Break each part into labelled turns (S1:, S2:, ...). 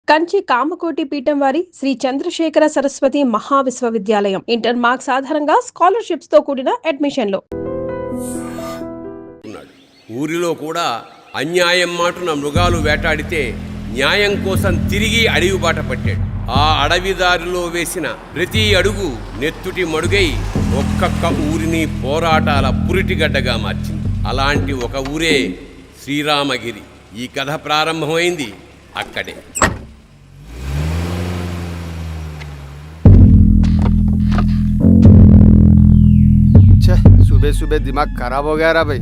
S1: కంచి కామకోటి పీఠం వారి Shri Chandrasekhara Saraswati మహావిశ్వవిద్యాలయం inter marks ఆధారంగా స్కాలర్షిప్స్ తో కూడిన అడ్మిషన్లు.
S2: ఊరిలో కూడా అన్యాయం మాటున మృగాలు వేటాడితే న్యాయం కోసం తిరిగి అడవి బాట పట్టాడు. ఆ అడవిదారిలో వేసిన ప్రతి అడుగు నెత్తుటి మడుగై ఒక్కొక్క ఊరిని పోరాటాల పురిటిగడ్డగా మార్చింది. అలాంటి ఒక ఊరే శ్రీరామగిరి. ఈ కథ ప్రారంభమైంది అక్కడే.
S3: सुबह सुबह दिमाग खराब हो गया रा भाई.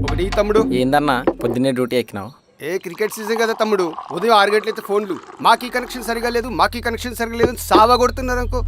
S3: ఒకటి తమ్ముడు
S4: ఏందన్నా పొద్దున్నే డ్యూటీ ఎక్కినావు?
S3: క్రికెట్ సీజన్ కదా తమ్ముడు. ఉదయం 6 గంటలైతే ఫోన్లు మాకీ కనెక్షన్ సరిగా లేదు సావా కొడుతున్నారు అనుకో.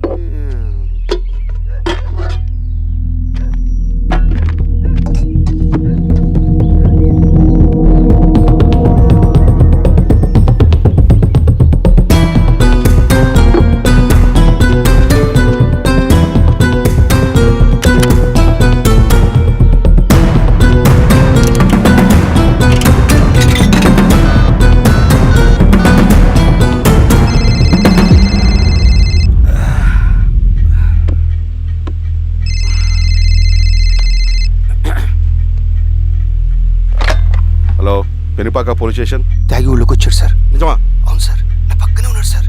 S5: Penupaka police station.
S3: తాగి ఊళ్ళోకి వచ్చాడు సార్.
S5: నిజమా?
S3: అవును సార్, నా పక్కనే ఉన్నాడు సార్.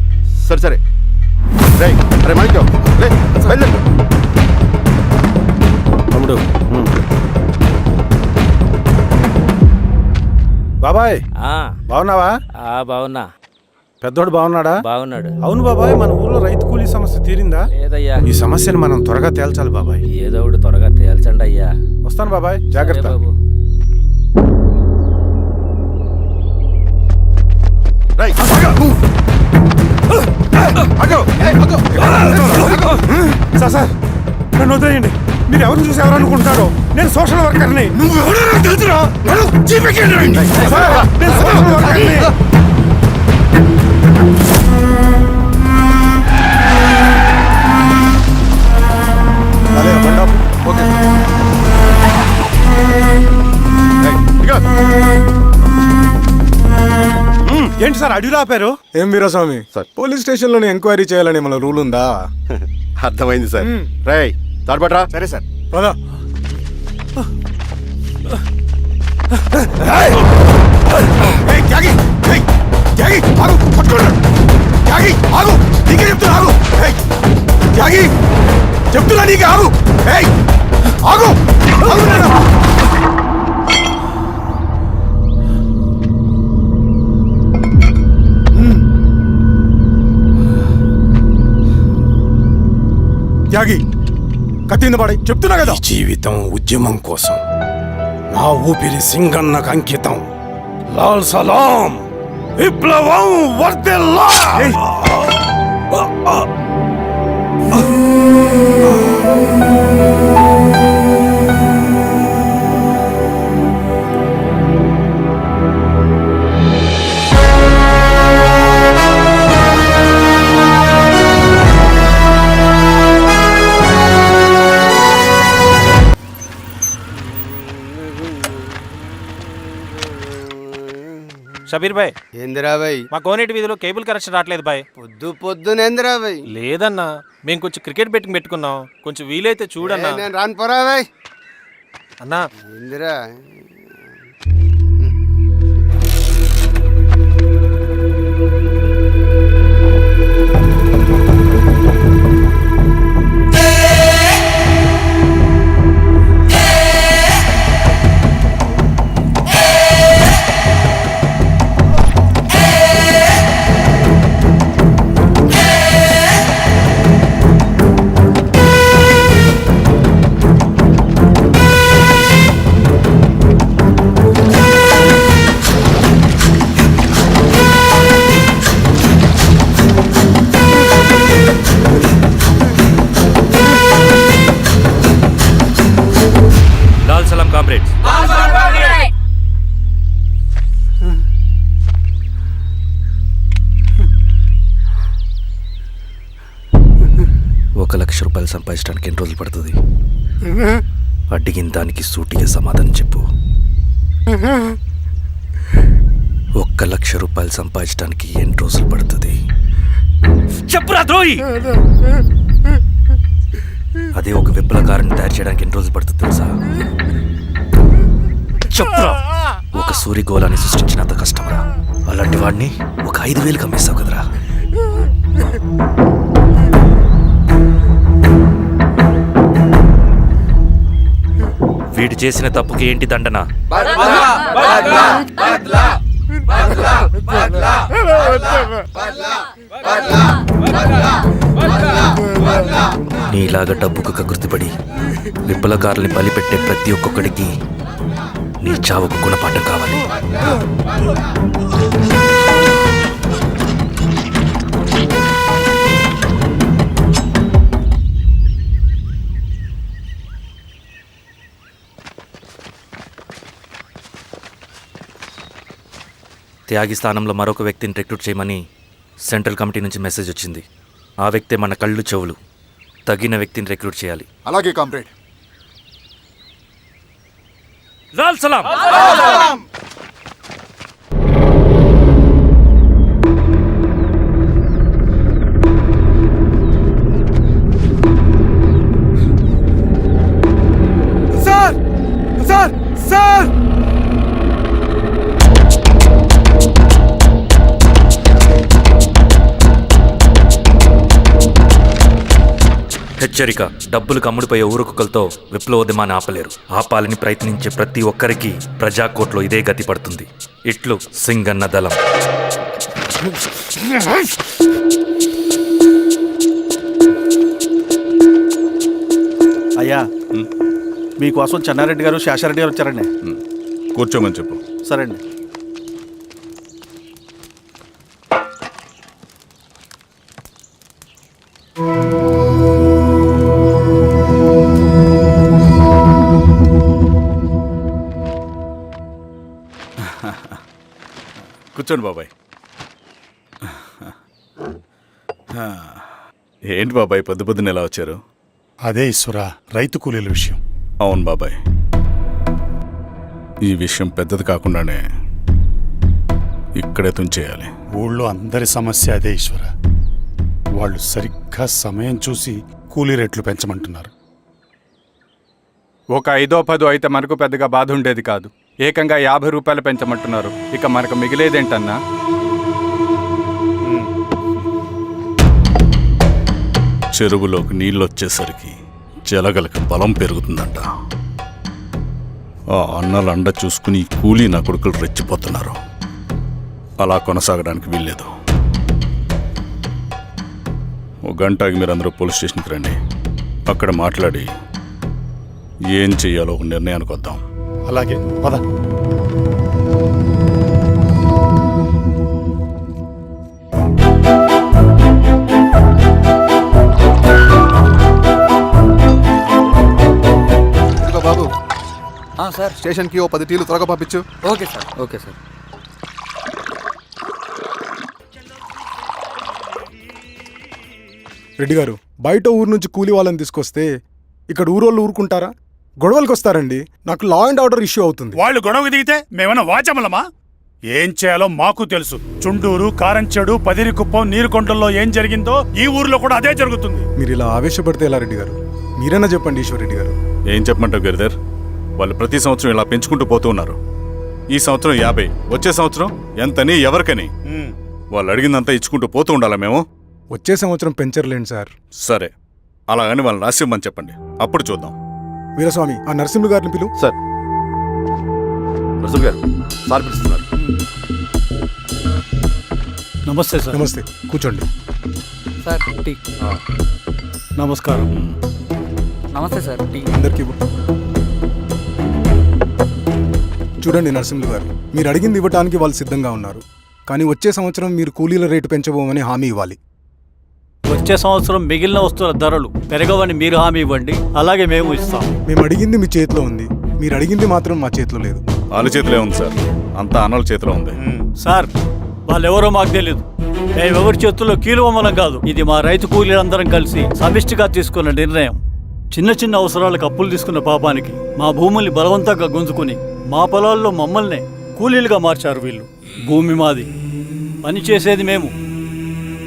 S5: సరే అరే మాణిక్యం
S6: తమ్ముడు. బాబాయ్ బాగున్నావా?
S4: బాగున్నా.
S6: పెద్దోడు బాగున్నాడా?
S4: బాగున్నాడు.
S6: అవును బాబాయ్, మన ఊర్లో రైతు కూలీ సమస్య తీరిందా?
S4: లేదయ్యా.
S6: ఈ సమస్యను మనం త్వరగా తేల్చాలి బాబాయ్.
S4: ఏదో ఒకటి త్వరగా తేల్చండి అయ్యా.
S6: వస్తాను బాబాయ్, జాగ్రత్త.
S4: బాబు.
S6: సార్ నన్ను వదిలేయండి. మీరు ఎవరిని చూసి ఎవరనుకుంటున్నారో, నేను సోషల్ వర్కర్ని. నేను సోషల్ వర్కర్ని. ఏంటి సార్ అడవిలో ఆపారు?
S5: ఏం వీరస్వామి సార్, పోలీస్ స్టేషన్ లోనే ఎంక్వైరీ చేయాలని మన రూల్ ఉందా? అర్థమైంది సార్. రేయ్ తాడ్పట్రా.
S6: సరే సార్. పదా.
S5: చెప్తున్నా నీకు ఆగు. ఆగు. త్యాగి కత్తింద పడి చెప్తున్నా కదా.
S6: జీవితం ఉద్యమం కోసం, నా ఊపిరి సింగన్నకు అంకితం. లాల్ సలాం, విప్లవం వర్ధిల్లా.
S7: షబీర్ భాయ్,
S3: ఏందిరా భాయ్?
S7: మా కోనేటి వీధిలో కేబుల్ కనెక్షన్ రావట్లేదు భాయ్.
S3: పొద్దునేందిరా భాయ్?
S7: లేదన్నా, మేము కొంచెం క్రికెట్ బెట్టింగ్ పెట్టుకున్నాం, కొంచెం వీలైతే చూడన్నా.
S3: నేను రాను పోరా భాయ్.
S7: అన్నా
S3: ఏందిరా?
S7: కామ్రేడ్స్.
S4: 1 లక్ష రూపాయలు సంపాదించడానికి ఎన్ని రోజులు పడుతుంది? అడిగిన దానికి సూటిగా సమాధానం చెప్పు. ₹1,00,000 సంపాదించడానికి ఎన్ని రోజులు పడుతుంది?
S7: చెప్పురా ద్రోహి.
S4: అదే ఒక విప్లవకారుని తయారు చేయడానికి ఎన్ని రోజులు పడుతుంది తెలుసా?
S7: చెప్పురా.
S4: ఒక సూర్యగోళాన్ని సృష్టించినంత కష్టమరా. అలాంటి వాడిని ఒక 5,000 అమ్మేస్తావు కదరా. వీడు చేసిన తప్పుకి ఏంటి దండన? నీలాగా డబ్బుకు కకృతిపడి విప్లవకారుల్ని బలిపెట్టే ప్రతి ఒక్కొక్కడికి నీ చావుకు గుణపాఠం కావాలి. త్యాగి స్థానంలో మరొక వ్యక్తిని రిక్రూట్ చేయమని సెంట్రల్ కమిటీ నుంచి మెసేజ్ వచ్చింది. ఆ వ్యక్తే మన కళ్ళు చెవులు. తగిన వ్యక్తిని రిక్రూట్ చేయాలి.
S5: అలాగే కామ్రేడ్.
S7: లాల్ సలాం.
S6: సార్ సార్ సార్
S4: హెచ్చరిక: డబ్బులు కమ్ముడిపోయే ఊరుకుక్కలతో విప్లవోద్యమాన్ని ఆపలేరు. ఆపాలని ప్రయత్నించే ప్రతి ఒక్కరికి ప్రజాకోట్లో ఇదే గతి పడుతుంది. ఇట్లు సింగన్న దళం.
S8: అయ్యా, మీకోసం చెన్నారెడ్డి గారు శేషారెడ్డి గారు వచ్చారండి.
S5: కూర్చోమని చెప్పు.
S8: సరే అండి.
S5: కూర్చోండి బాబాయ్. ఏంటి బాబాయ్ పొద్దు పొద్దున్న ఎలా వచ్చారు?
S6: అదే ఈశ్వరా, రైతు కూలీల విషయం.
S5: అవును బాబాయ్, ఈ విషయం పెద్దది కాకుండానే ఇక్కడే తుంచేయాలి.
S6: ఊళ్ళో అందరి సమస్య అదే ఈశ్వర. వాళ్ళు సరిగ్గా సమయం చూసి కూలీ రేట్లు పెంచమంటున్నారు.
S9: ఒక 5-10 అయితే మనకు పెద్దగా బాధ ఉండేది కాదు. ఏకంగా ₹50 పెంచమంటున్నారు. ఇక మనకు మిగిలేదేంటన్నా?
S5: చెరువులోకి నీళ్ళు వచ్చేసరికి జలగలకి బలం పెరుగుతుందంట. ఆ అన్నల అండ చూసుకుని కూలీ నా కొడుకులు రెచ్చిపోతున్నారు. అలా కొనసాగడానికి వీల్లేదు. ఒక గంటకి మీరందరూ పోలీస్ స్టేషన్కి రండి. అక్కడ మాట్లాడి ఏం చెయ్యాలో ఒక నిర్ణయానికి వద్దాం.
S6: అలాగే పద.
S3: బాబు
S4: సార్,
S3: స్టేషన్కి ఓ 10 టీలు త్వరగా పంపించు.
S4: Okay sir. Okay sir.
S5: Reddy గారు, బయట ఊరు నుంచి కూలీ వాళ్ళని తీసుకొస్తే ఇక్కడ ఊరోళ్ళు ఊరుకుంటారా? గొడవలకు వస్తారండి. నాకు లా అండ్ ఆర్డర్ ఇష్యూ అవుతుంది.
S6: వాళ్ళు గొడవకు దిగితే మేమన్నా వాచమలమా? ఏం చేయాలో మాకు తెలుసు. చుండూరు, కారంచెడు, పదిరికుప్పం, నీరుకొండల్లో ఏం జరిగిందో ఈ ఊర్లో కూడా అదే జరుగుతుంది.
S5: మీరు ఇలా ఆవేశపడితే ఎలా రెడ్డి గారు? మీరైనా చెప్పండి ఈశ్వర్ రెడ్డి గారు.
S10: ఏం చెప్పమంటావు గిరిధర్? వాళ్ళు ప్రతి సంవత్సరం ఇలా పెంచుకుంటూ పోతూ ఉన్నారు. ఈ సంవత్సరం 50, వచ్చే సంవత్సరం ఎంతని ఎవరికని వాళ్ళు అడిగిందంతా ఇచ్చుకుంటూ పోతూ ఉండాలా మేము?
S5: వచ్చే సంవత్సరం పెంచర్లేండి సార్.
S10: సరే, అలాగని వాళ్ళని రాసిమ్మని చెప్పండి, అప్పుడు చూద్దాం.
S5: వీరస్వామి, ఆ నరసింహులు గారిని పిలు.
S10: సార్. నరసింహ గారు, సార్ పిలుస్తున్నారు.
S6: నమస్తే సార్.
S5: నమస్తే, కూర్చోండి.
S8: Sir tea.
S6: నమస్కారం.
S8: నమస్తే సార్. టీ.
S5: అందరికీ ఇవ్వు. చూడండి నరసింహులు గారు, మీరు అడిగింది ఇవ్వటానికి వాళ్ళు సిద్ధంగా ఉన్నారు. కానీ వచ్చే సంవత్సరం మీరు కూలీల రేటు పెంచబోమని హామీ ఇవ్వాలి.
S8: వచ్చే సంవత్సరం మిగిలిన వస్తువుల ధరలు పెరగవని మీరు హామీ ఇవ్వండి, అలాగే మేము ఇస్తాం.
S5: మేము అడిగింది మీ చేతిలో ఉంది, మీరు అడిగింది మాత్రం మా చేతిలో లేదు.
S10: వాళ్ళ చేతిలో ఉంది సార్, అంతా అన్నల చేతిలో ఉంది.
S8: సార్, వాళ్ళెవరో మాకు తెలియదు. మేమెవరి చేతుల్లో కీలువమలం కాదు. ఇది మా రైతు కూలీలందరం కలిసి సమిష్టిగా తీసుకున్న నిర్ణయం. చిన్న చిన్న అవసరాలకు అప్పులు తీసుకున్న పాపానికి మా భూముల్ని బలవంతంగా గుంజుకుని మా పొలాల్లో మమ్మల్నే కూలీలుగా మార్చారు వీళ్ళు. భూమి మాది, పని చేసేది మేము,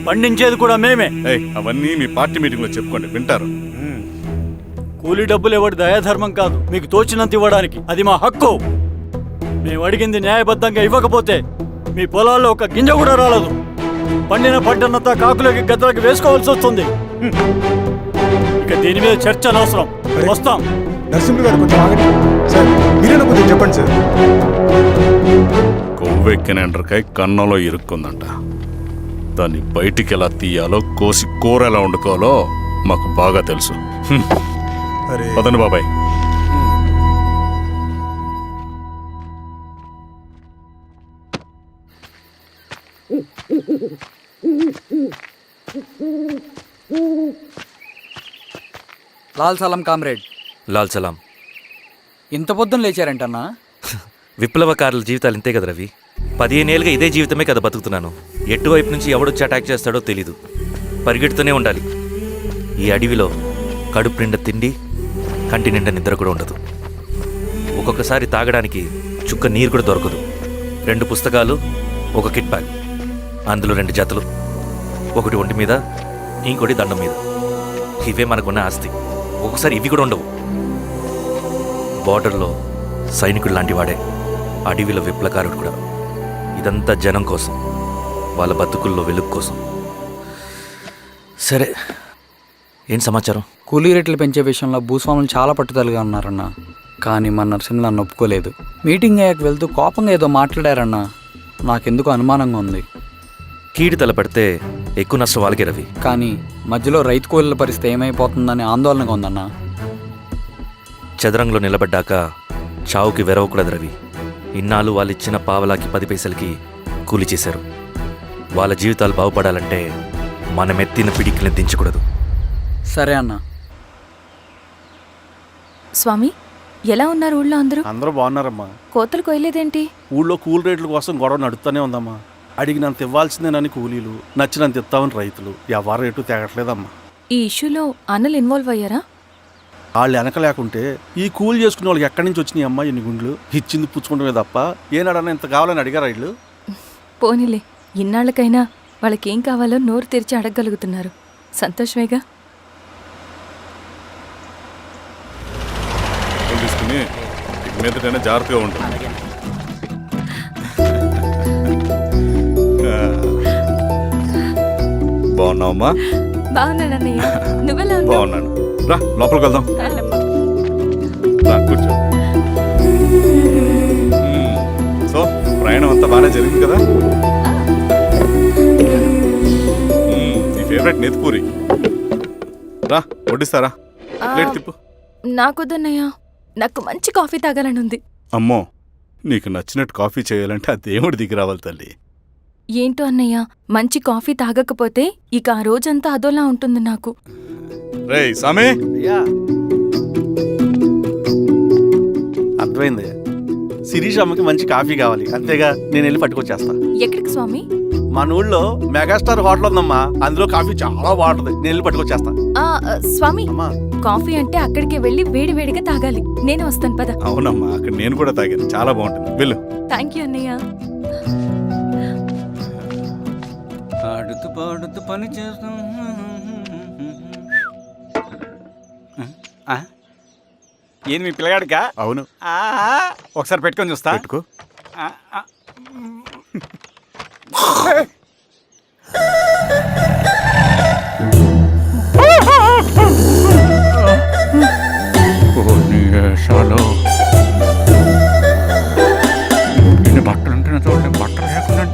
S8: పండించేది కూడా మేమే.
S10: ఏయ్, అవన్నీ మీ పార్టీ మీటింగ్లో చెప్పుకోండి, వింటారు.
S8: కూలీ డబ్బులు ఇవ్వడం దయాధర్మం కాదు, మీకు తోచినంత ఇవ్వడానికి అది మా హక్కు. మేము అడిగింది న్యాయబద్ధంగా ఇవ్వకపోతే మీ పొలాల్లో ఒక గింజ కూడా రాలదు. పండిన పంటనంతా కాకులకి గద్దలకి వేసుకోవాల్సి వస్తుంది. ఇక దీని మీద చర్చ అనవసరం. వస్తాం.
S11: నరసింహులు గారు కొంచెం ఆగండి సార్, మీరేనా కొంచెం చెప్పండి సార్.
S10: కొవ్వెక్కిన ఎండ్రకాయ కన్నంలో ఇరుక్కుందంట. దాన్ని బయటికి ఎలా తీయాలో, కోసి కూర ఎలా వండుకోవాలో మాకు బాగా తెలుసు. పదండి బాబాయ్.
S12: లాల్ సలాం కామ్రేడ్.
S4: లాల్ సలాం.
S12: ఇంత పొద్దున లేచారంటన్నా?
S4: విప్లవకారుల జీవితాలు ఇంతే కదా రవి. 15 ఏళ్ళుగా ఇదే జీవితమే కదా బతుకుతున్నాను. ఎటువైపు నుంచి ఎవడొచ్చి అటాక్ చేస్తాడో తెలీదు. పరిగెడుతూనే ఉండాలి. ఈ అడవిలో కడుపు నిండా తిండి, కంటి నిండా నిద్ర కూడా ఉండదు. ఒక్కొక్కసారి తాగడానికి చుక్క నీరు కూడా దొరకదు. 2 పుస్తకాలు, ఒక కిట్ బ్యాగ్, అందులో 2 జతలు, ఒకటి ఒంటి మీద, ఇంకోటి దండం మీద. ఇవే మనకున్న ఆస్తి. ఒక్కొక్కసారి ఇవి కూడా ఉండవు. బార్డర్లో సైనికుడు లాంటి వాడే, అడవిలో విప్లవకారుడు కూడా. ఇదంతా జనం కోసం, వాళ్ళ బతుకుల్లో వెలుగు కోసం. సరే, ఏం సమాచారం?
S12: కూలీ రేట్లు పెంచే విషయంలో భూస్వాములు చాలా పట్టుదలగా ఉన్నారన్నా. కానీ మన నరసింహులు నన్ను ఒప్పుకోలేదు. మీటింగ్ అయ్యాక వెళ్తూ కోపంగా ఏదో మాట్లాడారన్నా. నాకెందుకు అనుమానంగా ఉంది.
S4: కీడు తలపెడితే ఎక్కువ నష్టం వాళ్ళకే రవి.
S12: కానీ మధ్యలో రైతు కూలీల పరిస్థితి ఏమైపోతుందని ఆందోళనగా ఉందన్నా.
S4: చదరంగంలో నిలబడ్డాక చావుకి వెరవకూడదు రవి. ఇన్నాళ్ళు వాళ్ళు ఇచ్చిన పావలాకి 10 పైసలకి కూలి చేశారు. వాళ్ళ జీవితాలు బాగుపడాలంటే మనం ఎత్తిన పిడికిని దించకూడదు.
S12: సరే అన్నా.
S13: స్వామి, ఎలా ఉన్నారు ఊళ్ళో అందరూ?
S7: అందరూ బాగున్నారమ్మా.
S13: కోతలు కొయ్యలేదేంటి?
S7: ఊళ్ళో కూలి రేట్ల కోసం గొడవ నడుస్తూనే ఉందమ్మా. అడిగినంత ఇవ్వాల్సిందేనని కూలీలు, నచ్చినంత ఇస్తామని రైతులు. ఎవరు రేటు తేగట్లేదమ్మా.
S13: ఈ ఇష్యూలో అన్నలు ఇన్వాల్వ్ అయ్యారా?
S7: వాళ్ళు వెనక లేకుంటే ఈ కూలి చేసుకునే వాళ్ళకి ఎక్కడి నుంచి వచ్చినాయి అమ్మా ఇన్ని గుండ్లు? ఇచ్చింది పుచ్చుకుంటమే తప్ప ఏనాడన్నా ఇంత కావాలని అడిగారు వీళ్ళు.
S13: పోనీలే, ఇన్నాళ్ళకైనా వాళ్ళకేం కావాలో నోరు తెరిచి అడగగలుగుతున్నారు. సంతోషమేగా.
S10: తీసుకుని ఇక మీదటైనా జాగ్రత్తగా ఉంటుంది. బాగున్నావమ్మా?
S13: బాగున్నానన్నయ్య, నువ్వెలా ఉన్నావు?
S10: బాగున్నాను. రా లోపలికి వెళ్దాం. రా కూర్చో. సో ప్రయాణం అంతా బాగానే జరిగింది కదా? నీ ఫేవరెట్ నెత్తిపూరి. రా వడ్డిస్తారా? ప్లేట్ తిప్పు.
S13: నాకొద్దన్నయ్య, నాకు మంచి కాఫీ తాగాలని ఉంది.
S10: అమ్మో, నీకు నచ్చినట్టు కాఫీ చేయాలంటే ఆ దేవుడి దిగి రావాలి తల్లి.
S13: ఏంటో అన్నయ్య, మంచి కాఫీ తాగకపోతే ఇక ఆ రోజంతా అదోలా ఉంటుంది నాకు.
S10: రేయ్ సామే,
S7: అర్థమైంది. శిరీష్ అమ్మకి మంచి కాఫీ కావాలి, అంతేగా నేను వెళ్ళి పట్టుకొచ్చేస్తా.
S13: ఎక్కడికి స్వామి?
S7: మన ఊళ్ళో మెగాస్టార్ హోటల్ ఉందమ్మా, అందులో కాఫీ చాలా బాగుంటుంది. నేను వెళ్ళి పట్టుకొచ్చేస్తా.
S13: స్వామి,
S7: అమ్మా,
S13: కాఫీ అంటే అక్కడికి వెళ్ళి వేడి వేడిగా తాగాలి. నేను వస్తాను పద.
S10: అవునమ్మా, అక్కడ నేను కూడా తాగాను, చాలా బాగుంటుంది. వెళ్ళు.
S13: థ్యాంక్ యూ అన్నయ్య.
S12: ఆడుతూ పాడుతూ పని చేస్తాం.
S9: ఏంది మీ పిల్లగాడికా?
S10: అవును.
S9: ఒకసారి పెట్టుకొని చూస్తా.
S10: పెట్టుకో.
S9: బట్టలు అంటే చూడండి, బట్టలు లేకుండా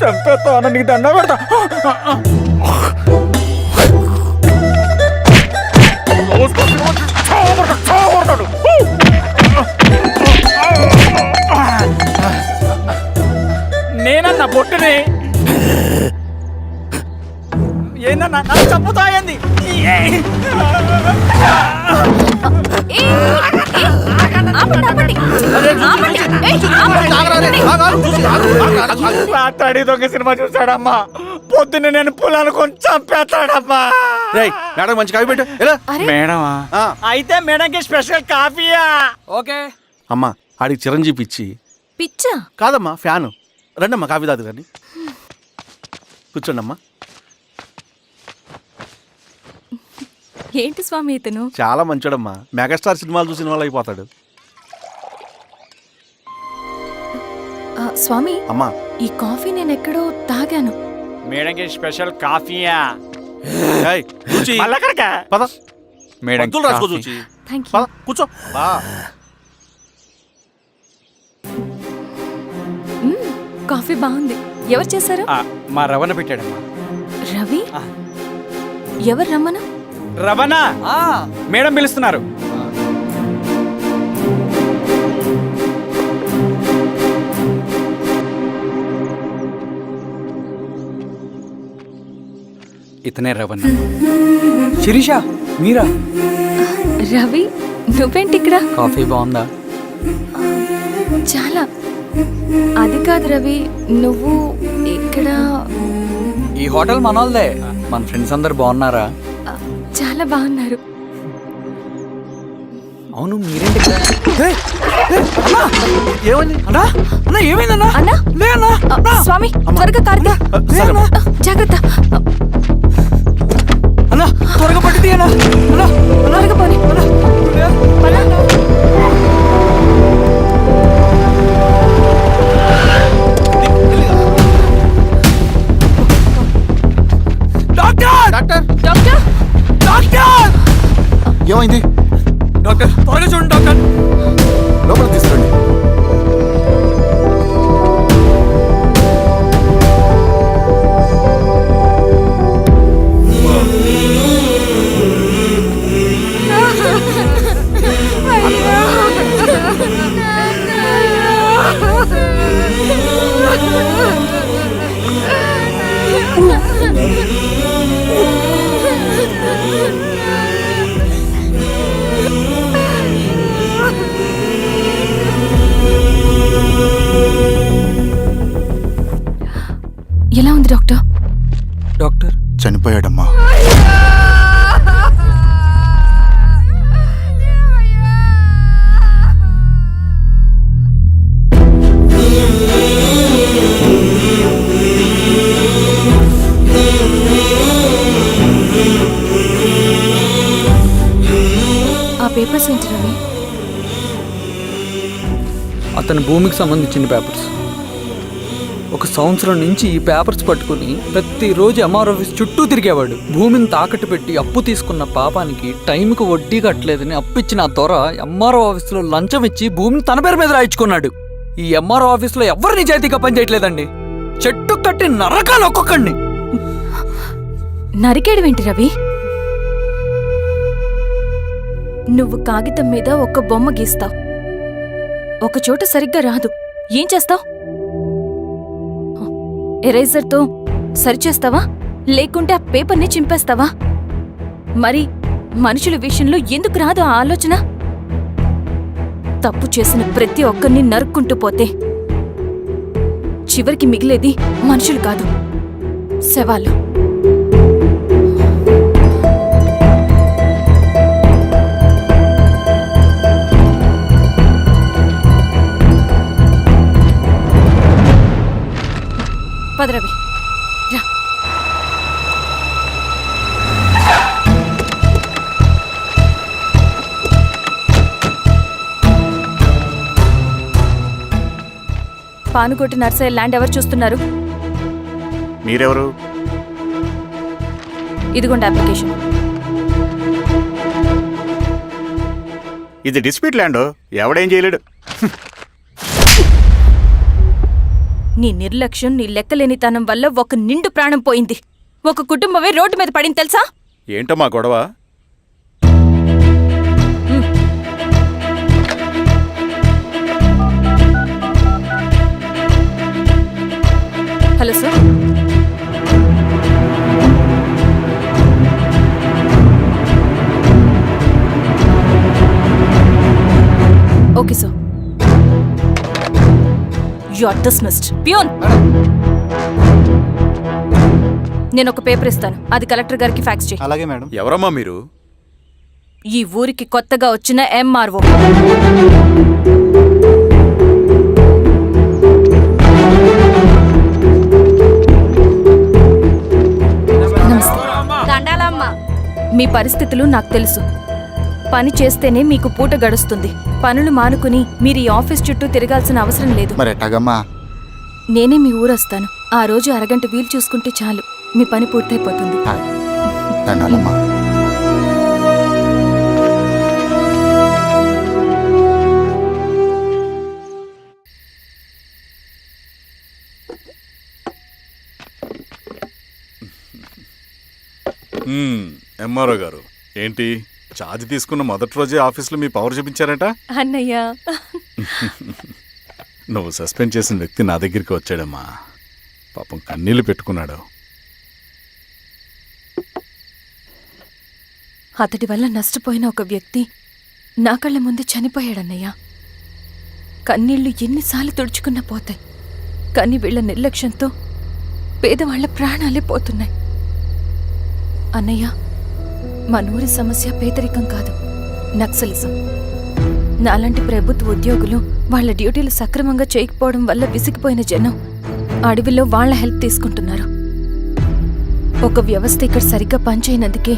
S9: చంపేస్తా. నీకు దండ పెడతా. నేనన్నా బొట్టుని ఏందన్నా నన్ను చంపుతా ఏంది?
S13: ఏ ఆపండి, ఆపండి. ఆపండి. ఏయ్, ఆపండి.
S8: రాత్రి దొంగ సినిమా చూసాడమ్మా. పొద్దున్న నేను పొలాన్ని కొంచెం చంపేస్తాడమ్మా.
S7: రేయ్ మేడం మంచి కాఫీ పెట్టు ఎలా
S8: మేడమా? అయితే మేడంకి స్పెషల్ కాఫీయా?
S12: ఓకే.
S7: అమ్మా ఆడికి చిరంజీవి ఇచ్చి
S13: పిచ్చా?
S7: కాదమ్మా ఫ్యాను రండమ్మా కాఫీ తాదు కానీ కూర్చోండి అమ్మా.
S13: ఏంటి స్వామి ఇతను?
S7: చాలా మంచోడమ్మా, మెగాస్టార్ సినిమాలు చూసిన వాళ్ళు అయిపోతాడు.
S13: స్వామి
S7: అమ్మా
S13: ఈ కాఫీ నేను ఎక్కడో తాగాను.
S8: మేడంకి స్పెషల్ కాఫీయా?
S7: ఏయ్, చూచి.
S8: మళ్ళక్కడికా?
S7: పద
S9: మేడం
S7: మందులు రాసుకో చూచి.
S13: Thank you.
S7: పద కూర్చో.
S13: కాఫీ బాగుంది. ఎవరు చేశారు?
S8: మా రవణ పెట్టాడమ్మా.
S13: రవి? ఎవరు రమ్మను?
S8: రవణ మేడం పిలుస్తున్నారు. ఇతనే రవణ.
S12: శిరీష మీరా?
S13: రవి నువ్వేంటి ఇక్కడ?
S12: కాఫీ బాగుందా?
S13: చాలా. అది కాదు రవి, నువ్వు ఇక్కడ.
S12: ఈ హోటల్ మనోల్దే. మన ఫ్రెండ్స్ అందరు బాగున్నారా?
S13: చాలా బాగున్నారు.
S12: అవును మీరేంటి ఇక్కడ? ఏమైంది అన్నా? అన్నా ఏమైందన్నా?
S13: అన్నా
S12: లే అన్నా.
S13: స్వామి త్వరగా కారుదా. జాగ్రత్త
S12: అన్నా త్వరగా పట్టి తీయనా. అన్నా
S13: త్వరగా పోనీ.
S12: డాక్టర్
S3: డాక్టర్
S13: డాక్టర్
S12: డాక్టర్
S11: ఏమైంది?
S12: డాక్టర్ త్వరగా చూడండి డాక్టర్.
S11: లోపల తీసుకురండి.
S13: ఎలా ఉంది డాక్టర్?
S12: డాక్టర్
S11: చనిపోయాడమ్మా.
S13: ఆ పేపర్స్ ఏంటి రవి?
S12: అతని భూమికి సంబంధించిన పేపర్స్. ఒక సంవత్సరం నుంచి ఈ పేపర్స్ పట్టుకుని ప్రతిరోజు ఎంఆర్ ఆఫీస్ చుట్టూ తిరిగేవాడు. భూమిని తాకట్టు పెట్టి అప్పు తీసుకున్న పాపానికి టైంకి వడ్డీ కట్టలేదని అప్పిచ్చిన ఆ దొర ఎంఆర్ఓ ఆఫీస్లో లంచం ఇచ్చి భూమిని తన పేరు మీద రాయించుకున్నాడు. ఈ ఎంఆర్ఓ ఆఫీస్లో ఎవరు నిజాయితీగా పనిచేయట్లేదండి. చెట్టు కట్టి నరకాలు ఒక్కొక్కడిని.
S13: నరికేయడమేంటి రవి? నువ్వు కాగితం మీద ఒక బొమ్మ గీస్తావు, ఒక చోట సరిగ్గా రాదు, ఏం చేస్తావు? ఎరేజర్తో సరిచేస్తావా లేకుంటే ఆ పేపర్ని చింపేస్తావా? మరి మనుషుల విషయంలో ఎందుకు రాదు ఆ ఆలోచన? తప్పు చేసిన ప్రతి ఒక్కరిని నరుక్కుంటూ పోతే చివరికి మిగిలేది మనుషులు కాదు, శవాలు. పదరవి రా. పానుకోటి నర్సయ్య ల్యాండ్ ఎవరు చూస్తున్నారు?
S10: మీరెవరు?
S13: ఇదిగోండి అప్లికేషన్.
S10: ఇది డిస్ప్యూట్ ల్యాండ్, ఎవడేం చేయలేడు.
S13: నీ నిర్లక్ష్యం, నీ లెక్కలేనితనం వల్ల ఒక నిండు ప్రాణం పోయింది. ఒక కుటుంబమే రోడ్డు మీద పడింది తెలుసా?
S10: ఏంటమ్మా గొడవ?
S13: Hello sir. Okay you are dismissed. Peon, నేను ఒక పేపర్ ఇస్తాను, అది కలెక్టర్ గారికి ఫ్యాక్స్ చేయి.
S7: అలాగే మేడం.
S9: ఎవరమ్మా మీరు?
S13: ఈ ఊరికి కొత్తగా వచ్చిన ఎంఆర్ఓ. మీ పరిస్థితులు నాకు తెలుసు. పని చేస్తేనే మీకు పూట గడుస్తుంది. పనులు మానుకుని మీరు ఈ ఆఫీస్ చుట్టూ తిరగాల్సిన అవసరం లేదు. నేనే మీ ఊరొస్తాను. ఆ రోజు అరగంట వీలు చూసుకుంటే చాలు, మీ పని పూర్తయిపోతుంది.
S10: ఎంఆర్ఓ గారు ఏంటి ఛార్జ్ తీసుకున్న మొదటి రోజే ఆఫీస్లో మీ పవర్ చూపించారట?
S13: అన్నయ్య,
S10: నువ్వు సస్పెండ్ చేసిన వ్యక్తి నా దగ్గరికి వచ్చాడమ్మా. పాపం కన్నీళ్లు పెట్టుకున్నాడు.
S13: అతడి వల్ల నష్టపోయిన ఒక వ్యక్తి నా కళ్ళ ముందే చనిపోయాడన్నయ్య. కన్నీళ్లు ఎన్నిసార్లు తుడుచుకున్నా పోతాయి, కానీ వీళ్ళ నిర్లక్ష్యంతో పేదవాళ్ల ప్రాణాలే పోతున్నాయి. అన్నయ్య, మన ఊరి సమస్య పేదరికం కాదు, నక్సలిజం. నాలాంటి ప్రభుత్వ ఉద్యోగులు వాళ్ల డ్యూటీలు సక్రమంగా చేయకపోవడం వల్ల విసిగిపోయిన జనం అడవిలో వాళ్ల హెల్ప్ తీసుకుంటున్నారు. ఒక వ్యవస్థ ఇక్కడ సరిగ్గా పనిచేయనందుకే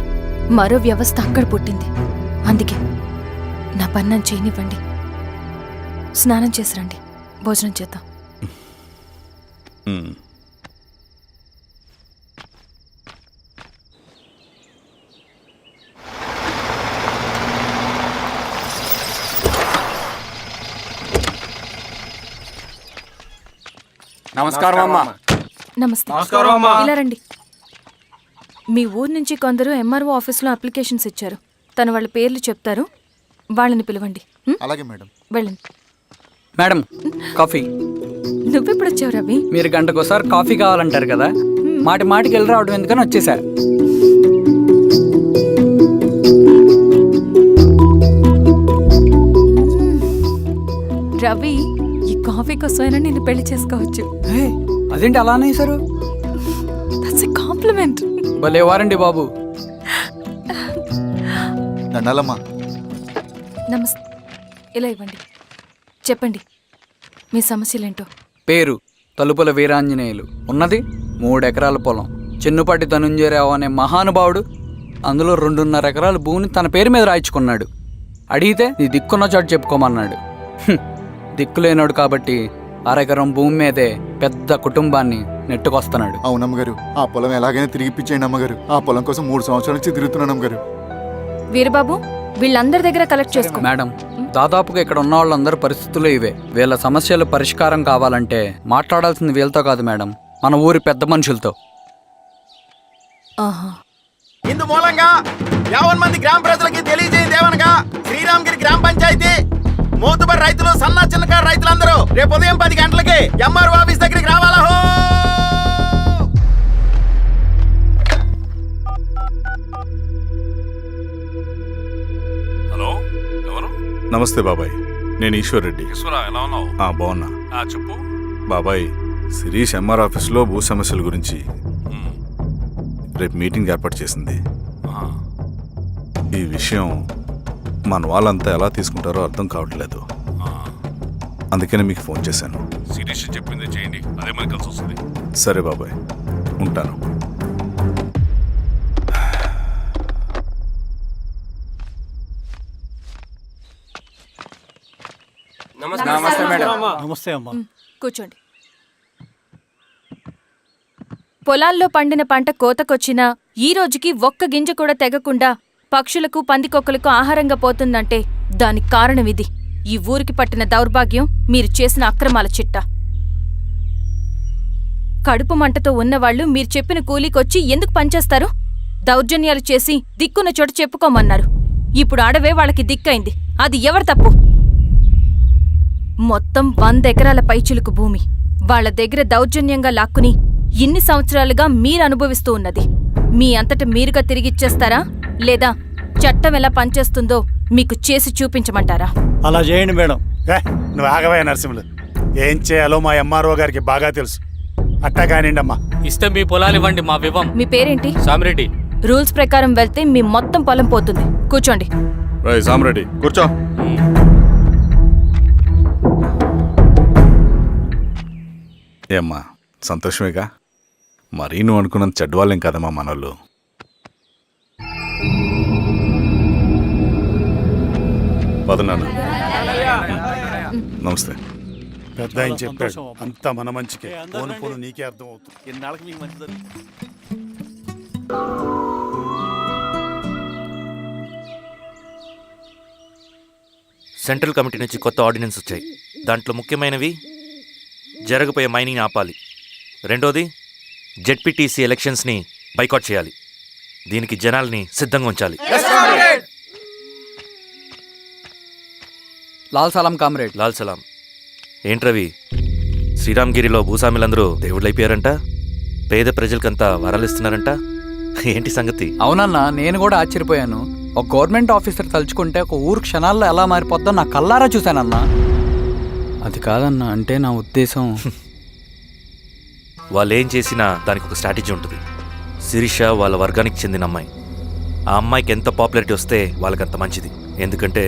S13: మరో వ్యవస్థ అక్కడ పుట్టింది. అందుకే నా పన్నం చేయనివ్వండి. స్నానం చేసి రండి, భోజనం చేద్దాం.
S9: నమస్కారం అమ్మా.
S13: నమస్తే. ఇలా రండి. మీ ఊరు నుంచి కొందరు ఎంఆర్ఓ ఆఫీస్లో అప్లికేషన్స్ ఇచ్చారు. తను వాళ్ళ పేర్లు చెప్తారు, వాళ్ళని పిలవండి.
S7: అలాగే మేడం.
S13: వెళ్ళండి.
S12: Madam, coffee.
S13: నువ్వెప్పుడు వచ్చావు రవి?
S12: మీరు గంటకోసారి కాఫీ కావాలంటారు కదా, మాటి మాటికి వెళ్ళి రావడం ఎందుకని వచ్చేసా.
S13: రవి, ఈ కాఫీ కోసమైనా నేను పెళ్లి చేసుకోవచ్చు.
S12: అదేంటి అలా అనేసారు?
S13: That's a compliment.
S12: భలే వారండి బాబు.
S13: నమస్తే. ఇలా ఇవ్వండి. చెప్పండి, మీ సమస్యలేంటో.
S12: పేరు తలుపుల వీరాంజనేయులు. ఉన్నది 3 ఎకరాల పొలం. చెన్నుపాటి ధనుంజయరావు అనే మహానుభావుడు అందులో 2.5 ఎకరాల భూమిని తన పేరు మీద రాయించుకున్నాడు. అడిగితే నీ దిక్కున్న చోటు చెప్పుకోమన్నాడు. దిక్కులేనాడు కాబట్టి 1/2 ఎకరం భూమి మీదే పెద్ద కుటుంబాన్ని నెట్టుకొస్తున్నాడు.
S11: అవునమ్మగారు, ఆ పొలం ఎలాగైనా తిరిగి ఇప్పించేయండి అమ్మగారు. ఆ పొలం కోసం 3 సంవత్సరాల నుంచి తిరుగుతున్నాను అమ్మగారు.
S13: వీరబాబు, వీళ్ళందరి దగ్గర కలెక్ట్ చేసుకో.
S12: మేడం, దాదాపుగా ఇక్కడ ఉన్న వాళ్ళందరి పరిస్థితులు ఇవే. వీళ్ళ సమస్యలు పరిష్కారం కావాలంటే మాట్లాడాల్సింది వీళ్ళతో కాదు మేడం, మన ఊరి పెద్ద మనుషులతో.
S14: ఇందు మూలంగా 50 మంది గ్రామ ప్రజలకి తెలియజేయదేవనగా శ్రీరామగిరి గ్రామ పంచాయతీ మోతుబరి రైతులు, సన్న చిన్నకారు రైతులందరూ రేపు ఉదయం 10 గంటలకి ఎంఆర్ఓ ఆఫీస్ దగ్గరికి రావాలా.
S10: హలో, ఎవరు? నమస్తే బాబాయ్, నేను ఈశ్వర్ రెడ్డి.
S9: ఎలా ఉన్నావు?
S10: బాగున్నా.
S9: చెప్పు
S10: బాబాయ్, శిరీష్ ఎంఆర్ ఆఫీస్లో భూ సమస్యల గురించి రేపు మీటింగ్ ఏర్పాటు చేసింది. ఈ విషయం మన వాళ్ళంతా ఎలా తీసుకుంటారో అర్థం కావట్లేదు. అందుకనే మీకు ఫోన్ చేశాను.
S9: శిరీష్ చెప్పింది చేయండి, అదే మనకు కలిసి వస్తుంది.
S10: సరే బాబాయ్, ఉంటాను.
S8: నమస్తే మేడం. నమస్తే అమ్మా.
S13: కూర్చోండి. పొలాల్లో పండిన పంట కోతకొచ్చినా ఈ రోజుకి ఒక్క గింజ కూడా తెగకుండా పక్షులకు, పందికొక్కలకు ఆహారంగా పోతుందంటే దానికి కారణం ఇది. ఈ ఊరికి పట్టిన దౌర్భాగ్యం మీరు చేసిన అక్రమాల చిట్టా. కడుపు మంటతో ఉన్నవాళ్లు మీరు చెప్పిన కూలీకొచ్చి ఎందుకు పనిచేస్తారు? దౌర్జన్యాలు చేసి దిక్కున్న చోట చెప్పుకోమన్నారు. ఇప్పుడు అడవే వాళ్ళకి దిక్కైంది. అది ఎవరి తప్పు? మొత్తం 100 ఎకరాల పైచిలుకు భూమి వాళ్ల దగ్గర దౌర్జన్యంగా లాక్కుని ఇన్ని సంవత్సరాలుగా మీరు అనుభవిస్తూ ఉన్నది. మీ అంతట మీరుగా తిరిగిచ్చేస్తారా, లేదా చట్టం ఎలా పనిచేస్తుందో మీకు చేసి చూపించమంటారా?
S6: అలా చేయండి మేడం. నువ్వు ఆగవే నరసింహులు. ఏం చేయాలో మా ఎంఆర్ఓ గారికి బాగా తెలుసు. అట్టా కానివ్వండి అమ్మా.
S8: ఇస్తే మీ పొలాలు ఇవ్వండి, మా వివం.
S13: మీ పేరేంటి?
S8: సామిరెడ్డి.
S13: రూల్స్ ప్రకారం వెళ్తే మీ మొత్తం పొలం పోతుంది. కూర్చోండి.
S10: సామరెడ్డి కూర్చో. ఏమ్మా సంతోషమేగా? మరీ నువ్వు అనుకున్నంత చెడ్డవాళ్ళేం కదమ్మా మనోళ్ళు. పదనాన్న. నమస్తే.
S6: పెద్ద ఆయన చెప్పాడు అంతా మన మంచికే. పోను పోను నీకే అర్థం అవుతుంది.
S7: ఎన్నాళ్ళకి మీకు మంచి జరుగుతుంది.
S4: సెంట్రల్ కమిటీ నుంచి కొత్త ఆర్డినెన్స్ వచ్చాయి. దాంట్లో ముఖ్యమైనవి జరగబోయే మైనింగ్ ఆపాలి, రెండోది జెడ్పీటీసీ ఎలక్షన్స్ని బైకాట్ చేయాలి, దీనికి జనాల్ని సిద్ధంగా ఉంచాలి.
S12: లాల్ సలాం కామ్రేడ్.
S4: లాల్ సలాం. ఏంట్రవి, శ్రీరామ్గిరిలో భూస్వాములందరూ దేవుళ్ళైపోయారంట, పేద ప్రజలకంతా వరాలు ఇస్తున్నారంట, ఏంటి సంగతి?
S12: అవునన్నా, నేను కూడా ఆశ్చర్యపోయాను. ఒక గవర్నమెంట్ ఆఫీసర్ తలుచుకుంటే ఒక ఊరు క్షణాల్లో ఎలా మారిపోద్దో నా కల్లారా చూశానన్నా. అది కాదన్నా, అంటే నా ఉద్దేశం
S4: వాళ్ళు ఏం చేసినా దానికి ఒక స్ట్రాటజీ ఉంటుంది. శిరీష వాళ్ళ వర్గానికి చెందిన అమ్మాయి. ఆ అమ్మాయికి ఎంత పాపులారిటీ వస్తే వాళ్ళకంత మంచిది. ఎందుకంటే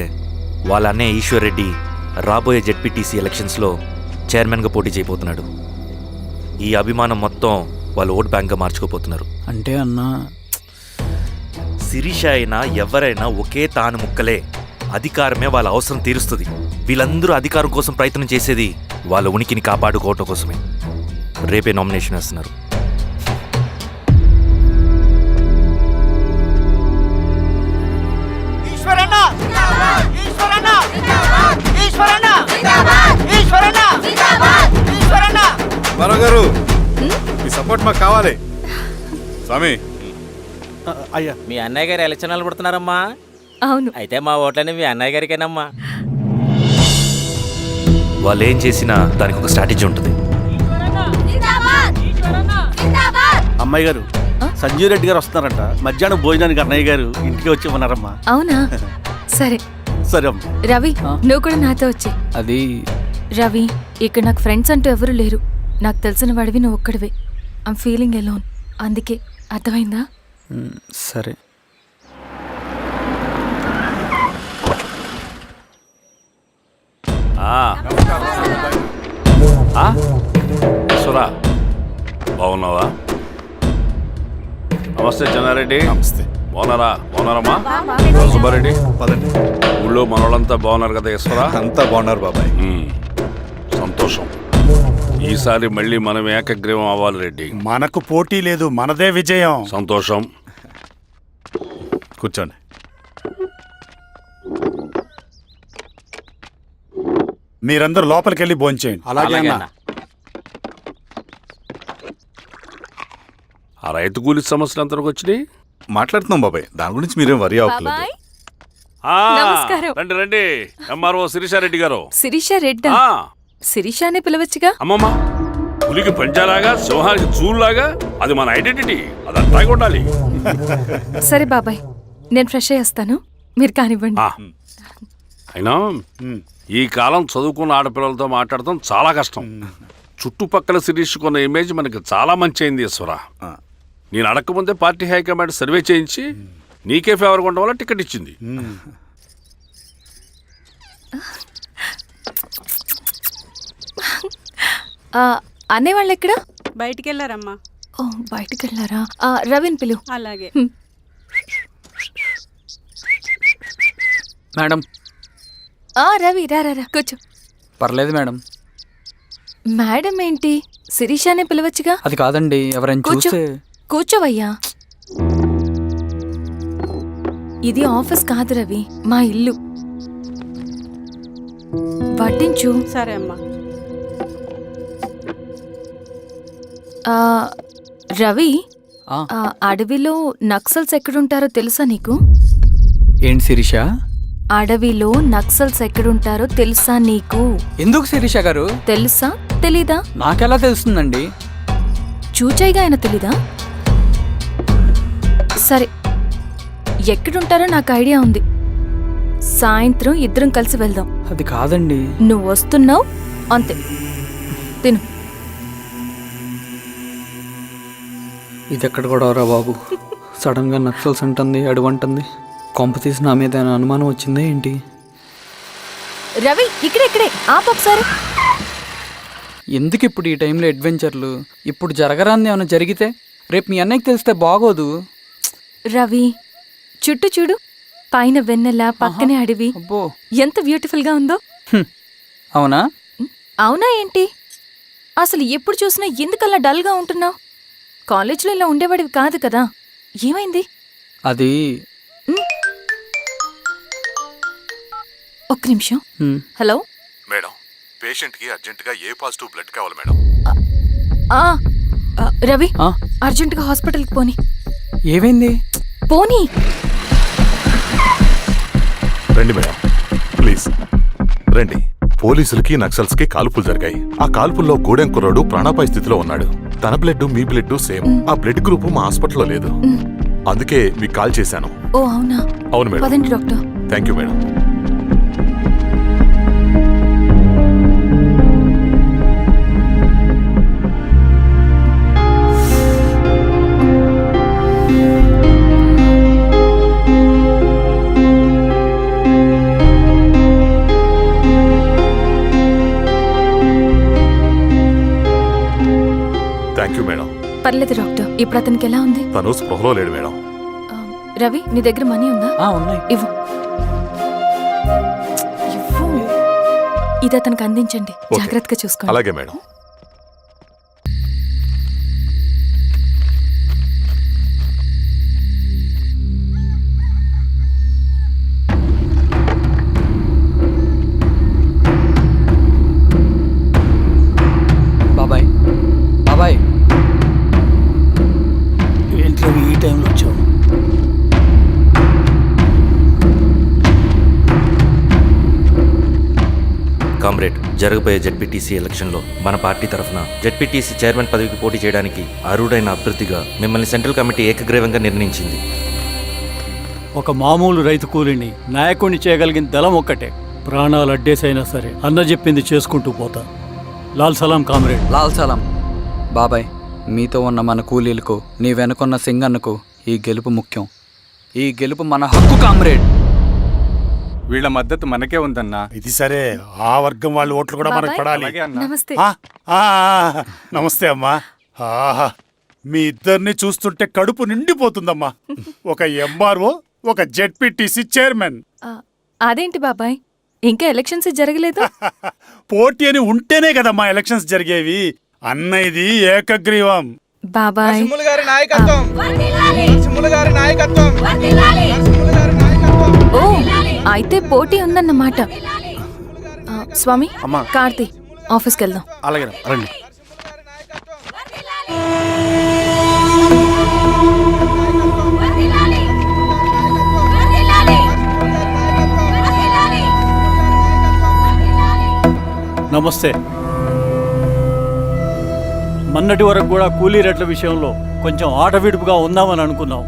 S4: వాళ్ళ అన్నయ్య ఈశ్వర్ రెడ్డి రాబోయే జెడ్పీటీసీ ఎలక్షన్స్లో చైర్మన్గా పోటీ చేయబోతున్నాడు. ఈ అభిమానం మొత్తం వాళ్ళు ఓట్ బ్యాంక్గా మార్చుకోపోతున్నారు.
S12: అంటే అన్నా,
S4: శిరీష అయినా ఎవరైనా ఒకే తాను ముక్కలే. అధికారమే వాళ్ళ అవసరం తీరుస్తుంది. వీళ్ళందరూ అధికారం కోసం ప్రయత్నం చేసేది వాళ్ళ ఉనికిని కాపాడుకోవటం కోసమే. రేపే నామినేషన్ వేస్తున్నారు.
S10: గారు మీ సపోర్ట్ మాకు కావాలి. స్వామి,
S7: అయ్యా,
S8: మీ అన్నయ్య గారు ఎలక్షన్ నిలబడుతున్నారమ్మా.
S13: అవును.
S8: అయితే మా ఓట్లని మీ అన్నయ్య గారికేనమ్మా.
S4: వాళ్ళు ఏం చేసినా దానికి ఒక స్ట్రాటజీ ఉంటుంది.
S7: అమ్మాయి గారు, సంజీవ్ రెడ్డి గారు వస్తున్నారంట. మధ్యాహ్నం భోజనానికి అన్నయ్య గారు ఇంటికి వచ్చి ఉన్నారమ్మా.
S13: అవునా? సరే
S7: సరే అమ్మ.
S13: రవి, నువ్వు కూడా నాతో వచ్చే.
S12: అది
S13: రవి, ఇక్కడ నాకు ఫ్రెండ్స్ అంటూ ఎవరు లేరు. నాకు తెలిసిన వాడివి నువ్వు ఒక్కడివే. I'm feeling alone. అందుకే, అర్థమైందా?
S12: సరే.
S10: బాగున్నావా? నమస్తే చెన్నారెడ్డి. నమస్తే. బాగున్నారమ్మా? సుబ్బారెడ్డి, పదండి. ఊళ్ళో మనోళ్ళంతా బాగున్నారు కదా ఈశ్వరా? అంతా బాగున్నారు బాబాయ్. సంతోషం. ఈసారి మళ్ళీ మనం ఏకగ్రీవం అవ్వాలి రెడ్డి.
S6: మనకు పోటీ లేదు, మనదే విజయం.
S10: సంతోషం. కూర్చోండి.
S6: మీరందరూ లోపలికి వెళ్ళి భోంచేయండి.
S8: అలాగే అన్న.
S10: ఆ రైతు కూలి సమస్యలు ఎంతవరకు వచ్చినాయి? మాట్లాడుతున్నాం బాబాయ్, దాని గురించి మీరేం వరి అవ్వట్లేదు.
S13: బాబాయ్,
S10: ఆ,
S13: నమస్కారం.
S10: రండి రండి. ఎంఆర్ఓ శిరీషారెడ్డి గారు.
S13: శిరీష రెడ్డా?
S10: ఆ,
S13: శిరీష అనే పిలవచ్చుగా.
S10: అమ్మమ్మ, పులికి పంచాలాగా సింహానికి చూలాగా అది మన ఐడెంటిటీ, అదంతా ఉండాలి.
S13: సరే బాబాయ్, నేను ఫ్రెష్ అయ్యి వస్తాను, మీరు కానివ్వండి.
S10: అయినా ఈ కాలం చదువుకున్న ఆడపిల్లలతో మాట్లాడటం చాలా కష్టం. చుట్టుపక్కల శిరీషుకున్న ఇమేజ్ మనకి చాలా మంచి అయింది ఈశ్వరా. నేను అడగకముందే పార్టీ హైకమాండ్ సర్వే చేయించి నీకే ఫేవర్గా ఉండడం వల్ల టికెట్ ఇచ్చింది.
S13: అనేవాళ్ళు ఎక్కడ?
S15: బయటికి వెళ్ళారమ్మా.
S13: ఓ, బయటికి వెళ్ళారా? రవిని పిలువు.
S15: అలాగే.
S12: మేడం.
S13: రవి, రా రా, కూర్చో.
S12: పర్లేదు మేడం.
S13: మేడం ఏంటి? శిరీషానే పిలవచ్చుగా.
S12: అది కాదండి, ఎవరైనా చూస్తే.
S13: కూర్చోవయ్యా. ఇది ఆఫీస్ కాదు రవి, మా ఇల్లు. వడ్డించు.
S15: సరే అమ్మా.
S13: రవి, అడవిలో నక్సల్స్ ఎక్కడుంటారో తెలుసా నీకు?
S12: ఏంటి శిరీష?
S13: అడవిలో నక్సల్స్ ఎక్కడుంటారో తెలుసా నీకు?
S12: ఎందుకు శిరీష గారు?
S13: తెలుసా తెలీదా?
S12: నాకెలా తెలుస్తుందండి?
S13: చూచాయిగా ఆయన తెలీదా? సరే, ఎక్కడుంటారో నాకు ఐడియా ఉంది. సాయంత్రం ఇద్దరం కలిసి వెళ్దాం.
S12: అది కాదండి.
S13: నువ్వు వస్తున్నావు అంతే. తిను.
S12: ఇది ఎక్కడ కూడా రా బాబు, సడన్గా నక్సల్స్ అంటుంది, అడువంటుంది. కొంప తీసి నా మీద ఏమైనా అనుమానం వచ్చిందే ఏంటి?
S13: రవి ఇక్కడే ఒకసారి.
S12: ఎందుకు ఇప్పుడు ఈ టైంలో అడ్వెంచర్లు? ఇప్పుడు జరగరాంది ఏమైనా జరిగితే రేపు మీ అన్నయ్యకి తెలిస్తే బాగోదు.
S13: రవి చుట్టూ చూడు, పైన వెన్నెల, పక్కనే అడవి.
S12: అబ్బో,
S13: ఎంత బ్యూటిఫుల్ గా ఉందో.
S12: అవునా?
S13: అవునా ఏంటి? అసలు ఎప్పుడు చూసినా ఎందుకలా డల్ గా ఉంటున్నావు? కాలేజీలో ఇలా ఉండేవాడివి కాదు కదా, ఏమైంది?
S12: అది
S13: ఒక్క నిమిషం. హలో
S11: మేడం, పేషెంట్కి అర్జెంటుగా ఏ పాజిటివ్ బ్లడ్ కావాలి మేడం.
S13: రవి అర్జెంటుగా హాస్పిటల్కి పోని.
S12: ఏమైంది?
S13: పోనీ.
S11: రండి మేడం, ప్లీజ్ రండి. పోలీసులకి నక్సల్స్కి కాల్పులు జరిగాయి. ఆ కాల్పుల్లో గూడెం కుర్రాడు ప్రాణాపాయ స్థితిలో ఉన్నాడు. తన బ్లడ్ మీ బ్లడ్ సేమ్. ఆ బ్లడ్ గ్రూప్ మా హాస్పిటల్లో లేదు, అందుకే మీకు కాల్ చేశాను.
S13: ఓ అవునా?
S11: అవును మేడం.
S13: పదండి doctor.
S11: Thank you madam. Thank you madam.
S13: పర్లేదు డాక్టర్. ఇప్పుడు అతనికి ఎలా ఉంది?
S11: తను స్పృహలో లేడు మేడం.
S13: రవి నీ దగ్గర మనీ ఉందా?
S12: ఉన్నాయి.
S13: ఇవ్వు. ఇది అతనికి అందించండి,
S11: ఓకే.
S13: జాగ్రత్తగా చూసుకోండి.
S11: అలాగే మేడం.
S12: బాబాయ్, బాబాయ్,
S8: ఏంట్లో ఈ టైంలో వచ్చావు?
S4: కామ్రేడ్, జరగబోయే జెడ్పీటీసీ ఎలక్షన్లో మన పార్టీ తరఫున జెడ్పీటీసీ చైర్మన్ పదవికి పోటీ చేయడానికి అర్హుడైన అభ్యర్థిగా మిమ్మల్ని సెంట్రల్ కమిటీ ఏకగ్రీవంగా నిర్ణయించింది.
S8: ఒక మామూలు రైతు కూలీని నాయకుడిని చేయగలిగిన దళం ఒక్కటే. ప్రాణాలు అడ్డేసైనా సరే అన్న చెప్పింది చేసుకుంటూ పోతా. లాల్ సలాం కామ్రేడ్.
S12: లాల్ సలాం. బాబాయ్, మీతో ఉన్న మన కూలీలకు, నీ వెనుకున్న సింగన్నకు ఈ గెలుపు ముఖ్యం. ఈ గెలుపు మన హక్కు కామ్రేడ్.
S9: వీళ్ళ మద్దతు మనకే ఉందన్నా.
S6: ఇది సరే, ఆ వర్గం వాళ్ళ ఓట్లు కూడా మనకు
S13: బాబాయ్.
S6: పడాలి.
S9: అలాగే అన్నా.
S13: నమస్తే.
S6: నమస్తే అమ్మా. ఆహా, మీ ఇద్దరిని చూస్తుంటే కడుపు నిండిపోతుందమ్మా. ఒక ఎంఆర్ఓ, ఒక జెడ్పీటీసీ చైర్మన్.
S13: అదేంటి బాబాయ్, ఇంకా ఎలక్షన్స్ జరగలేదు?
S6: పోటీ అని ఉంటేనే కదమ్మా ఎలక్షన్స్ జరిగేవి. అన్నయ్యది ఏకగ్రీవం.
S13: బాబాయ్ ఓ, అయితే పోటీ ఉందన్నమాట. స్వామి, కార్తీ, ఆఫీస్కి వెళ్దాం.
S7: అలాగే రండి.
S8: నమస్తే. మొన్నటి వరకు కూడా కూలీ రేట్ల విషయంలో కొంచెం ఆటవిడుపుగా ఉందామని అనుకున్నాం.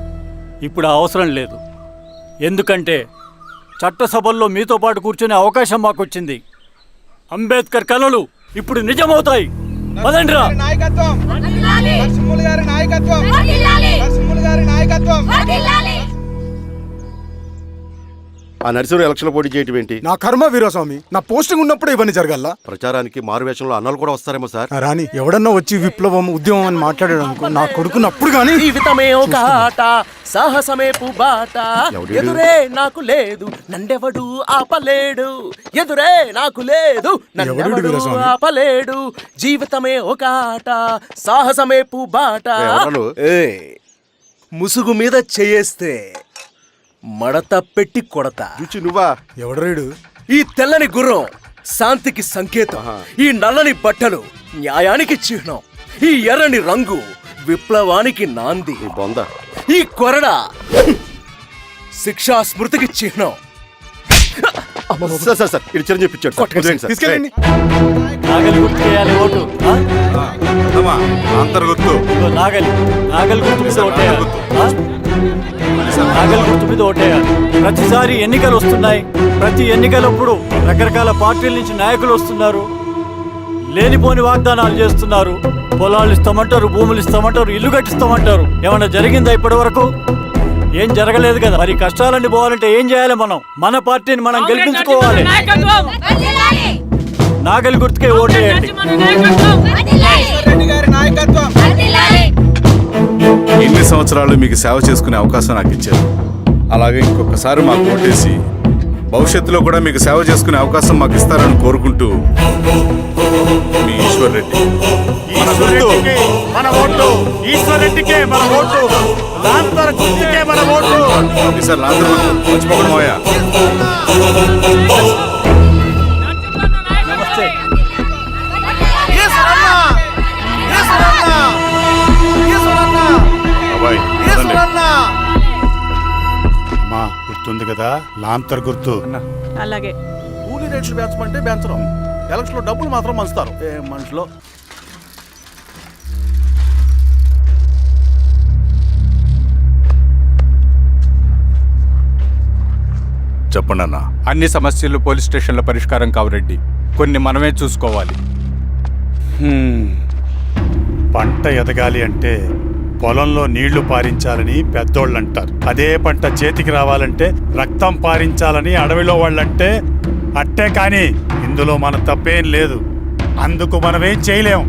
S8: ఇప్పుడు ఆ అవసరం లేదు. ఎందుకంటే చట్టసభల్లో మీతో పాటు కూర్చునే అవకాశం మాకు వచ్చింది. అంబేద్కర్ కలలు ఇప్పుడు నిజమవుతాయి. పదండ్రా.
S3: ఆ నర్సరీ ఎలక్షన్ పోటీ చేయటం ఏంటి?
S14: నా కర్మ వీరస్వామి, నా పోస్టింగ్ ఉన్నప్పుడు ఇవన్నీ జరగాల.
S3: ప్రచారానికి మారువేషంలో అన్నాలు కూడా వస్తారేమో సార్.
S14: రాని ఎవడన్నా వచ్చి విప్లవం, ఉద్యమం అని మాట్లాడాడు అనుకో, నా కొడుకున్నప్పుడు కానీ
S15: జీవితమే ఒక ఆట, సాహసమే పుబాట. ఎదురే నాకు లేదు, నన్నెవడు ఆపలేడు. ఎదురే నాకు లేదు, నన్నెవడు ఆపలేడు. జీవితమే ఒక ఆట, సాహసమే పుబాట. ముసుగు మీద చేయేస్తే మడత పెట్టి కొడతా.
S3: నువ్వా?
S14: ఎవడరేడు?
S15: ఈ తెల్లని గుర్రం శాంతికి సంకేతం. ఈ నల్లని బట్టలు న్యాయానికి చిహ్నం. ఈ ఎర్రని రంగు విప్లవానికి నాంది. ఈ కొరడ శిక్షా స్మృతికి చిహ్నం.
S3: తీసుకెళ్ళండి.
S8: నాగలి గుర్తు చేయాలి ఓటు. నాగలి గుర్తు మీద ఓటేయాలి. నాగలి గుర్తు మీద ఓటేయాలి. ప్రతిసారి ఎన్నికలు వస్తున్నాయి. ప్రతి ఎన్నికలప్పుడు రకరకాల పార్టీల నుంచి నాయకులు వస్తున్నారు. లేనిపోని వాగ్దానాలు చేస్తున్నారు. పొలాలు ఇస్తామంటారు, భూములు ఇస్తామంటారు, ఇల్లు కట్టిస్తామంటారు. ఏమన్నా జరిగిందా ఇప్పటి వరకు? ఏం జరగలేదు కదా. మరి కష్టాలన్నీ పోవాలంటే ఏం చేయాలి? మనం మన పార్టీని మనం గెలిపించుకోవాలి. నాగలి గుర్తుకే ఓటు వేయండి.
S5: ఎన్ని సంవత్సరాలు మీకు సేవ చేసుకునే అవకాశం నాకు ఇచ్చారు. అలాగే ఇంకొకసారి మాకు ఓటేసి భవిష్యత్తులో కూడా మీకు సేవ చేసుకునే అవకాశం మాకు ఇస్తారని కోరుకుంటూ మీ ఈశ్వర్ రెడ్డి.
S6: మన ఓటు ఈశ్వర్ రెడ్డికే, మన ఓటు లాంతర్ గుర్తుకే, మన ఓటు.
S5: సార్ లాంతర్ మర్చిపోకడం మోయా.
S8: నమస్తే.
S5: అబ్బాయి
S6: అమ్మా, గుర్తుంది కదా లాంతర్ గుర్తు.
S13: అలాగే
S7: కూలీ రేట్లు పెంచమంటే పెంచడం, ఎలక్షన్లో డబ్బులు మాత్రం మంచుతారు. ఏ మనుషులో
S5: చెప్పండి అన్న.
S9: అన్ని సమస్యలు పోలీస్ స్టేషన్లో పరిష్కారం కావు రెడ్డి. కొన్ని మనమే చూసుకోవాలి.
S6: పంట ఎదగాలి అంటే పొలంలో నీళ్లు పారించాలని పెద్దోళ్ళు అంటారు. అదే పంట చేతికి రావాలంటే రక్తం పారించాలని అడవిలో వాళ్ళంటే అట్టే. కానీ ఇందులో మన తప్పేం లేదు. అందుకు మనమేం చేయలేం.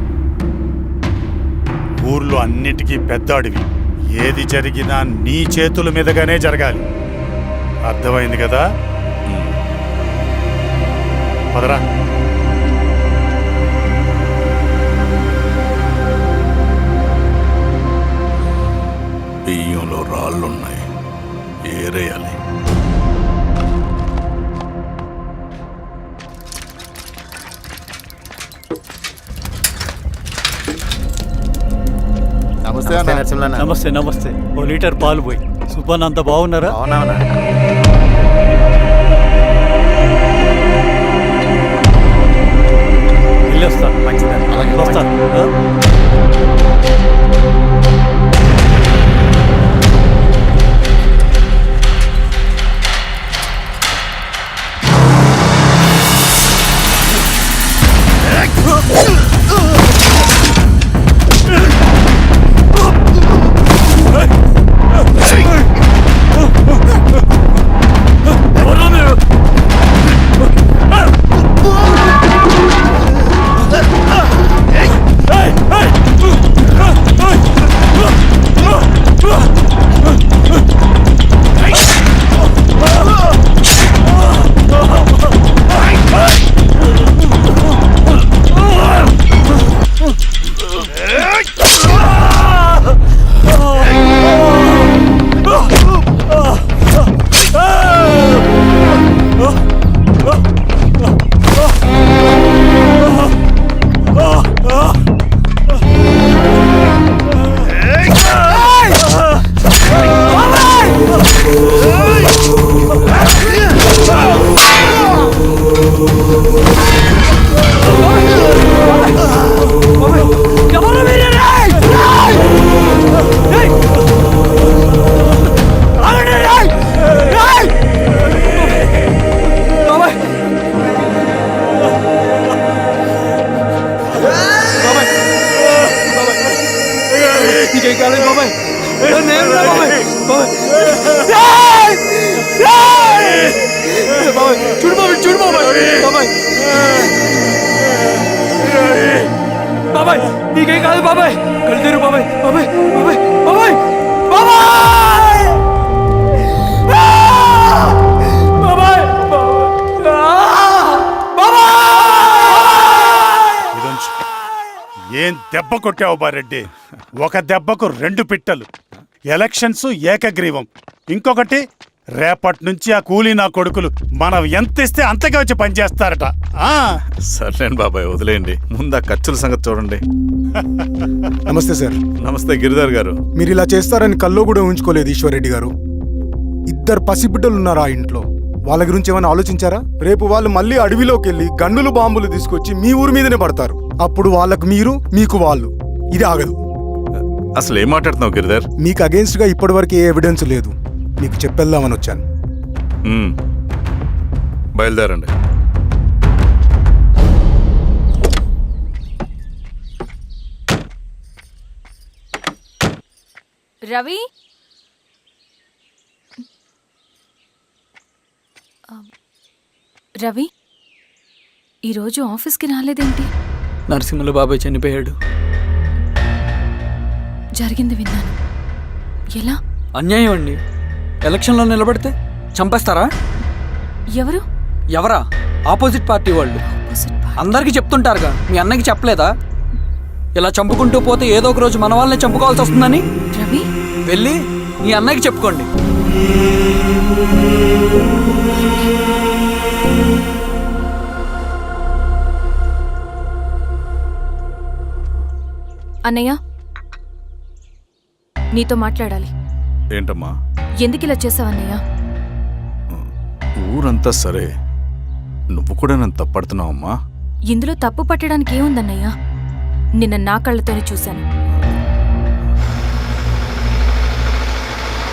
S6: ఊర్లో అన్నిటికీ పెద్ద అడవి. ఏది జరిగినా నీ చేతుల మీదగానే జరగాలి. అర్థమైంది కదా? పదరా.
S5: బియ్యంలో రాళ్ళున్నాయి, ఏరేయాలి.
S8: నమస్తే. నమస్తే. ఓ లీటర్ పాలు పోయి. సుబ్బన్ అంత బాగున్నారా? వెళ్ళొస్తాను. వస్తాను. బాబాయ్ నీకేం కాదు బాబాయ్. కళ్ళు తెరు బాబాయ్. బాబాయ్ బాబాయ్ బాబాయ్ బాబాయ్ బాబాయ్ బాబాయ్.
S6: ఏం దెబ్బ కొట్టావు బారెడ్డి? ఒక దెబ్బకు 2 పిట్టలు. ఎలక్షన్స్ ఏకగ్రీవం. ఇంకొకటి, రేపటి నుంచి ఆ కూలీ నా కొడుకులు మనం ఎంత ఇస్తే అంతగా వచ్చి పనిచేస్తారట.
S5: సర్లేండి బాబాయ్, వదిలేయండి. ముందు ఆ ఖర్చుల సంగతి చూడండి.
S16: నమస్తే సార్.
S5: నమస్తే గిరిధర్ గారు.
S16: మీరు ఇలా చేస్తారని కల్లో కూడా ఉంచుకోలేదు ఈశ్వర్రెడ్డి గారు. 2 పసిబిడ్డలు ఉన్నారు ఆ ఇంట్లో. వాళ్ళ గురించి ఏమైనా ఆలోచించారా? రేపు వాళ్ళు మళ్ళీ అడవిలోకి వెళ్ళి గన్నులు బాంబులు తీసుకొచ్చి మీ ఊరి మీదనే పడతారు. అప్పుడు వాళ్ళకు మీరు, మీకు వాళ్ళు. ఇది ఆగదు.
S5: అసలు ఏం మాట్లాడుతున్నావు గిరిధర్?
S16: మీకు అగేన్స్ట్ గా ఇప్పటివరకు ఏ ఎవిడెన్స్ లేదు. మీకు చెప్పేద్దామని వచ్చాను.
S5: బయలుదేరండి.
S13: రవి రవి ఈరోజు ఆఫీస్కి రాలేదేంటి?
S12: నరసింహుల బాబాయ్ చనిపోయాడు.
S13: జరిగింది విన్నాను. ఎలా?
S12: అన్యాయం అండి. ఎలక్షన్లో నిలబడితే చంపేస్తారా?
S13: ఎవరు?
S12: ఎవరా? ఆపోజిట్ పార్టీ వాళ్ళు. అందరికీ చెప్తుంటారుగా, మీ అన్నకి చెప్పలేదా? ఇలా చంపుకుంటూ పోతే ఏదో ఒక రోజు మన వాళ్ళని చంపుకోవాల్సి వస్తుందని.
S13: రవి
S12: వెళ్ళి మీ అన్నకి చెప్పుకోండి.
S13: అన్నయ్య, నీతో మాట్లాడాలి.
S5: ఏంటమ్మా?
S13: ఎందుకు ఇలా చేసావన్నయ్య?
S5: ఊరంతా సరే, నువ్వు కూడా నన్ను తప్పడుతున్నావమ్మా.
S13: ఇందులో తప్పు పట్టడానికి ఏముందన్నయ్య? నిన్న నా కళ్ళతోనే చూశాను.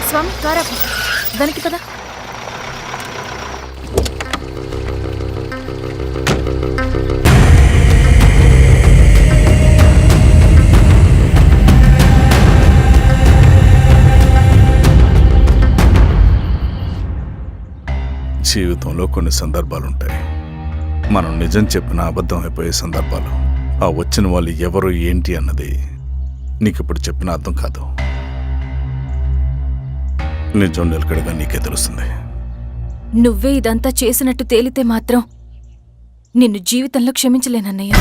S13: స్వామి కారా దానికి కదా.
S5: జీవితంలో కొన్ని సందర్భాలుంటాయి, మనం నిజం చెప్పిన అబద్ధం అయిపోయే సందర్భాలు. ఆ వచ్చిన వాళ్ళు ఎవరు ఏంటి అన్నది నీకిప్పుడు చెప్పిన అర్థం కాదు. నిజం నిలకడగా నీకే తెలుస్తుంది.
S13: నువ్వే ఇదంతా చేసినట్టు తేలితే మాత్రం నిన్ను జీవితంలో క్షమించలేనన్నయ్య.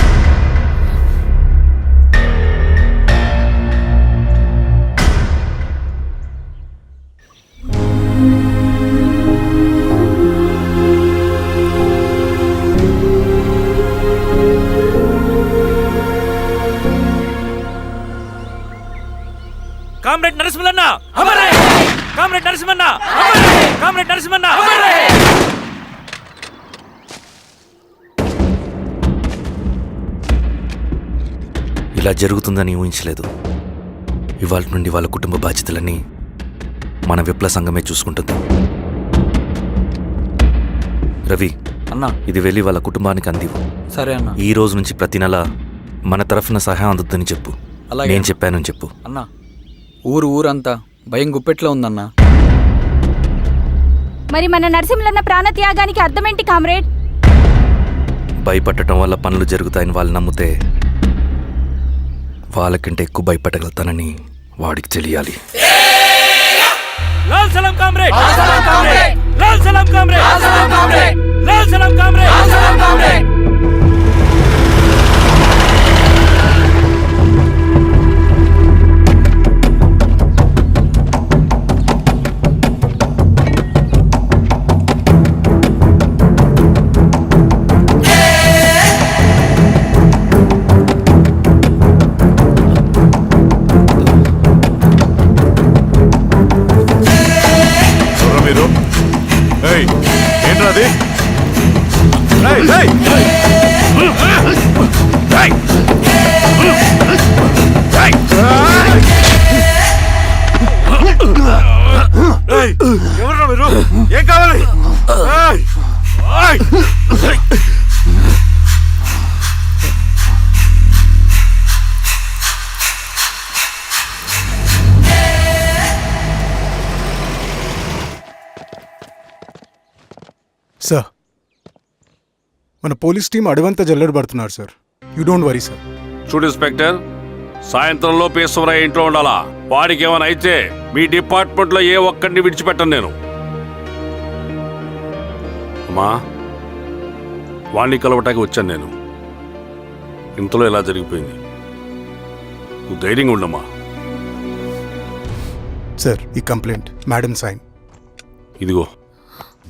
S4: కామ్రేడ్ నరసింహన్న, కామ్రేడ్ నరసింహన్న, కామ్రేడ్ నరసింహన్న. ఇలా జరుగుతుందని ఊహించలేదు. ఇవాళ నుండి వాళ్ళ కుటుంబ బాధ్యతలన్నీ మన విప్లవ సంఘమే చూసుకుంటుంది. రవి
S12: అన్నా,
S4: ఇది వెళ్ళి వాళ్ళ కుటుంబానికి అందివు.
S12: సరే అన్న.
S4: ఈ రోజు నుంచి ప్రతి నెల మన తరఫున సహాయం అందుద్దని చెప్పు.
S12: అలాగే.
S4: నేను చెప్పానని చెప్పు.
S12: అన్నా, ఊరంతా భయం గుప్పెట్లో ఉందన్నా.
S13: మరి మన నరసింహులన్న ప్రాణత్యాగానికి అర్థమేంటి కామ్రేడ్?
S4: భయపడటం వల్ల పనులు జరుగుతాయని వాళ్ళు నమ్మితే వాళ్ళకంటే ఎక్కువ భయపడగలుగుతానని వాడికి తెలియాలి. లాల్ సలాం కామ్రేడ్, లాల్ సలాం కామ్రేడ్, లాల్ సలాం కామ్రేడ్, లాల్ సలాం కామ్రేడ్, లాల్ సలాం కామ్రేడ్, లాల్ సలాం కామ్రేడ్.
S5: ఏంట్రాది? ఎవర్రా మీరు? ఏం కావాలి?
S16: సార్, మన పోలీస్ టీం అడవంతా జల్లెడ పడుతున్నారు sir. You don't worry sir.
S10: చూడు ఇన్స్పెక్టర్, సాయంత్రంలో పేశ్వరయ్య ఇంట్లో ఉండాలా. వాడికి ఏమైనా అయితే మీ డిపార్ట్మెంట్లో ఏ ఒక్కడిని విడిచిపెట్టను నేను. అమ్మా, వాణ్ణి కలవటానికి వచ్చాను నేను. ఇంతలో ఎలా జరిగిపోయింది. నువ్వు ధైర్యంగా ఉండమ్మా.
S16: సార్, ఈ కంప్లైంట్ మేడం సైన్.
S10: ఇదిగో,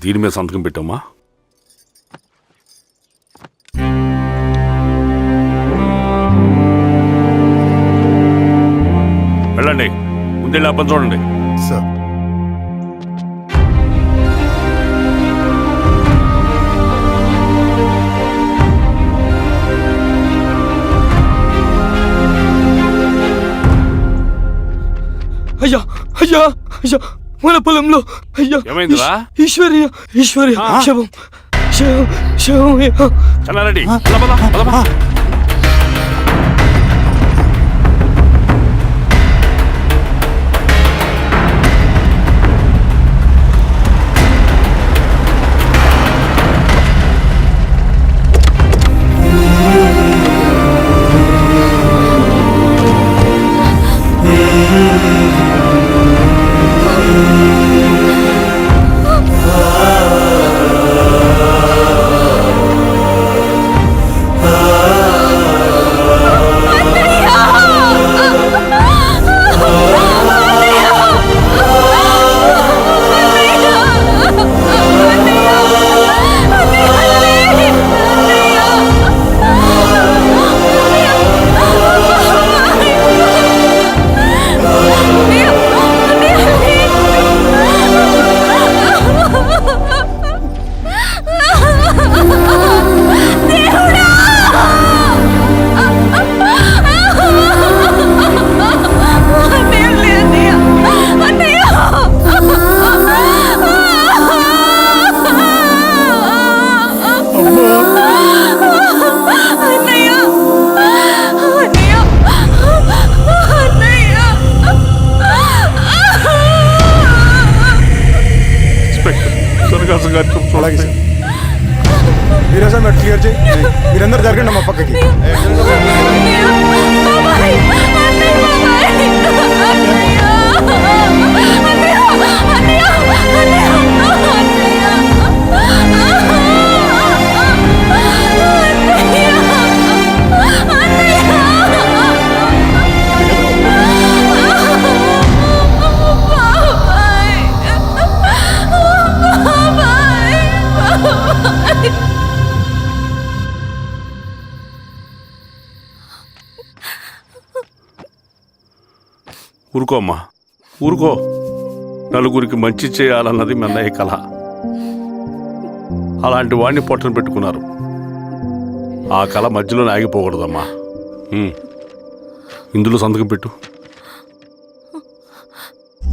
S10: దీని మీద సంతకం పెట్టమ్మా. వెళ్ళండి, ముందెళ్ళి అబ్బని చూడండి.
S16: సార్,
S12: అయ్యా అయ్యా అయ్యా, మన పొలంలో అయ్యా.
S10: ఏమైందిరా?
S12: ఈశ్వర్య ఈశ్వర్య శవం శవం శవం.
S10: చల్లారెడ్డి,
S16: అలాగే సార్. మీరే సార్ మీరు క్లియర్ చేయి. మీరందరూ జరగండి మా పక్కకి.
S10: ఊరుకో అమ్మా, ఊరుకో. నలుగురికి మంచి చేయాలన్నది మీ అన్నయ్య కళ. అలాంటి వాడిని పొట్టన పెట్టుకున్నారు. ఆ కళ మధ్యలో ఆగిపోకూడదమ్మా. ఇందులో సంతకం పెట్టు.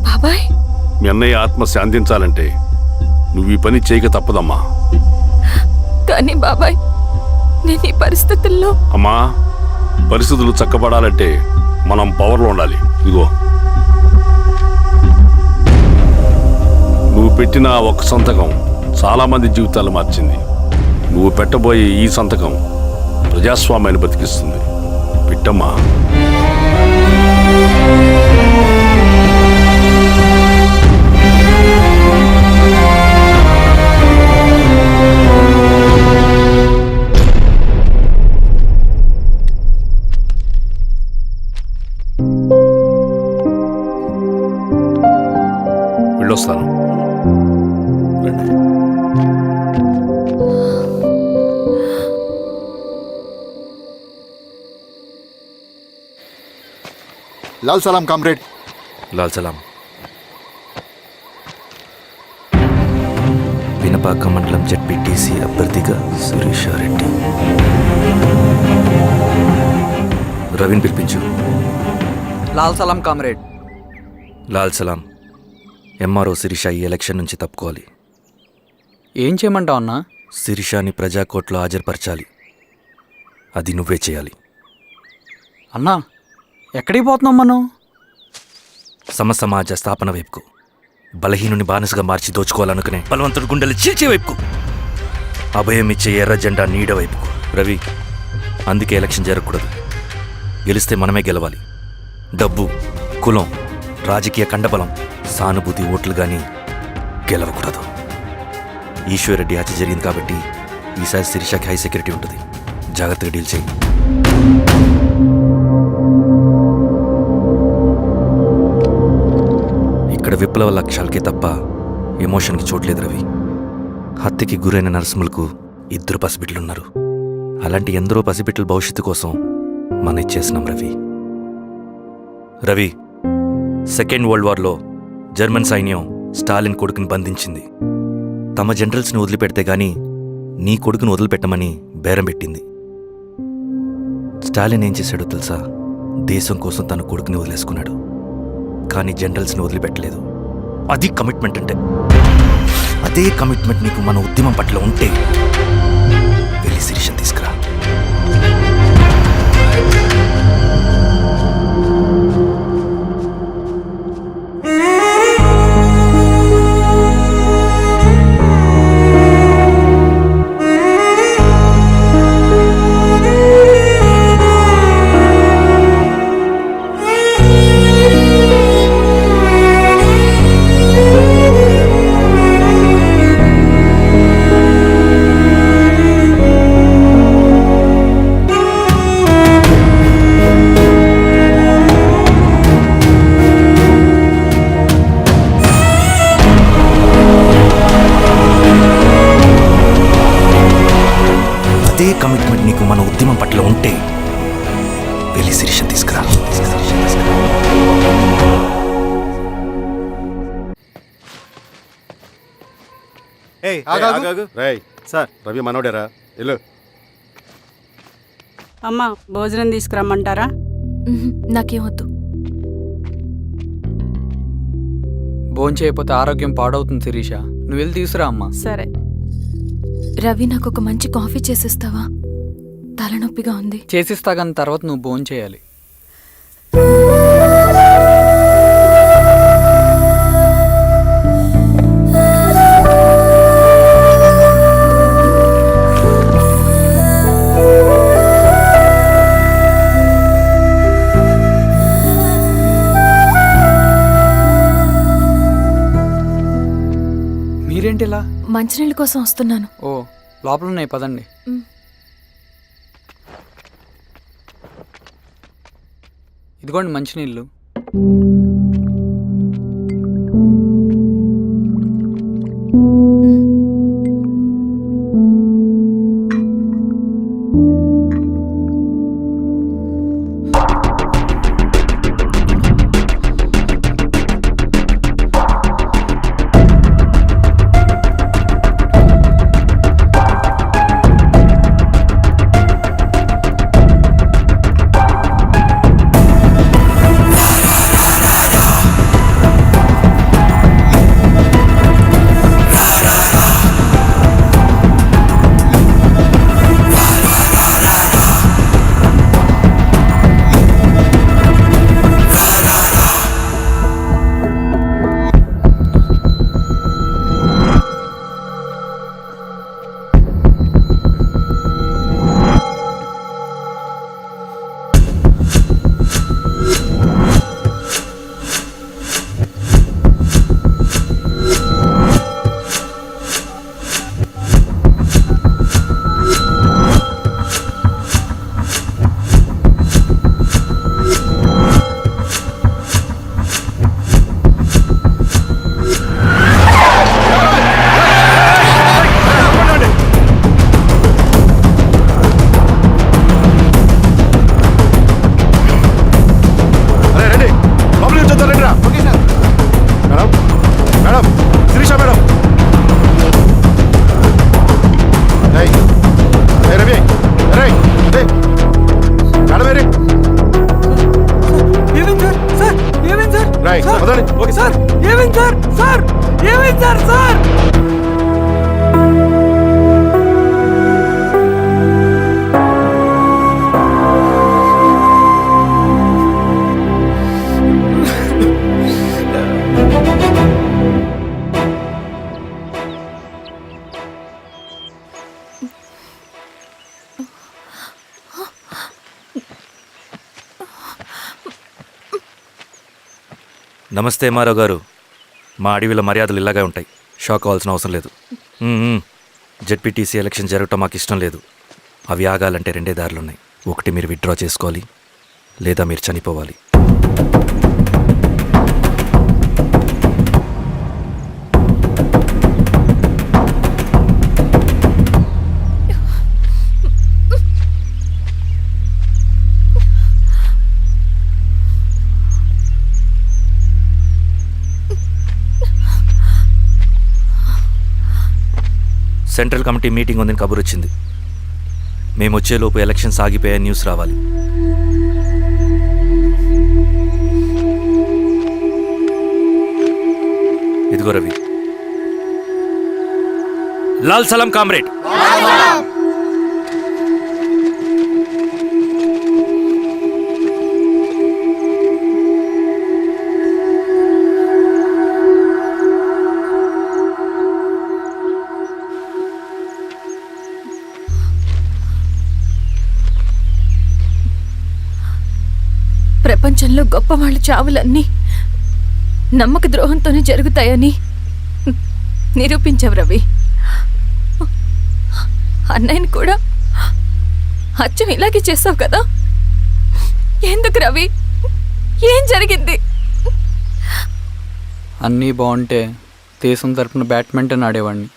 S13: బాబాయ్,
S10: మీ అన్నయ్య ఆత్మ శాంతించాలంటే నువ్వు ఈ పని చేయక తప్పదమ్మా.
S13: కానీ బాబాయ్, నేను ఈ పరిస్థితుల్లో...
S10: అమ్మా, పరిస్థితులు చక్కబడాలంటే మనం పవర్లో ఉండాలి. ఇదిగో, నువ్వు పెట్టిన ఒక్క సంతకం చాలా మంది జీవితాలు మార్చింది. నువ్వు పెట్టబోయే ఈ సంతకం ప్రజాస్వామ్యాన్ని బతికిస్తుంది. పెట్టమ్మా. వెళ్ళొస్తాను.
S11: లాల్ సలాం కామ్రేడ్.
S4: లాల్ సలాం. వినపాక మండలం జెడ్పీటీసీ అభ్యర్థిగా శిరీషారెడ్డి. రవిని పిలిపించు.
S12: లాల్ సలాం కామ్రేడ్.
S4: లాల్ సలాం. ఎంఆర్ఓ శిరీష ఈ ఎలక్షన్ నుంచి తప్పుకోవాలి.
S12: ఏం చేయమంటావు అన్నా?
S4: శిరీషాని ప్రజాకోర్టులో హాజరుపరచాలి. అది నువ్వే చేయాలి.
S12: అన్నా, ఎక్కడికి పోతున్నాం మనం?
S4: సమసమాజ స్థాపన వైపుకు. బలహీనుని బానిసగా మార్చి దోచుకోవాలనుకునే బలవంతుడి గుండెలు చీల్చే వైపుకు. అభయం ఇచ్చే ఎర్ర జెండా నీడ వైపుకు. రవి, అందుకే ఎలక్షన్ జరగకూడదు. గెలిస్తే మనమే గెలవాలి. డబ్బు, కులం, రాజకీయ కండబలం, సానుభూతి ఓట్లు కానీ గెలవకూడదు. ఈశ్వర్రెడ్డి హత్య జరిగింది కాబట్టి ఈసారి శిరీషకి హై సెక్యూరిటీ ఉంటుంది. జాగ్రత్తగా డీల్ చేయి. ఇక్కడ విప్లవ లక్ష్యాలకే తప్ప ఎమోషన్కి చోట్లేదు రవి. హత్యకి గురైన నరసింహులకు 2 పసిబిడ్డలున్నారు. అలాంటి ఎందరో పసిబిడ్డల భవిష్యత్తు కోసం మనం ఇచ్చేసినాం రవి. రవి, సెకండ్ వరల్డ్ వార్లో జర్మన్ సైన్యం స్టాలిన్ కొడుకుని బంధించింది. తమ జనరల్స్ని వదిలిపెడితే గాని నీ కొడుకుని వదిలిపెట్టమని బేరం పెట్టింది. స్టాలిన్ ఏం చేశాడో తెలుసా? దేశం కోసం తన కొడుకుని వదిలేసుకున్నాడు. కానీ జనరల్స్ని వదిలిపెట్టలేదు. అది కమిట్మెంట్ అంటే. అదే కమిట్మెంట్ నీకు మన ఉద్యమం పట్ల ఉంటే వెళ్ళి శిరీషను తీసుకురా. అదే కమిట్మెంట్ నీకు మన ఉద్యమం పట్ల ఉంటే వెళ్ళి శిరీషను తీసుకురా.
S3: సార్, రవి మనోడేరా? వెళ్ళు.
S17: అమ్మా, భోజనం తీసుకురమ్మంటారా?
S13: నాకేమొద్దు.
S12: భోంచేయకపోతే ఆరోగ్యం పాడవుతుంది శిరీష. నువ్వు వెళ్ళి తీసురా అమ్మా.
S17: సరే.
S13: రవి, నాకు ఒక మంచి కాఫీ చేసిస్తావా? తలనొప్పిగా ఉంది.
S12: చేసిస్తా కానీ తర్వాత నువ్వు భోంచేయాలి. ఏంటి ఇలా?
S13: మంచినీళ్ళ కోసం వస్తున్నాను.
S12: ఓ లోపల ఉన్నాయి, పదండి. ఇదిగోండి మంచినీళ్ళు.
S4: నమస్తే మారావు గారు. మా అడవిలో మర్యాదలు ఇలాగే ఉంటాయి. షాక్ అవ్వాల్సిన అవసరం లేదు. జెడ్పీటీసీ ఎలక్షన్ జరగటం మాకు ఇష్టం లేదు. అవి ఆగాలంటే రెండే దారులున్నాయి. ఒకటి మీరు విత్డ్రా చేసుకోవాలి, లేదా మీరు చనిపోవాలి. సెంట్రల్ కమిటీ మీటింగ్ ఉందని కబురు వచ్చింది. మేము వచ్చేలోపు ఎలక్షన్స్ ఆగిపోయే న్యూస్ రావాలి. ఇదిగో రవి. లాల్ సలాం కామ్రేడ్.
S13: ప్రపంచంలో గొప్పవాళ్ళ చావులన్నీ నమ్మక ద్రోహంతోనే జరుగుతాయని నిరూపించావు రవి. అన్నయ్యని కూడా అచ్చం ఇలాగే చేస్తావు కదా? ఎందుకు రవి? ఏం జరిగింది?
S12: అన్నీ బాగుంటే దేశం తరపున బ్యాడ్మింటన్ ఆడేవాడిని.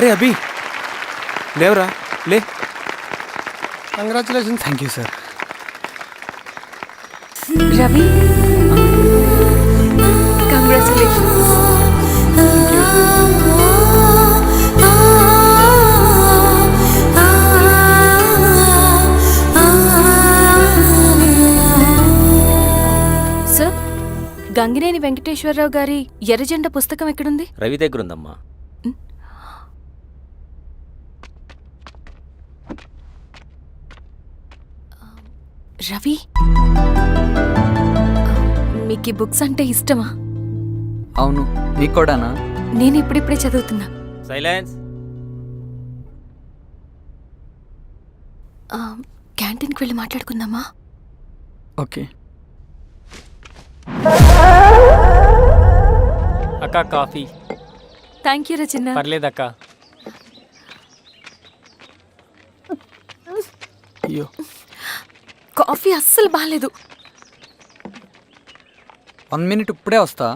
S7: అరే అభి లేవరా లే.
S3: Congratulations.
S12: Thank you sir.
S13: Ravi, congratulations. Sir, Gangineni Venkateswararao గారి ఎర్రజెండ పుస్తకం ఎక్కడుంది?
S4: రవి దగ్గర ఉందమ్మా.
S13: రవి, మీకు ఈ బుక్స్ అంటే ఇష్టమా?
S12: అవును, నీకు కూడానా?
S13: నేను ఇప్పుడిప్పుడే చదువుతున్నా.
S4: సైలెన్స్.
S13: క్యాంటీన్కి వెళ్ళి మాట్లాడుకుందామా?
S12: ఓకే.
S8: అక్క కాఫీ.
S13: థ్యాంక్ యూ రచన.
S8: పర్లేదక్క.
S12: అయ్యో,
S13: కాఫీ అస్సలు బాగాలేదు.
S12: 1 minute ఇప్పుడే వస్తా.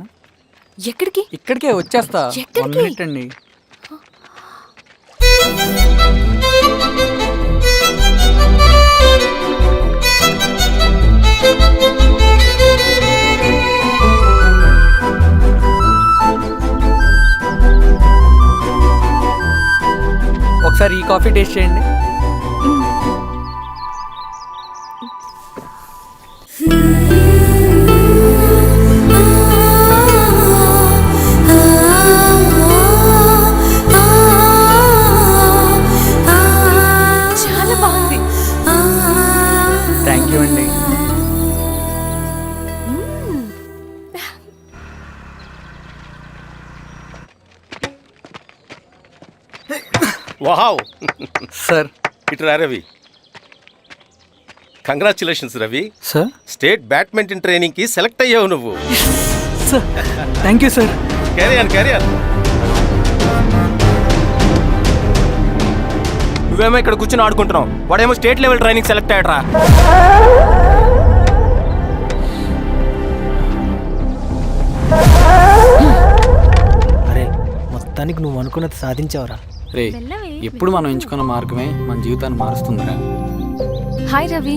S13: ఎక్కడికి?
S12: ఇక్కడికే వచ్చేస్తా. 1 minute అండి. ఒకసారి ఈ కాఫీ టేస్ట్ చేయండి.
S13: చాలా బాగుంది.
S12: థ్యాంక్ యూ అండి.
S15: Wow
S12: sir.
S15: ఇట్రా Ravi. Congratulations Ravi.
S12: Sir,
S15: state badminton training కి సెలెక్ట్ అయ్యావు నువ్వు.
S12: Sir thank you sir.
S15: Career.
S14: నువ్వేమో ఇక్కడ కూర్చొని ఆడుకుంటున్నావు, వాడేమో స్టేట్ లెవెల్ ట్రైనింగ్ సెలెక్ట్ అయ్యాడ్రా.
S18: అరే, మొత్తానికి నువ్వు అనుకున్నది సాధించావురా.
S12: రే, ఎప్పుడు మనం ఎంచుకున్న మార్గమే మన జీవితాన్ని మారుస్తుందిరా.
S13: Hi Ravi.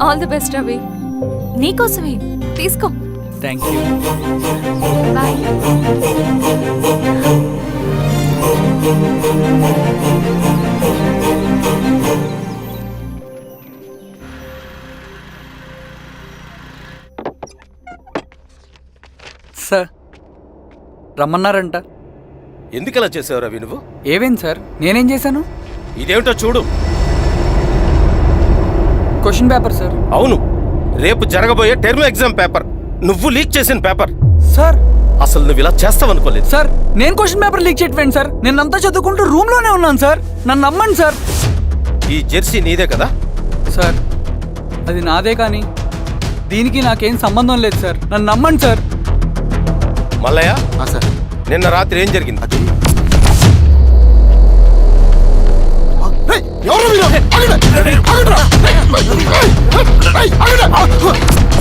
S13: All the best Ravi. నీకోసమే, తీసుకో.
S12: Thank you.
S13: బాయ్.
S12: సార్, రమ్మన్నారంట.
S15: ఎందుకలా చేసావు రవి నువ్వు?
S12: ఏవేంటి సార్, నేనేం చేశాను?
S15: ఇదేమిటో చూడు.
S12: Question paper sir.
S15: అవును, రేపు జరగబోయే టర్మ్ ఎగ్జామ్ పేపర్. నువ్వు లీక్ చేసిన పేపర్.
S12: సార్,
S15: అసలు నువ్వు ఇలా చేస్తావనుకోలేదు.
S12: సార్, నేను క్వశ్చన్ పేపర్ లీక్ చేయట్లేండి సార్. నేను అంతా చదువుకుంటూ రూమ్ లోనే ఉన్నాను సార్. నన్ను నమ్మండి సార్.
S15: ఈ జెర్సీ నీదే కదా?
S12: సార్, అది నాదే, కానీ దీనికి నాకేం సంబంధం లేదు సార్. నన్ను నమ్మండి సార్.
S15: మల్లయ్య సార్, నిన్న రాత్రి ఏం జరిగింది?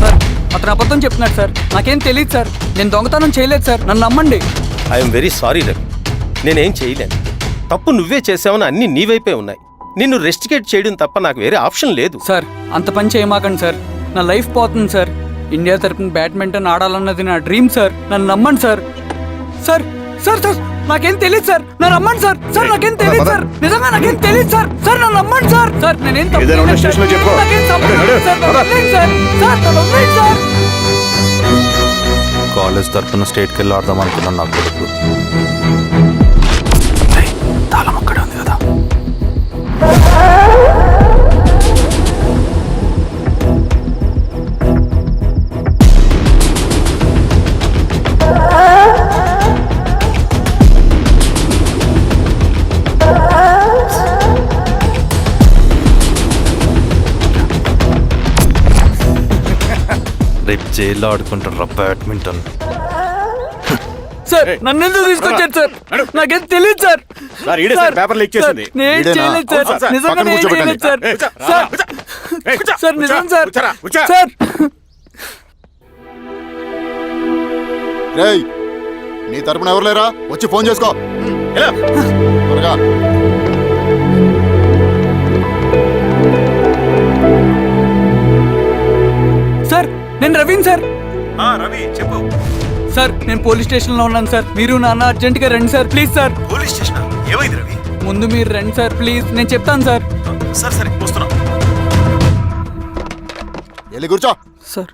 S12: సార్, అతను అబద్ధం చెప్తున్నాడు సార్. నాకేం తెలియదు సార్. నేను దొంగతనం చేయలేదు సార్. నన్ను నమ్మండి.
S15: ఐఎమ్ వెరీ సారీ రవి, నేనేం చేయలేను. తప్పు నువ్వే చేసావని అన్ని నీ వైపే ఉన్నాయి. నిన్ను రెస్టికేట్ చేయడం తప్ప నాకు వేరే ఆప్షన్ లేదు.
S12: సార్, అంత పని చేయమాకండి సార్. నా లైఫ్ పోతుంది సార్. ఇండియా తరపున బ్యాడ్మింటన్ ఆడాలన్నది నా డ్రీమ్ సార్. నన్ను నమ్మండి సార్. సార్ సార్ సార్ నాకేం తెలియదు సార్. నన్ను నమ్మండి సార్. సార్, నాకేం తెలియదు సార్. నిజంగా నాకేం తెలియదు సార్. సార్, నన్ను నమ్మండి సార్. సార్, నేనేం తప్పు చేయలేదు సార్. నాకేం సంబంధం లేదు సార్. నన్ను వదిలేయండి సార్. సార్, నన్ను వదిలేయండి సార్.
S4: కాలేజ్ తరఫున స్టేట్కి వెళ్ళి ఆడదాం అనుకున్నాను. నా కొడుకు తాళం అక్కడే ఉంది కదా. రేపు జైల్లో ఆడుకుంటారా బ్యాడ్మింటన్?
S12: సార్, నన్ను ఎందుకు తీసుకొచ్చారు సార్? నాకేం తెలియదు సార్.
S15: పేపర్ లీక్ చేసింది.
S12: నేను చేయలేదు సార్. నిజంగా నేను చేయలేదు సార్. సార్, నిజం సార్. సార్,
S11: నీ తరపున ఎవరు లేరా? వచ్చి ఫోన్ చేసుకో త్వరగా.
S12: సార్ నేను రవీన్ సార్.
S7: రవి చెప్పు.
S12: సార్ నేను పోలీస్ స్టేషన్లో ఉన్నాను సార్. మీరు నాన్న అర్జెంటుగా రండి sir, please sir.
S7: Police station ఏమైంది రవి?
S12: ముందు మీరు రండి సార్ ప్లీజ్, నేను చెప్తాను సార్.
S7: సరే సరే వస్తున్నా.
S11: వెళ్ళి కూర్చో.
S12: సార్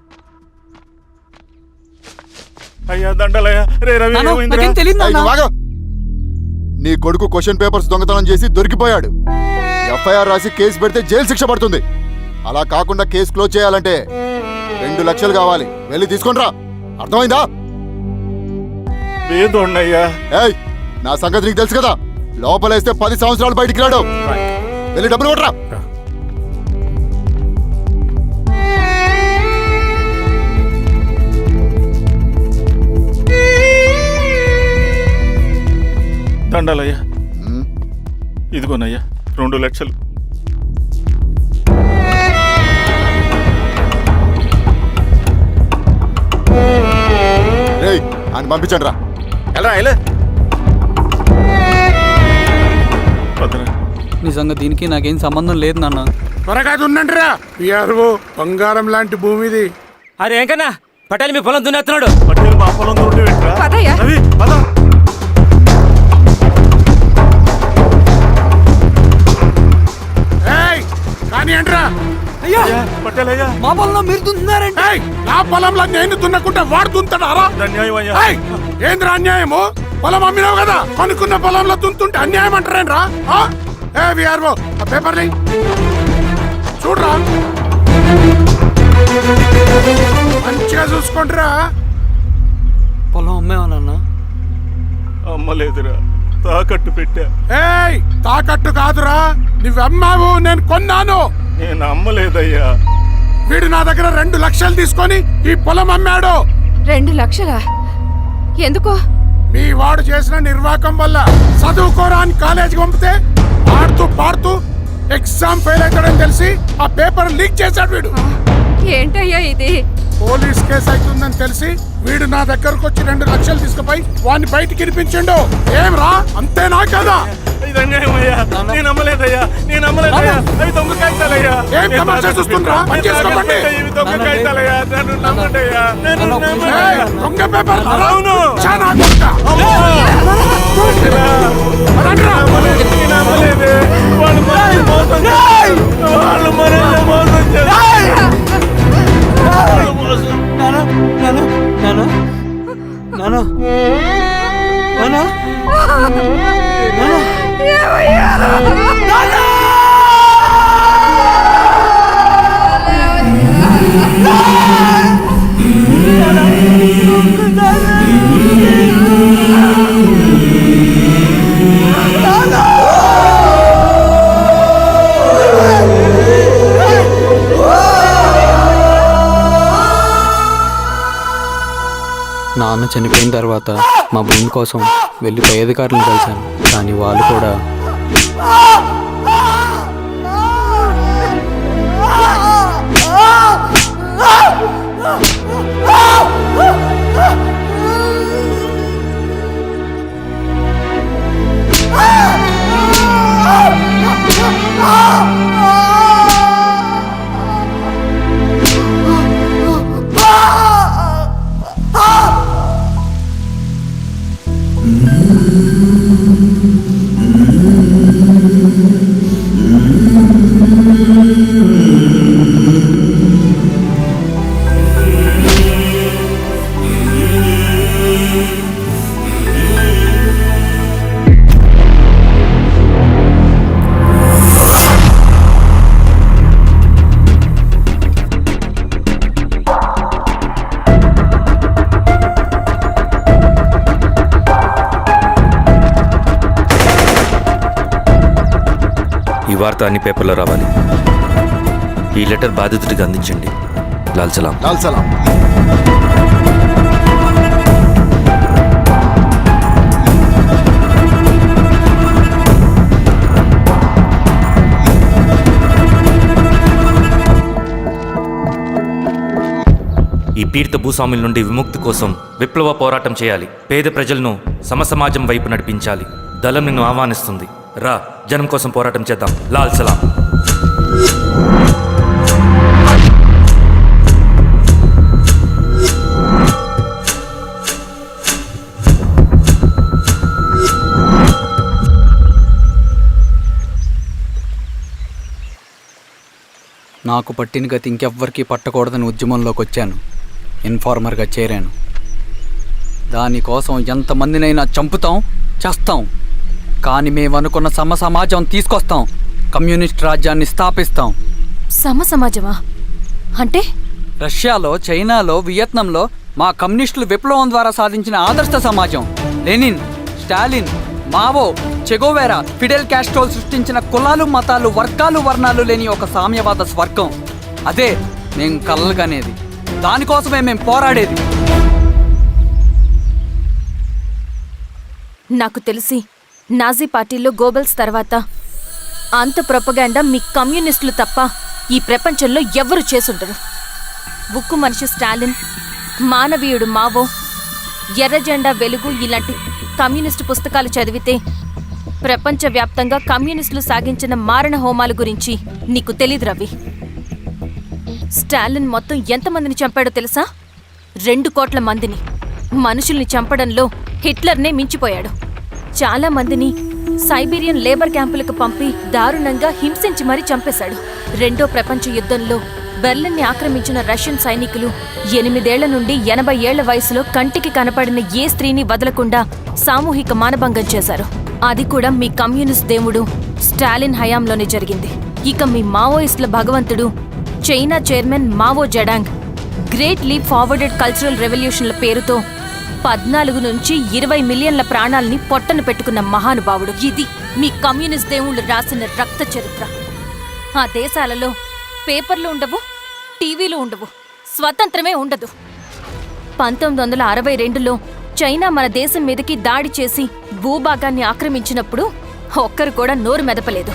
S7: అయ్యా దండలయ్యా. రే రవి
S12: నాన్న,
S7: ఏమైందిరా?
S12: నాకేం తెలియదు
S11: ఏయ్,
S12: నాన్న.
S11: నువ్వు ఆగు. నీ కొడుకు క్వశ్చన్ పేపర్స్ దొంగతనం చేసి దొరికిపోయాడు. ఎఫ్ఐఆర్ రాసి కేసు పెడితే జైలు శిక్ష పడుతుంది. అలా కాకుండా కేసు క్లోజ్ చేయాలంటే 2 లక్షలు కావాలి. వెళ్ళి తీసుకొనిరా. అర్థమైందా?
S7: లేదోన్నయ్యా.
S11: ఏయ్, నా సంగతి నీకు తెలుసు కదా. లోపలేస్తే 10 సంవత్సరాలు బయటికి రాడు. వెళ్ళి డబ్బులు కొట్టరా.
S7: దండాలయ్యా. ఇదిగోనయ్యా 2 లక్షలు.
S11: రేయ్, ఆయన పంపించండి రా.
S12: నిజంగా దీనికి నాకేం సంబంధం లేదు నాన్న.
S14: త్వరగా దున్నండి రా. బంగారం లాంటి భూమిది.
S15: అరే ఏంకన్నా పటేల్ మీ పొలం దున్నేస్తున్నాడు.
S7: పటేల్ మా పొలం దొరికి పెట్టరా. రవి పద.
S14: కానీ ఏంట్రా
S12: అయ్యా
S7: పటేల్ అయ్యా,
S12: మా పొలంలో మీరు దున్నుతున్నారంటే.
S14: నా పొలంలో నేను దున్నకుంటే వాడు దున్నుతాడా?
S7: అన్యాయం అయ్యా.
S14: ఏంద్రా అన్యాయము? పొలం అమ్మినావు కదా, కొనుక్కున్న పొలంలో దున్నుతుంటే అన్యాయం అంటారేంట్రా? ఏ విఆర్ఓ ఆ పేపర్ని చూడరా, మంచిగా చూసుకుంటారా.
S12: పొలం అమ్మేవా నాన్న?
S7: అమ్మలేదురా, తాకట్టు పెట్టా.
S14: ఏయ్ తాకట్టు కాదురా, నువ్వమ్మావు, నేను కొన్నాను.
S7: నేను అమ్మలేదయ్యా.
S14: వీడు నా దగ్గర 2 లక్షలు తీసుకొని ఈ పొలం అమ్మాడు.
S13: 2 లక్షలా? ఎందుకో?
S14: మీ వాడు చేసిన నిర్వాకం వల్ల చదువుకోరా అని కాలేజీకి పంపితే ఆడుతూ పాడుతూ ఎగ్జామ్ ఫెయిల్ అవుతాడని తెలిసి ఆ పేపర్ లీక్ చేశాడు వీడు.
S13: ఏంటయ్యా ఇది?
S14: పోలీస్ కేసు అవుతుందని తెలిసి వీడు నా దగ్గరకు వచ్చి 2 లక్షలు తీసుకుపోయి వాడిని బయటికి వినిపించిండు. ఏం రా, అంతేనా కదా?
S7: ఇది అన్యాయం అయ్యా. నేను అమ్మలేదయ్యా. నేను అమ్మలేదయ్యా. అవి దొంగ కాగితాలయ్యా.
S14: ఏం తమాషా చూస్తుండ్రా? పని చేసుకోకండి.
S7: ఇవి దొంగ కాగితాలయ్యా. నన్ను నమ్మండయ్యా. నేను నమ్మయ్యా.
S14: దొంగ పేపర్
S7: అవును.
S14: చాలా కొడతా.
S7: నేను అమ్మలేదే. వాళ్ళు మనల్ని మోసం చేస్తారు. వాళ్ళు మనల్ని మోసం చేస్తారు.
S12: నాన్న చనిపోయిన తర్వాత మా భూమి కోసం వెళ్ళి పై అధికారులను కలిశాను, కానీ వాళ్ళు కూడా
S4: ఈ వార్త అన్ని పేపర్లో రావాలి. ఈ లెటర్ బాధితుడికి అందించండి. లాల్ సలాం.
S11: లాల్ సలాం.
S4: ఈ పీడిత భూస్వాముల నుండి విముక్తి కోసం విప్లవ పోరాటం చేయాలి. పేద ప్రజలను సమసమాజం వైపు నడిపించాలి. దళం నిన్ను ఆహ్వానిస్తుంది. రా, జనం కోసం పోరాటం చేద్దాం. లాల్ సలాం.
S12: నాకు పట్టిన గతి ఇంకెవ్వరికీ పట్టకూడదని ఉద్యమంలోకి వచ్చాను. ఇన్ఫార్మర్గా చేరాను. దానికోసం ఎంతమందినైనా చంపుతాం, చేస్తాం. కానీ మేము అనుకున్న సమాజం తీసుకొస్తాం. కమ్యూనిస్ట్ రాజ్యాన్ని స్థాపిస్తాం.
S13: సమాజమా అంటే?
S12: రష్యాలో, చైనాలో, వియత్నంలో మా కమ్యూనిస్టులు విప్లవం ద్వారా సాధించిన ఆదర్శ సమాజం. Lenin, Stalin, Mao, Che Guevara, Fidel Castro సృష్టించిన కులాలు, మతాలు, వర్గాలు, వర్ణాలు లేని ఒక సామ్యవాద స్వర్గం. అదే మేము కలలుగనేది. దానికోసమే మేము పోరాడేది.
S13: నాకు తెలిసి నాజీ పార్టీలో గోబెల్స్ తర్వాత అంత ప్రొపగాండా మీ కమ్యూనిస్టులు తప్ప ఈ ప్రపంచంలో ఎవ్వరూ చేసుంటారు. ఉక్కు మనిషి స్టాలిన్, మానవీయుడు మావో, ఎర్ర జెండా వెలుగు ఇలాంటి కమ్యూనిస్టు పుస్తకాలు చదివితే ప్రపంచవ్యాప్తంగా కమ్యూనిస్టులు సాగించిన మారణ హోమాల గురించి నీకు తెలీదు రవి. స్టాలిన్ మొత్తం ఎంతమందిని చంపాడో తెలుసా? 2 కోట్ల మందిని. మనుషుల్ని చంపడంలో హిట్లర్నే మించిపోయాడు. చాలా మందిని సైబీరియన్ లేబర్ క్యాంపులకు పంపి దారుణంగా హింసించి మరీ చంపేశాడు. 2వ ప్రపంచ యుద్ధంలో బెర్లిన్ని ఆక్రమించిన రష్యన్ సైనికులు 8 ఏళ్ల నుండి 80 ఏళ్ల వయసులో కంటికి కనపడిన ఏ స్త్రీని వదలకుండా సామూహిక మానభంగం చేశారు. అది కూడా మీ కమ్యూనిస్ట్ దేవుడు స్టాలిన్ హయాంలోనే జరిగింది. ఇక మీ మావోయిస్టుల భగవంతుడు China chairman Mao Zedong great leap forwarded cultural రెవల్యూషన్ల పేరుతో 14 నుంచి 20 మిలియన్ల ప్రాణాలని పొట్టను పెట్టుకున్న మహానుభావుడు. ఇది మీ కమ్యూనిస్ట్ దేవుళ్ళు రాసిన రక్త చరిత్ర. ఆ దేశాలలో పేపర్లు ఉండవు, టీవీలు ఉండవు, స్వతంత్రమే ఉండదు. 1962లో చైనా మన దేశం మీదకి దాడి చేసి భూభాగాన్ని ఆక్రమించినప్పుడు ఒక్కరు కూడా నోరు మెదపలేదు.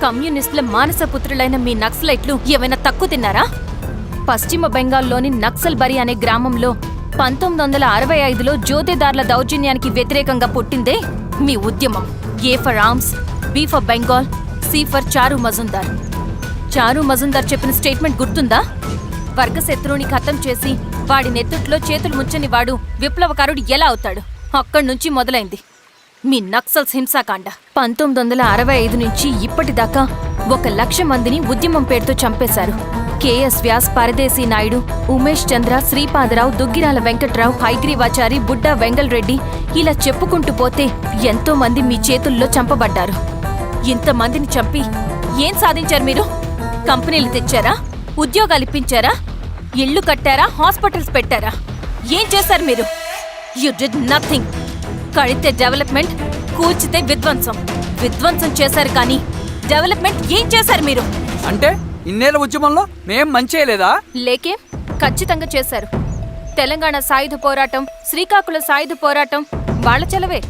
S13: కమ్యూనిస్టుల మానసపుత్రులైన మీ నక్సలైట్లు ఏమైనా తక్కువ తిన్నారా? పశ్చిమ బెంగాల్లోని నక్సల్ బరి అనే గ్రామంలో 1965లో జోతేదార్ల దౌర్జన్యానికి వ్యతిరేకంగా పుట్టిందే మీ ఉద్యమం. A for arms, B for Bengal, C for Charu Majumdar. చారు మజుందార్ చెప్పిన స్టేట్మెంట్ గుర్తుందా? వర్గశత్రువుని ఖతం చేసి వాడి నెత్తుట్లో చేతులు ముచ్చని వాడు విప్లవకారుడు ఎలా అవుతాడు? అక్కడి నుంచి మొదలైంది మీ నక్సల్స్ హింసాకాండ. 1965 నుంచి ఇప్పటిదాకా 1,00,000 మందిని ఉద్యమం పేరుతో చంపేశారు. కేఎస్ వ్యాస్, పరదేశీ నాయుడు, ఉమేష్ చంద్ర, శ్రీపాదరావు, దుగ్గిరాల వెంకట్రావు, హైగ్రీవాచారి, బుడ్డా వెంగల్ రెడ్డి ఇలా చెప్పుకుంటూ పోతే ఎంతో మంది మీ చేతుల్లో చంపబడ్డారు. ఇంతమందిని చంపి ఏం సాధించారు మీరు? కంపెనీలు తెచ్చారా? ఉద్యోగాలు ఇప్పించారా? ఇళ్లు కట్టారా? హాస్పిటల్స్ పెట్టారా? ఏం చేశారు మీరు? You did nothing. కడితే డెవలప్మెంట్, కూల్చితే విధ్వంసం. విధ్వంసం చేశారు కానీ డెవలప్మెంట్ ఏం చేశారు మీరు?
S12: అంటే ఇన్నేళ్ల ఉద్యమంలో మేం మంచేయలేదా?
S13: లేకే, ఖచ్చితంగా చేశారు. తెలంగాణ సాయుధ పోరాటం, శ్రీకాకుళం సాయుధ పోరాటం వాళ్ల చలవే.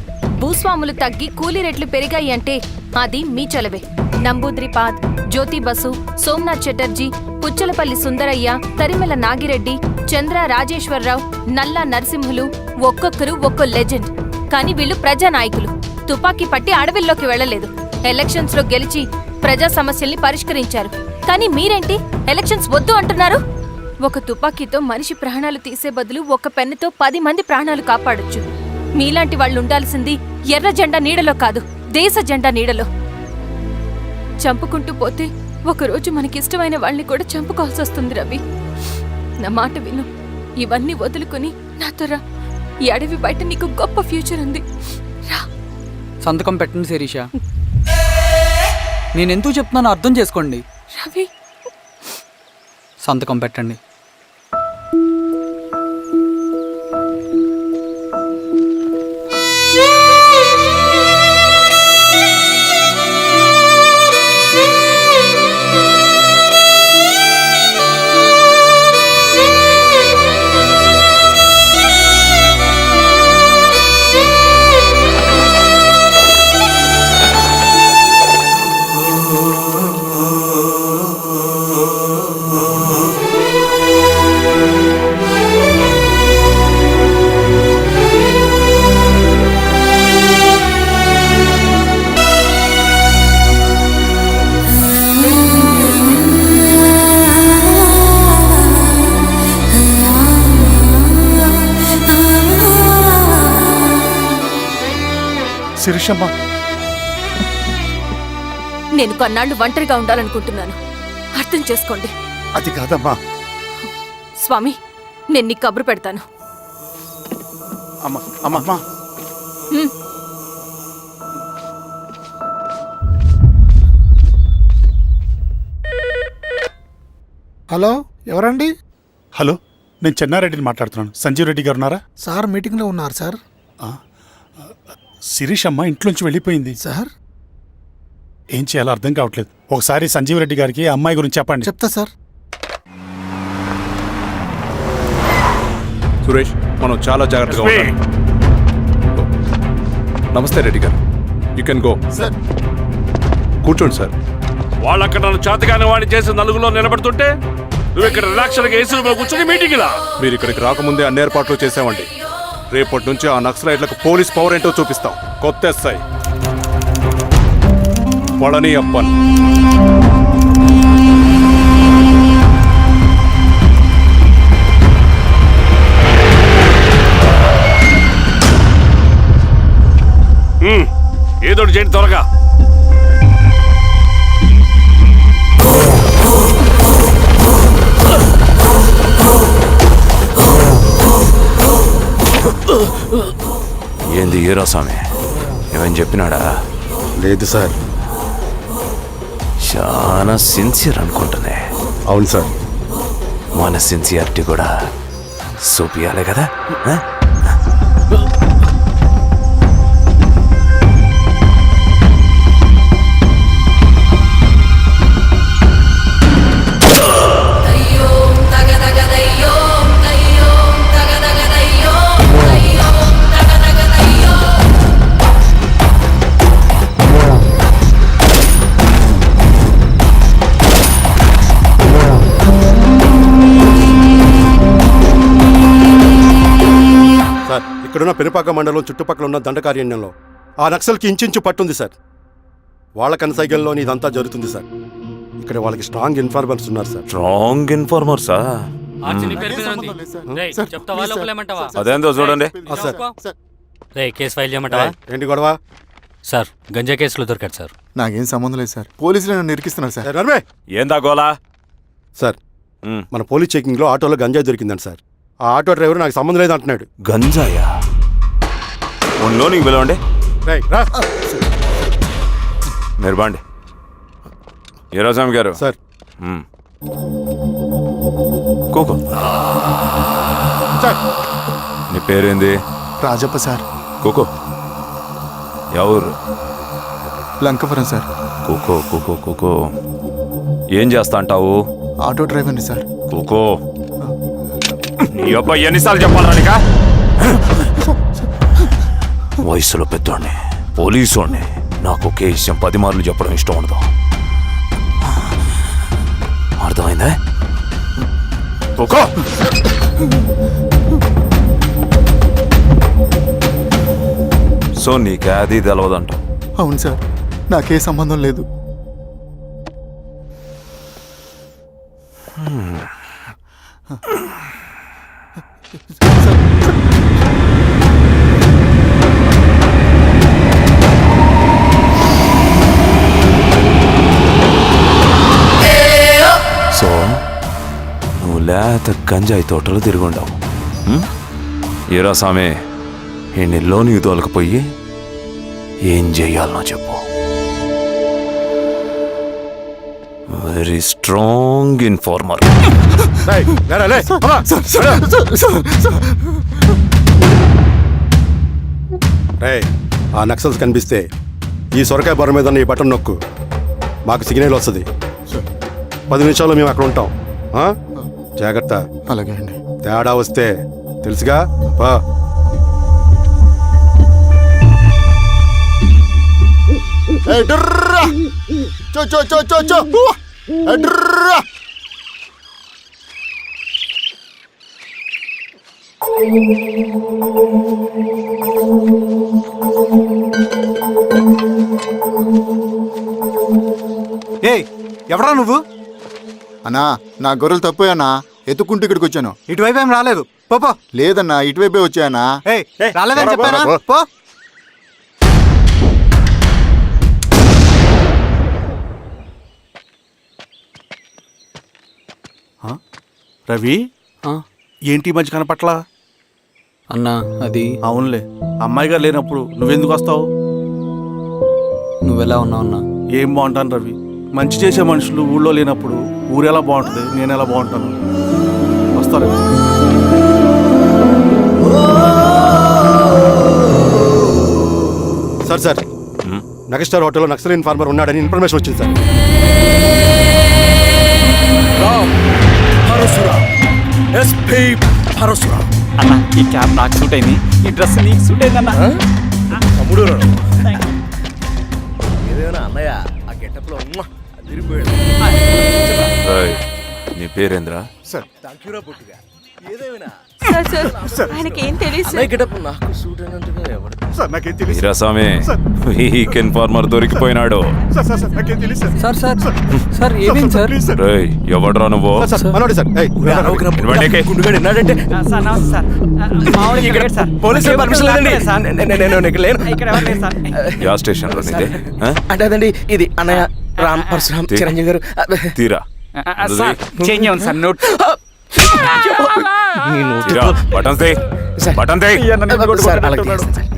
S13: భూస్వాములు తగ్గి కూలీ రేట్లు పెరిగాయి అంటే అది మీ చలవే. నంబూద్రిపాద్, జ్యోతి బసు, సోమనాథ్ చటర్జీ, పుచ్చలపల్లి సుందరయ్య, తరిమెల నాగిరెడ్డి, చంద్ర రాజేశ్వరరావు, నల్లా నరసింహులు ఒక్కొక్కరు ఒక్కో లెజెండ్. కానీ వీళ్ళు ప్రజానాయకులు. తుపాకీ పట్టి అడవిల్లోకి వెళ్లలేదు. ఎలక్షన్స్ లో గెలిచి ప్రజా సమస్యల్ని పరిష్కరించారు. కానీ మీరేంటి ఎలక్షన్స్ వద్దు అంటున్నారు? ఒక తుపాకీతో మనిషి ప్రాణాలు తీసే బదులు ఒక పెన్నుతో 10 మంది ప్రాణాలు కాపాడొచ్చు. మీలాంటి వాళ్ళు ఉండాల్సింది ఎర్ర జెండా నీడలో కాదు, దేశ జెండా నీడలో. చంపుకుంటూ పోతే ఒకరోజు మనకిష్టమైన వాళ్ళని కూడా చంపుకోవాల్సి వస్తుంది రవి. నా మాట విను. ఇవన్నీ వదులుకుని నాతో రా. ఈ అడవి బయట నీకు గొప్ప ఫ్యూచర్ ఉంది. రా.
S12: సంతకం పెట్టండి శిరీష. నేనెందుకు చెప్తున్నానో అర్థం చేసుకోండి.
S13: రవి,
S12: సంతకం పెట్టండి.
S6: శిరీషమ్మ,
S13: నేను కొన్నాళ్ళు ఒంటరిగా ఉండాలనుకుంటున్నాను. అర్థం చేసుకోండి.
S6: అది కాదమ్మా.
S13: స్వామి, నేను నీకు కబురు పెడతాను.
S6: అమ్మా అమ్మా
S13: హ్మ్.
S16: హలో, ఎవరండి?
S6: హలో, నేను చెన్నారెడ్డిని మాట్లాడుతున్నాను. సంజీవ్ రెడ్డి గారు ఉన్నారా?
S16: సార్ మీటింగ్లో ఉన్నారు సార్.
S6: శిరీషమ్మ ఇంట్లోంచి వెళ్ళిపోయింది
S16: సార్.
S6: ఏం చేయాలో అర్థం కావట్లేదు. ఒకసారి సంజీవ్ రెడ్డి గారికి అమ్మాయి గురించి చెప్పండి.
S16: చెప్తా సార్.
S5: సురేష్, మనం చాలా జాగ్రత్తగా ఉండాలి. నమస్తే రెడ్డి గారు, యూ కెన్ గో.
S16: సార్
S5: కూర్చోండి సార్.
S10: వాళ్ళక్కడ నన్ను చేతగానే వాడిని చేసి నలుగులో నిలబడుతుంటే నువ్వు ఇక్కడ రిలాక్స్గా ఏసీలో కూర్చొని మీటింగ్ ఇలా.
S5: మీరు ఇక్కడికి రాకముందే అన్ని ఏర్పాట్లు చేసామండి. రేపటి నుంచి ఆ నక్సలైట్లకు పోలీస్ పవర్ ఏంటో చూపిస్తాం. కొత్త ఎస్ఐ పళని అప్పన్.
S10: ఏదోటి చేయండి త్వరగా.
S4: ఏంది హీరో స్వామి, ఏమని చెప్పినాడా?
S3: లేదు సార్.
S4: చాలా సిన్సియర్ అనుకుంటున్నా.
S3: అవును సార్.
S4: మన సిన్సియారిటీ కూడా చూపియాలి కదా.
S3: ఇక్కడున్న పెనుపాక మండలం చుట్టుపక్కల ఉన్న దండకారణ్యంలో ఆ నక్సల్కి ఇంచుంచు పట్టుంది సార్. వాళ్ళ కనసైగల్లో ఇదంతా జరుగుతుంది సార్. ఇక్కడ వాళ్ళకి స్ట్రాంగ్ ఇన్ఫార్మర్స్ ఉన్నారు సార్.
S4: స్ట్రాంగ్ ఇన్ఫార్మర్సా? అదేందో చూడండి.
S8: కేసు ఫైల్ చేయమంటావా?
S3: ఏంటి గొడవ
S8: సార్? గంజా కేసులో దొరికాడు సార్.
S16: నాకేం సంబంధం లేదు సార్. పోలీసులు నన్ను ఇరికిస్తున్నారు సార్.
S4: ఏందా గోలా?
S3: సార్, మన పోలీస్ చెకింగ్లో ఆటోలో గంజాయి దొరికిందండి సార్. ఆ ఆటో డ్రైవర్ నాకు సంబంధం లేదు అంటున్నాడు.
S4: గంజాయా? ఒంట్లో నీకు పిలవండి. మీరు బాండి. హీరోస్వామి గారు
S3: సార్.
S4: కోకో, నీ పేరేంది?
S16: రాజప్ప సార్.
S4: కోకో, ఎవరు?
S16: లంకపురం సార్.
S4: కోకో కోకో కోకో, ఏం చేస్తా అంటావు?
S16: ఆటో డ్రైవర్ని సార్.
S4: కోకో, నీ అబ్బాయి ఎన్నిసార్లు చెప్పాలా నీకా? వయసులో పెద్దోడిని, పోలీసోడిని, నాకు ఒకే విషయం 10 మార్లు చెప్పడం ఇష్టం ఉండదు. అర్థమైందా? కోకో, సో నీకే అది తెలవదంట?
S16: అవును సార్, నాకే సంబంధం లేదు.
S4: సో నువ్వు లేత గంజాయి తోటలు తిరుగుండావు. ఏరా సామే, ఈ నీలో నీకు తోలకపోయి ఏం చెయ్యాలనో చెప్పు. Very strong informer.
S3: ఆ నక్సల్స్ కనిపిస్తే ఈ సొరకాయ బొర మీద ఈ బటన్ నొక్కు, మాకు సిగ్నల్ వస్తుంది. 10 నిమిషాల్లో మేము అక్కడ ఉంటాం. జాగ్రత్త.
S16: అలాగే అండి.
S3: తేడా వస్తే తెలుసుగా.
S16: ఎవరా నువ్వు? అన్నా, నా గొర్రెలు తప్పోయానా, ఎత్తుకుంటూ ఇక్కడికి వచ్చాను. ఇటువైపు ఏం రాలేదు. పోపో. లేదన్నా, ఇటువైపే వచ్చానా. రాలేదని చెప్పానా? పో.
S7: రవి ఏంటి ఈ మధ్య కనపట్లా?
S12: అన్నా అది
S7: అవునులే, అమ్మాయి గారు లేనప్పుడు నువ్వెందుకు వస్తావు?
S12: నువ్వెలా ఉన్నావు అన్నా?
S7: ఏం బాగుంటాను రవి, మంచి చేసే మనుషులు ఊళ్ళో లేనప్పుడు ఊరెలా బాగుంటుంది, నేను ఎలా బాగుంటాను? వస్తారు.
S3: సార్ సార్ నగస్టార్ హోటల్లో నక్సల్ ఇన్ఫార్మర్ ఉన్నాడని ఇన్ఫర్మేషన్ వచ్చింది సార్.
S9: అన్న ఈ క్యాబ్ నాకు సూట్ అయింది, ఈ డ్రెస్ నీకు సూట్ అయిందన్న.
S15: తమ్ముడు ఏదేమైనా అన్నయ్య ఆ గెటప్ లో అదిరిపోయాడు.
S4: నీ పేరేంద్రా?
S15: థాంక్యూరా పొట్టిగా. ఏదేమైనా
S13: ఆయనకి ఏం తెలియదు.
S15: అన్నయ్య గెటప్ నాకు సూట్ అయినట్టుగా ఎవరు
S3: సార్ నాకేం తెలియదు.
S4: వీరాస్వామి, వీక్ ఇన్ఫార్మర్ దొరికిపోయినాడు.
S12: సార్ ఏమేం సార్?
S4: రేయ్, ఎవడ్రా నువ్వు?
S3: మనోడి సార్.
S4: ఇవ్వండి.
S15: గుండుగాడు విన్నాడంటే పోలీసులు పర్మిషన్ లేదండి, నేను ఇక్కడ లేను.
S4: యా స్టేషన్ లో నీదే?
S15: అంటే అదండి ఇది అన్నయ్య రామ్ పరశురామ్ చిరంజీవి గారు.
S4: తీరా
S9: చేంజ్ అవ్వండి సార్ నోట్.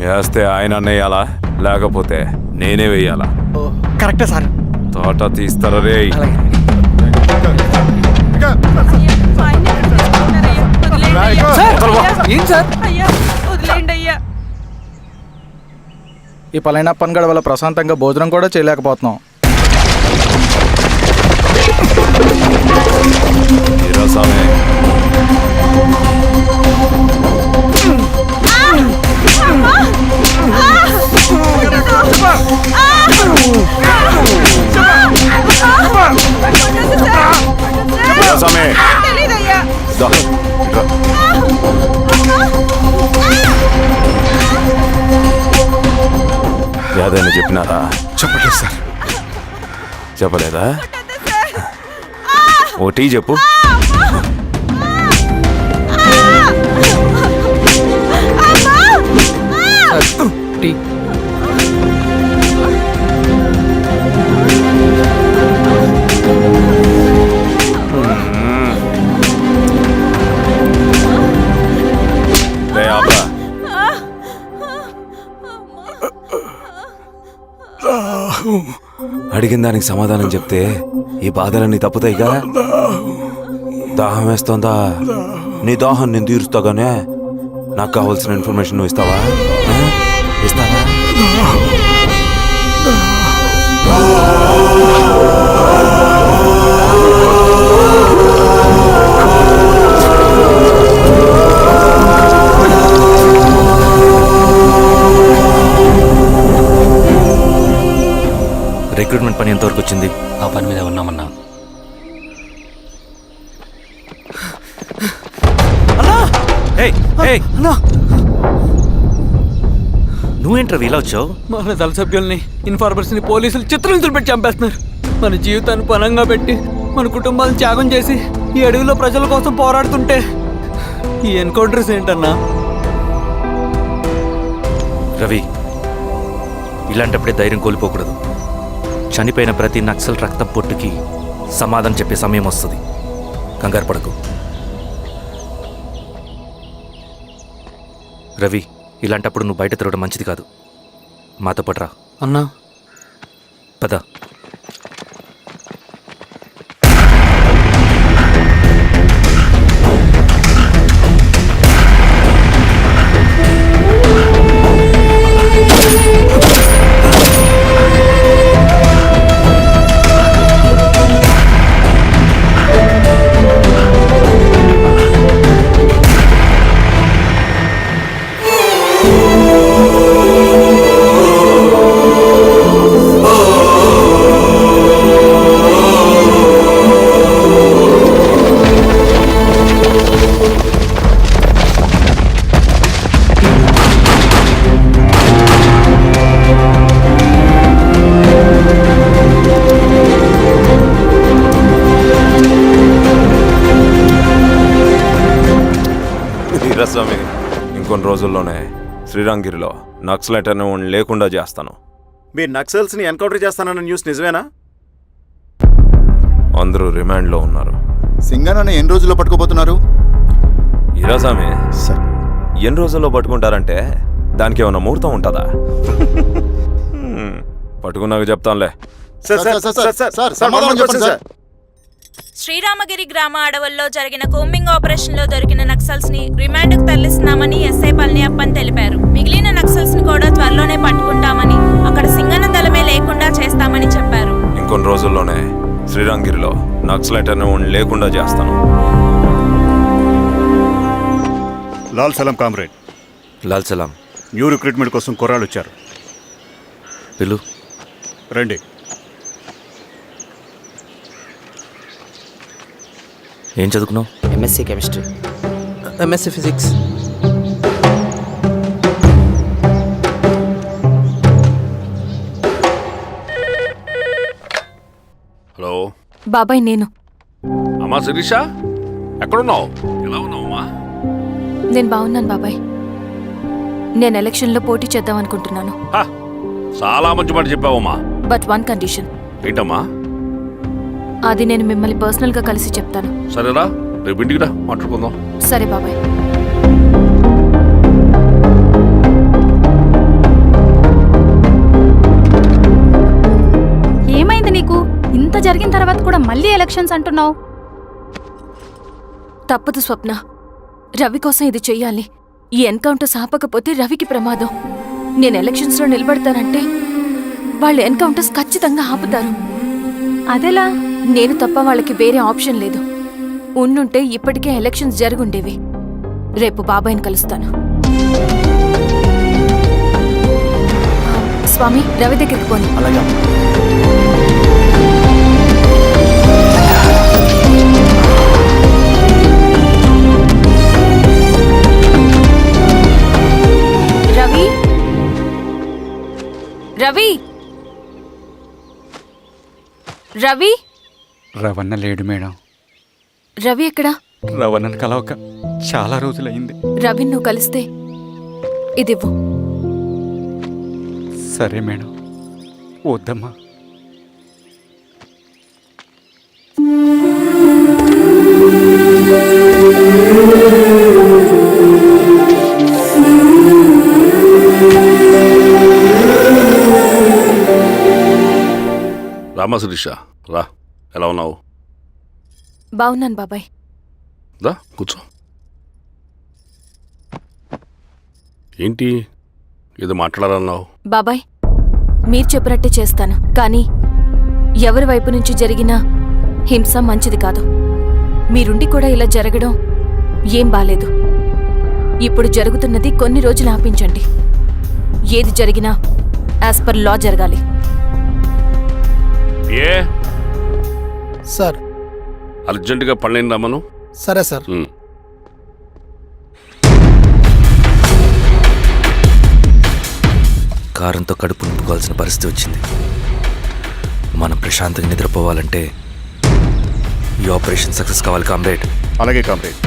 S4: వేస్తే ఆయన వేయాలా, లేకపోతే నేనే వేయాలా?
S9: కరెక్టే సార్.
S4: తోట తీస్తారా రే?
S12: ఏం సార్?
S9: ఈ పలైన పనిగడ వల్ల ప్రశాంతంగా భోజనం కూడా చేయలేకపోతున్నాం.
S4: వీరాస్వామి, ఏదైనా చెప్పినారా?
S3: చెప్పలేదు సార్.
S4: చెప్పలేదా? ఓ టీ చెప్పు.
S12: టీ.
S4: అడిగిన దానికి సమాధానం చెప్తే ఈ బాధలన్నీ తప్పుతాయిగా. దాహం వేస్తోందా? నీ దాహం నేను తీరుస్తాగానే నాకు కావాల్సిన ఇన్ఫర్మేషన్ నువ్వు ఇస్తావా? ఇస్తావా? రిక్రూట్మెంట్ పని ఎంతవరకు వచ్చింది?
S18: ఆ పని మీద ఉన్నామన్నా.
S4: నువ్వేంట్రా ఇలా వచ్చావు?
S12: మన దళ సభ్యుల్ని, ఇన్ఫార్మర్స్ని పోలీసులు చిత్రహింసలు పెట్టి చంపేస్తున్నారు. మన జీవితాన్ని పనంగా పెట్టి మన కుటుంబాలను త్యాగం చేసి ఈ అడవిలో ప్రజల కోసం పోరాడుతుంటే ఈ ఎన్కౌంటర్స్ ఏంటన్నా?
S4: రవి, ఇలాంటప్పుడే ధైర్యం కోల్పోకూడదు. చనిపోయిన ప్రతి నక్సల్ రక్తం పొట్టుకి సమాధానం చెప్పే సమయం వస్తుంది. కంగారు పడకు రవి. ఇలాంటప్పుడు నువ్వు బయట తిరగడం మంచిది కాదు. మాతో పట్రా
S12: అన్నా.
S4: పద. వీరస్వామి, ఇంకొన్ని రోజుల్లోనే శ్రీరాంగిరిలో నక్సలైట్ అనే లేకుండా చేస్తాను.
S5: మీరు నక్సల్స్ ని ఎన్కౌంటర్ చేస్తానన్న న్యూస్ నిజమేనా?
S4: అందరూ రిమాండ్లో ఉన్నారు.
S19: సింగనని ఎన్ని రోజుల్లో పట్టుకోబోతున్నారు?
S20: ఈరోజామే సార్ ఎన్ని రోజుల్లో పట్టుకుంటారంటే దానికి ఏమైనా ముహూర్తం ఉంటుందా? పట్టుకున్నాక చెప్తానులే.
S21: శ్రీరామగిరి గ్రామ అడవుల్లో జరిగిన కోంబింగ్ ఆపరేషన్ లో దొరికిన నక్సల్స్ ని రిమాండ్ కు తరలిస్తున్నామని ఎస్ఐ పళనియప్పన్ తెలిపారు. మిగిలిన నక్సల్స్ ని కూడా త్వరలోనే పట్టుకుంటామని, అక్కడ సింగన దళమే లేకుండా చేస్తామని చెప్పారు.
S20: ఇంకొన్ని రోజుల్లోనే శ్రీరామగిరిలో నక్సలైట్ అనే లేకుండా చేస్తాను.
S6: లాల్ సలాం కామ్రేడ్.
S4: లాల్ సలాం.
S6: న్యూ రిక్రూట్మెంట్ కోసం కుర్రాళ్ళు వచ్చారు.
S4: పిలు.
S6: రండి.
S4: ఏం చదువుకున్నావు?
S18: MSc chemistry. MSc physics.
S10: Hello
S13: బాబాయ్, నేను.
S10: అమ్మా శిరీష, ఎక్కడున్నావు? ఎలా ఉన్నావు అమ్మా?
S13: నేను బాగున్నాను బాబాయ్. నేను ఎలక్షన్లో పోటీ చేద్దాం అనుకుంటున్నాను.
S10: చాలా మంచి మాట చెప్పావమ్మా.
S13: But one condition.
S10: ఏంటమ్మా?
S13: అది నేను మిమ్మల్ని పర్సనల్గా కలిసి చెప్తాను.
S10: సరేరా, రేపు ఇంటికి రా, మాట్లాడుకుందాం.
S13: సరే బాబాయ్.
S22: ఏమైంది నీకు? ఇంత జరిగిన తర్వాత కూడా మళ్ళీ ఎలక్షన్స్ అంటున్నావు?
S13: తప్పదు స్వప్న. రవి కోసం ఇది చెయ్యాలి. ఈ ఎన్కౌంటర్ ఆపకపోతే రవికి ప్రమాదం. నేను ఎలక్షన్స్లో నిలబడతానంటే వాళ్ళు ఎన్కౌంటర్స్ ఖచ్చితంగా ఆపుతారు.
S22: అదెలా?
S13: నేను తప్ప వాళ్ళకి వేరే ఆప్షన్ లేదు. ఉండుంటే ఇప్పటికే ఎలక్షన్స్ జరుగుండేవి. రేపు బాబాయ్ని కలుస్తాను. స్వామి, రవి దగ్గరికి పోనీ. రవి, రవి, రవి.
S9: రవణ లేడు మేడం.
S13: రవి ఎక్కడా?
S9: రవణను కలవక చాలా రోజులైంది.
S13: రవి నువ్వు కలిస్తే ఇదివ్వు.
S9: సరే మేడం. వద్దమ్మా.
S10: రామా శిరీష, రా. ఎలా ఉన్నావు?
S13: బాగున్నాను బాబాయ్.
S10: దా కూర్చో. ఏంటి ఏదో మాట్లాడాలన్నావు?
S13: బాబాయ్, మీరు చెప్పినట్టే చేస్తాను. కానీ ఎవరి వైపు నుంచి జరిగినా హింస మంచిది కాదు. మీరుండి కూడా ఇలా జరగడం ఏం బాలేదు. ఇప్పుడు జరుగుతున్నది కొన్ని రోజులు ఆపించండి. ఏది జరిగినా యాజ్ పర్ లా జరగాలి.
S10: ఏ
S16: సార్,
S10: అర్జెంటుగా పళ్ళని రమ్మను.
S16: సరే సార్.
S4: కారంతో కడుపు నింపుకోవాల్సిన పరిస్థితి వచ్చింది. మనం ప్రశాంతంగా నిద్రపోవాలంటే ఈ ఆపరేషన్ సక్సెస్ కావాలి కామ్రేడ్.
S6: అలాగే కామ్రేడ్.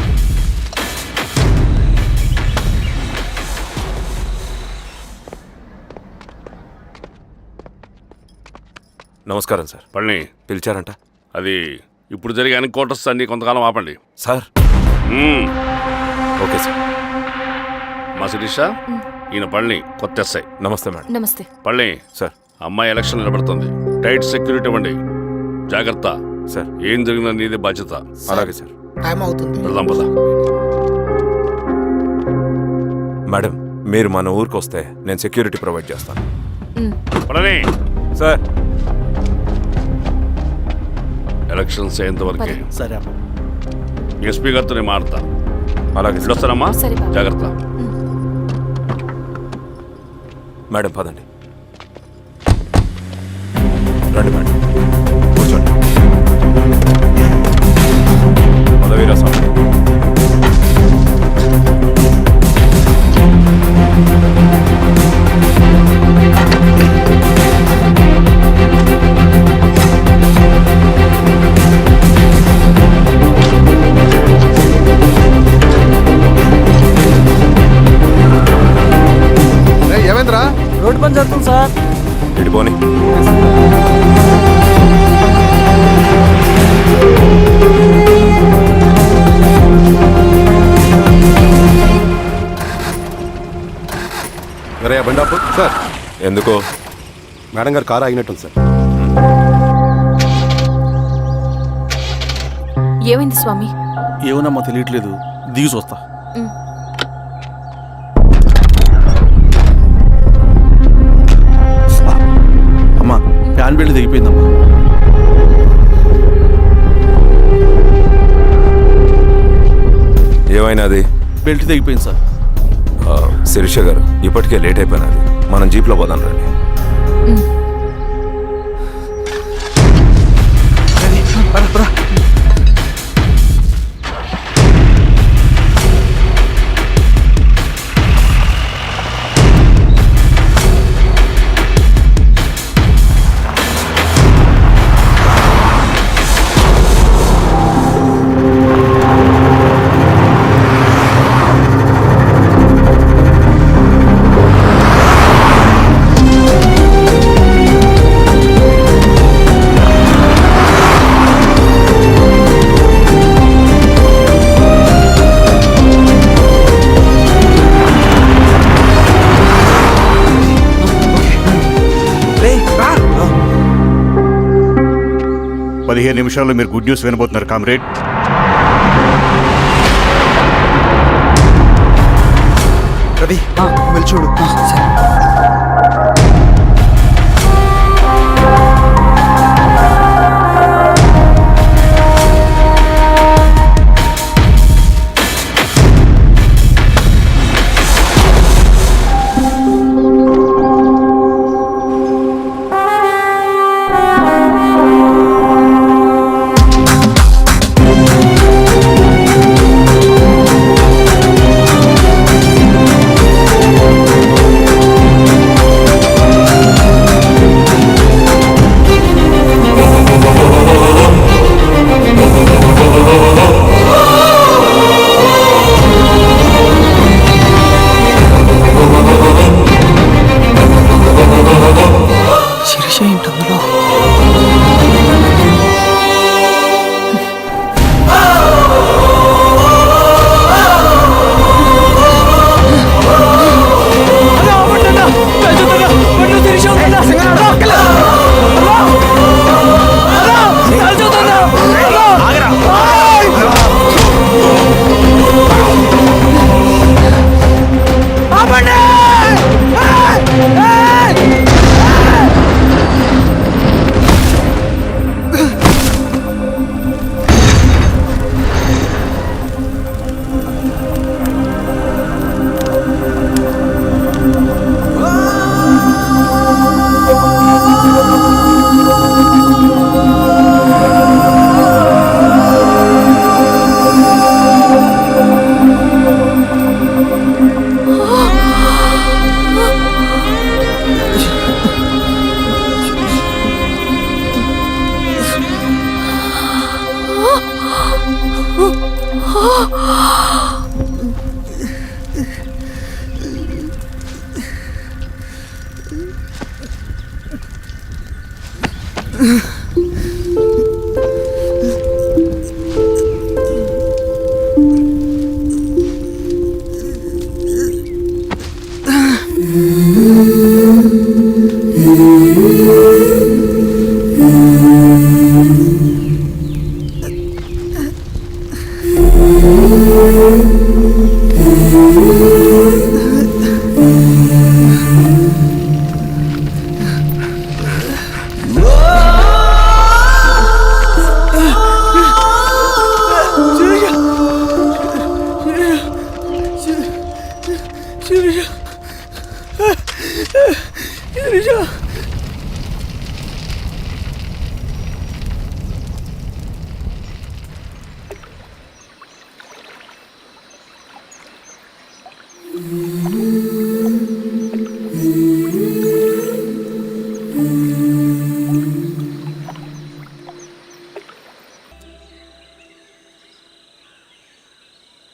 S20: నమస్కారం సార్.
S10: పళ్ళని
S20: పిలిచారంట?
S10: అది ఇప్పుడు జరిగే ఎన్కౌంటర్స్ అన్ని కొంతకాలం ఆపండి
S20: సార్.
S4: Okay sir.
S10: మా శిరీష, ఈయన పళ్ళని కొత్త ఎస్ఐ.
S20: నమస్తే మేడం.
S13: నమస్తే.
S10: పళ్ళని
S20: సార్.
S10: అమ్మాయి ఎలక్షన్ నిలబడుతుంది. టైట్ సెక్యూరిటీ ఇవ్వండి. జాగ్రత్త
S20: సార్.
S10: ఏం జరిగినా నీదే బాధ్యత.
S20: అలాగే సార్.
S16: టైం అవుతుంది.
S10: వెళ్దాం పద.
S20: మేడం, మీరు మన ఊరికి వస్తే నేను సెక్యూరిటీ ప్రొవైడ్ చేస్తాను.
S10: పళ్ళని
S20: సార్.
S10: ఎలక్షన్స్ అయ్యేంతవరకే.
S7: సరే.
S10: ఎస్పీ గారితో నేను మారుతా.
S20: అలాగే
S10: వస్తానమ్మా. జాగ్రత్త.
S20: మేడం పదండి. రండి మేడం, కూర్చోండి. పదవీరా స్వామి.
S16: ఏమైందిరా?
S8: రోడ్డు పని జరుగుతుంది సార్.
S20: ఇటు పోనీ.
S3: సార్
S20: ఎందుకో
S3: మేడం గారు కారు ఆగినట్టుంది సార్.
S13: ఏమైంది స్వామి?
S7: ఏమోనమ్మా తెలియట్లేదు, దిగి చూస్తా. అమ్మా ఫ్యాన్ బెల్ట్ దిగిపోయిందమ్మా.
S20: ఏమైనాది?
S7: బెల్ట్ తెగిపోయింది సార్.
S20: శిరీష గారు, ఇప్పటికే లేట్ అయిపోయినది, మనం జీప్లో పోదాం రండి.
S6: నిమిషాల్లో మీరు గుడ్ న్యూస్ వినబోతున్నారు కామ్రేడ్.
S18: రవి వెళ్ళి చూడు.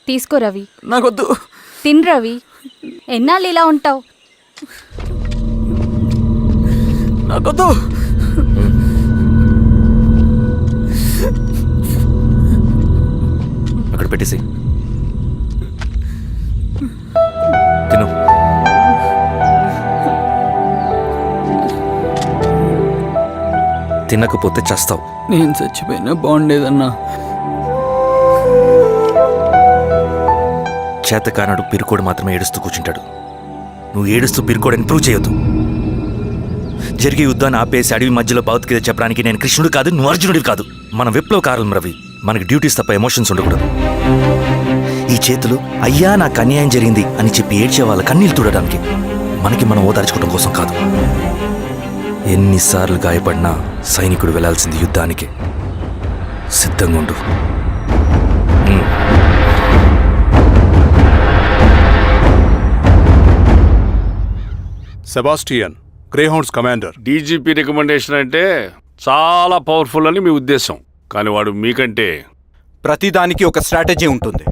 S22: తీసుకో రవి.
S12: నాకొద్దు.
S22: తిన్ రవి, ఎన్నాళ్ళు ఇలా ఉంటావు?
S12: నాకొద్దు.
S4: అక్కడ పెట్టేసి తిను. తినకపోతే చస్తావు.
S12: నేను చచ్చిపోయినా బాగుండేదన్నా.
S4: చేతకానడు పిరుకోడు మాత్రమే ఏడుస్తూ కూర్చుంటాడు. నువ్వు ఏడుస్తూ పిరుకోడని ప్రూవ్ చేయొద్దు. జరిగే యుద్ధాన్ని ఆపేసి అడవి మధ్యలో భౌతికత చెప్పడానికి నేను కృష్ణుడు కాదు, నువ్వు అర్జునుడివి కాదు. మన విప్లవకారులం రవి. మనకి డ్యూటీస్ తప్ప ఎమోషన్స్ ఉండకూడదు. ఈ చేతులు అయ్యా నాకు అన్యాయం జరిగింది అని చెప్పి ఏడ్చే వాళ్ళ కన్నీళ్ళు చూడడానికి, మనకి మనం ఓదార్చుకోవడం కోసం కాదు. ఎన్నిసార్లు గాయపడినా సైనికుడు వెళ్లాల్సింది యుద్ధానికి. సిద్ధంగా ఉండు.
S5: Sebastian, Greyhounds commander.
S10: DGP recommendation అంటే చాలా పవర్ఫుల్ అని మీ ఉద్దేశం, కానీ వాడు మీకంటే
S18: ప్రతిదానికి ఒక స్ట్రాటజీ ఉంటుంది.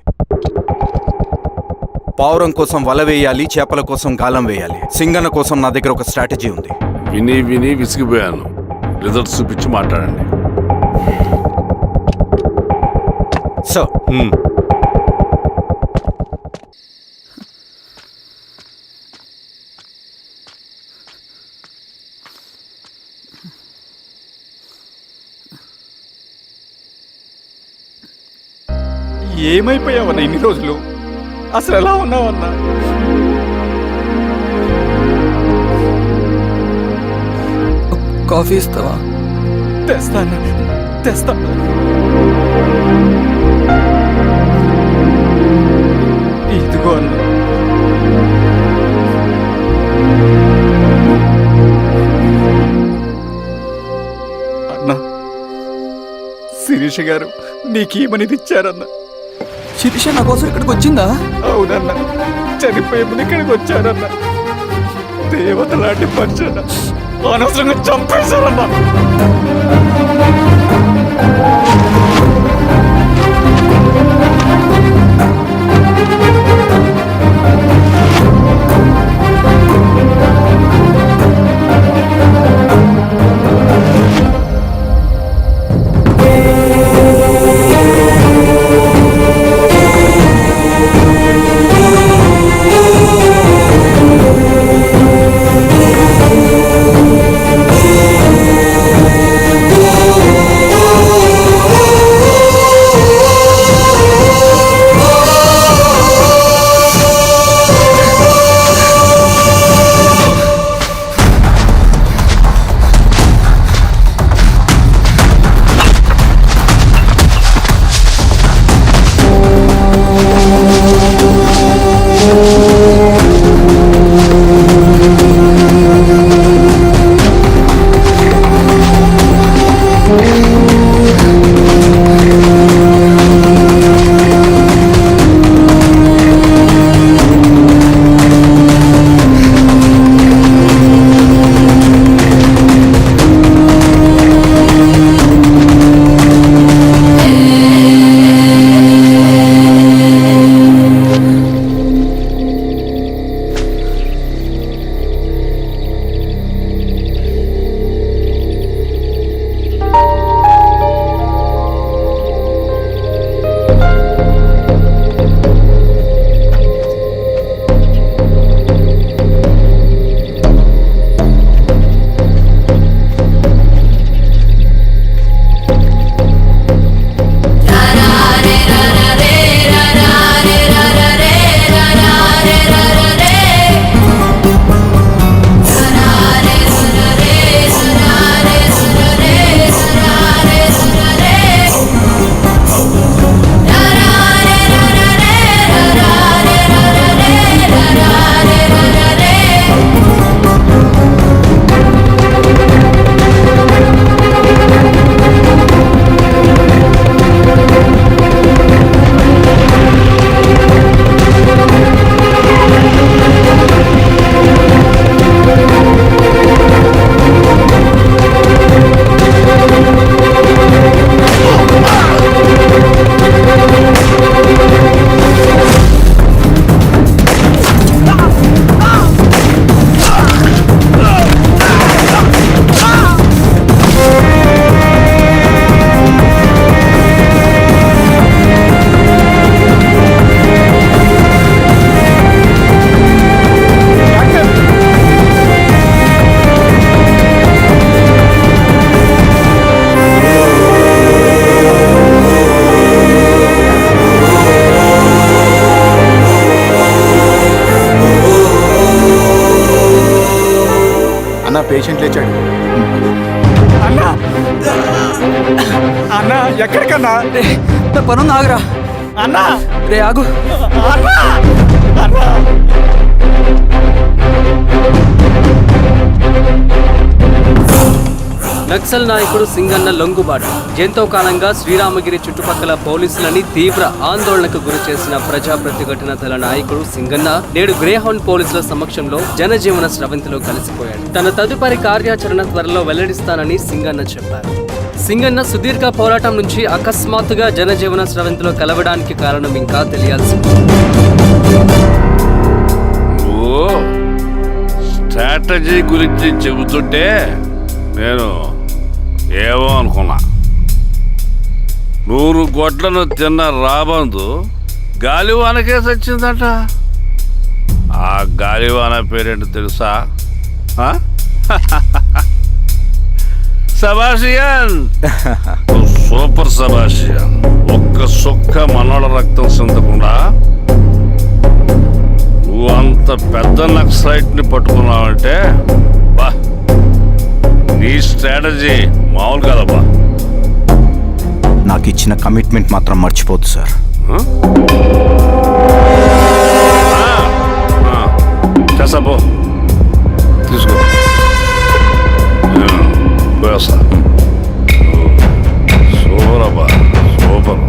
S18: పావురం కోసం వల వేయాలి, చేపల కోసం గాలం వేయాలి. సింగన కోసం నా దగ్గర ఒక స్ట్రాటజీ ఉంది.
S10: విని విని విసిగిపోయాను. రిజల్ట్స్ చూపించి మాట్లాడండి.
S18: సార్,
S9: ఏమైపోయావన్నా ఇన్ని రోజులు? అసలు ఎలా ఉన్నావన్నా?
S12: కాఫీ ఇస్తావా?
S9: తెస్తాను, తెస్తాను. ఇదిగో అన్నా. అన్నా, శిరీష గారు నీకేమని ఇచ్చారన్నా?
S12: శిరీష నా కోసం ఇక్కడికి వచ్చిందా?
S9: అవునన్నా, చనిపోయే ముందు ఇక్కడికి వచ్చారన్నా. దేవత లాంటి మనిషి అనవసరంగా చంపేశారన్నా.
S19: అన్న పేషెంట్ లేచాడు.
S8: అన్నా అన్నా ఎక్కడికన్నా
S12: పనుంది ఆగురా.
S8: అన్నా
S12: రే ఆగు.
S8: అన్నా అన్నా
S1: నక్సల్ నాయకుడు సింగన్న లొంగుబాటు ఎంతో కాలంగా శ్రీరామగిరి చుట్టుపక్కల పోలీసులని తీవ్ర ఆందోళనకు గురి చేసిన ప్రజా ప్రతిఘటన దళ నాయకుడు సింగన్న నేడు గ్రేహౌండ్ పోలీసుల సమక్షంలో జనజీవన స్రవంతిలో కలిసిపోయాడు. తన తదుపరి కార్యాచరణ త్వరలో వెల్లడిస్తానని సింగన్న చెప్పారు. సింగన్న సుదీర్ఘ పోరాటం నుంచి అకస్మాత్తుగా జనజీవన స్రవంతిలో కలవడానికి కారణం ఇంకా తెలియాల్సి
S10: స్ట్రాటజీ గురించి చెబుతుంటే నేను ఏమో అనుకున్నా. 100 గొడ్లను తిన్న రాబందు గాలివానకే చచ్చిందట. ఆ గాలివాన పేరేంటో తెలుసా? సబాషియన్, సూపర్ సబాషియన్. ఒక్క సుక్క మనోళ్ళ రక్తం చెందకుండా నువ్వు అంత పెద్ద నక్సలైట్ ని పట్టుకున్నావంటే బా, నీ స్ట్రాటజీ మామూలు కాదబ్బా.
S18: నాకు ఇచ్చిన కమిట్మెంట్ మాత్రం మర్చిపోద్దు సార్.
S10: చేసాబో, తీసుకో. పోయేస్తా. సూపర్ అబ్బా, సూపర్.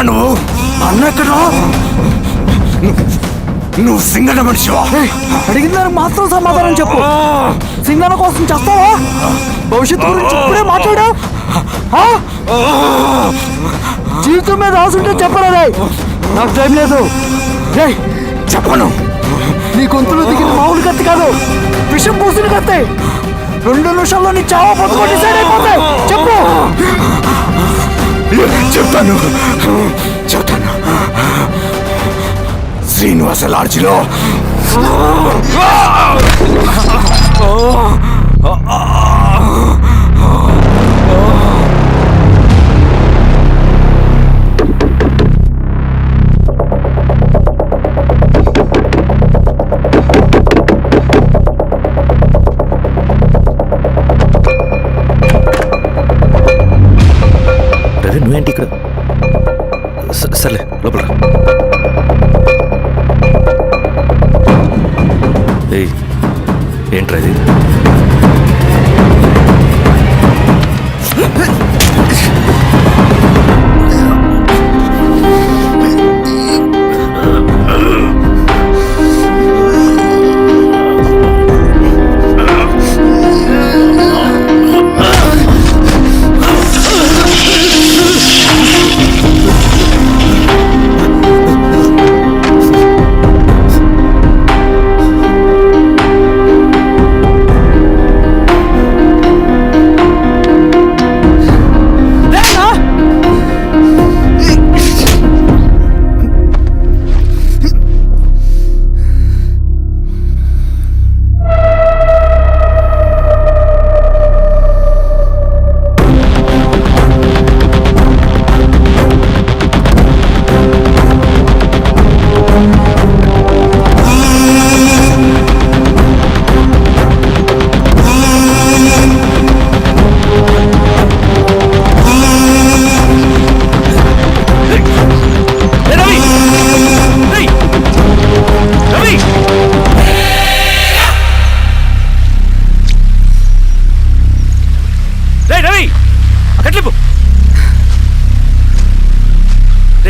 S15: నువ్వు అన్నెక్కడ? నువ్వు సింగన్న మనిషివా?
S12: అడిగిన దానికి మాత్రం సమాధానం చెప్పు. సింగన్న కోసం చేస్తావా? భవిష్యత్తు గురించి ఇప్పుడే మాట్లాడా? జీవితం మీద రాసుంటే చెప్పరా? నాకు టైం లేదు.
S15: చెప్పను.
S12: నీ గొంతులో దిగిన మామూలు కత్తి కాదు, విషం పూసిన కత్తి. 2 నిమిషాల్లో నీ చావా పొత్తుకొని డిసైడ్ అయిపోతాయి. చెప్పు.
S15: చెప్తాను. శ్రీనివాస లాడ్జిలో
S4: నువ్వేంటి ఇక్కడ? సర్లే లోపల. ఏంట్రా ఇది?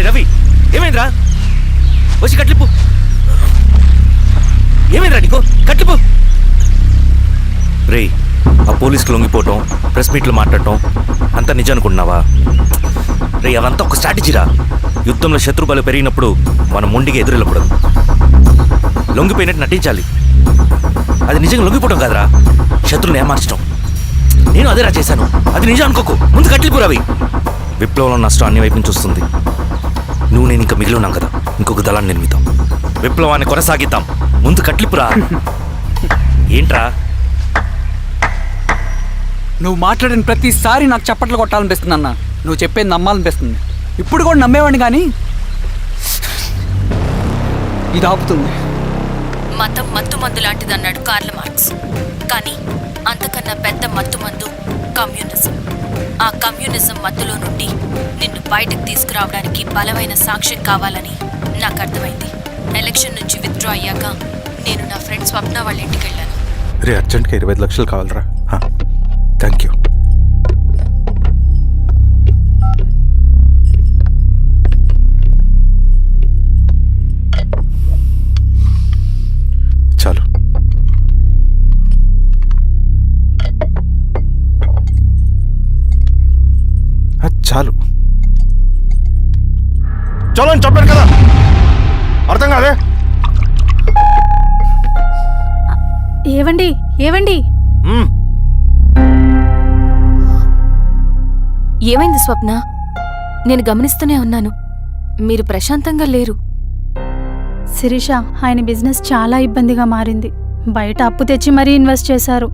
S4: రవి, ఏమైందిరా? వచ్చి కట్లిప్పు. ఏమైందిరా నీకు? కట్లిప్పు. రే, ఆ పోలీసుకు లొంగిపోవటం, ప్రెస్ మీట్లో మాట్లాడటం అంతా నిజం అనుకుంటున్నావా? రే, అవంతా ఒక స్ట్రాటజీరా. యుద్ధంలో శత్రుబలు పెరిగినప్పుడు మనం మొండిగా ఎదురెళ్ళకూడదు. లొంగిపోయినట్టు నటించాలి. అది నిజంగా లొంగిపోవటం కాదురా, శత్రువుని ఏమార్చడం. నేను అదేరా చేశాను. అది నిజం అనుకోకు. ముందు కట్లిపురవి. విప్లవంలో నష్టం అన్ని వైపు నుంచి వస్తుంది. నువ్వు నేను ఇంకా మిగిలి ఉన్నాం కదా, ఇంకొక దళాన్ని నిర్మిద్దాం, విప్లవాన్ని కొనసాగిద్దాం. ముందు కట్లిపురా. ఏంట్రా
S12: నువ్వు మాట్లాడిన ప్రతిసారి నాకు చప్పట్లు కొట్టాలనిపిస్తుంది అన్న. నువ్వు చెప్పేది నమ్మాలనిపిస్తుంది. ఇప్పుడు కూడా నమ్మేవాడిని కానీ ఇది ఆపుతుంది.
S13: మతం మత్తుమందు లాంటిదన్నాడు కార్ల్ మార్క్స్. కానీ అంతకన్నా పెద్ద మత్తుమందు కమ్యూనిజం. ఆ కమ్యూనిజం మత్తులో నుండి నిన్ను బయటకు తీసుకురావడానికి బలమైన సాక్ష్యం కావాలని నాకు అర్థమైంది. ఎలక్షన్ నుంచి విత్డ్రా అయ్యాక నేను నా ఫ్రెండ్ స్వప్న వాళ్ళ ఇంటికి వెళ్ళాను.
S7: రే అర్జెంట్గా 25 లక్షలు కావాలరా. Thank you. చాలు. చాలు.
S3: చలో అని చెప్పాను కదా, అర్థం కాదే?
S22: ఏవండి ఏవండి
S13: ఏమైంది స్వప్న? నేను గమనిస్తూనే ఉన్నాను, మీరు ప్రశాంతంగా లేరు.
S22: శిరీష, ఆయన బిజినెస్ చాలా ఇబ్బందిగా మారింది. బయట అప్పు తెచ్చి మరీ ఇన్వెస్ట్ చేశారు.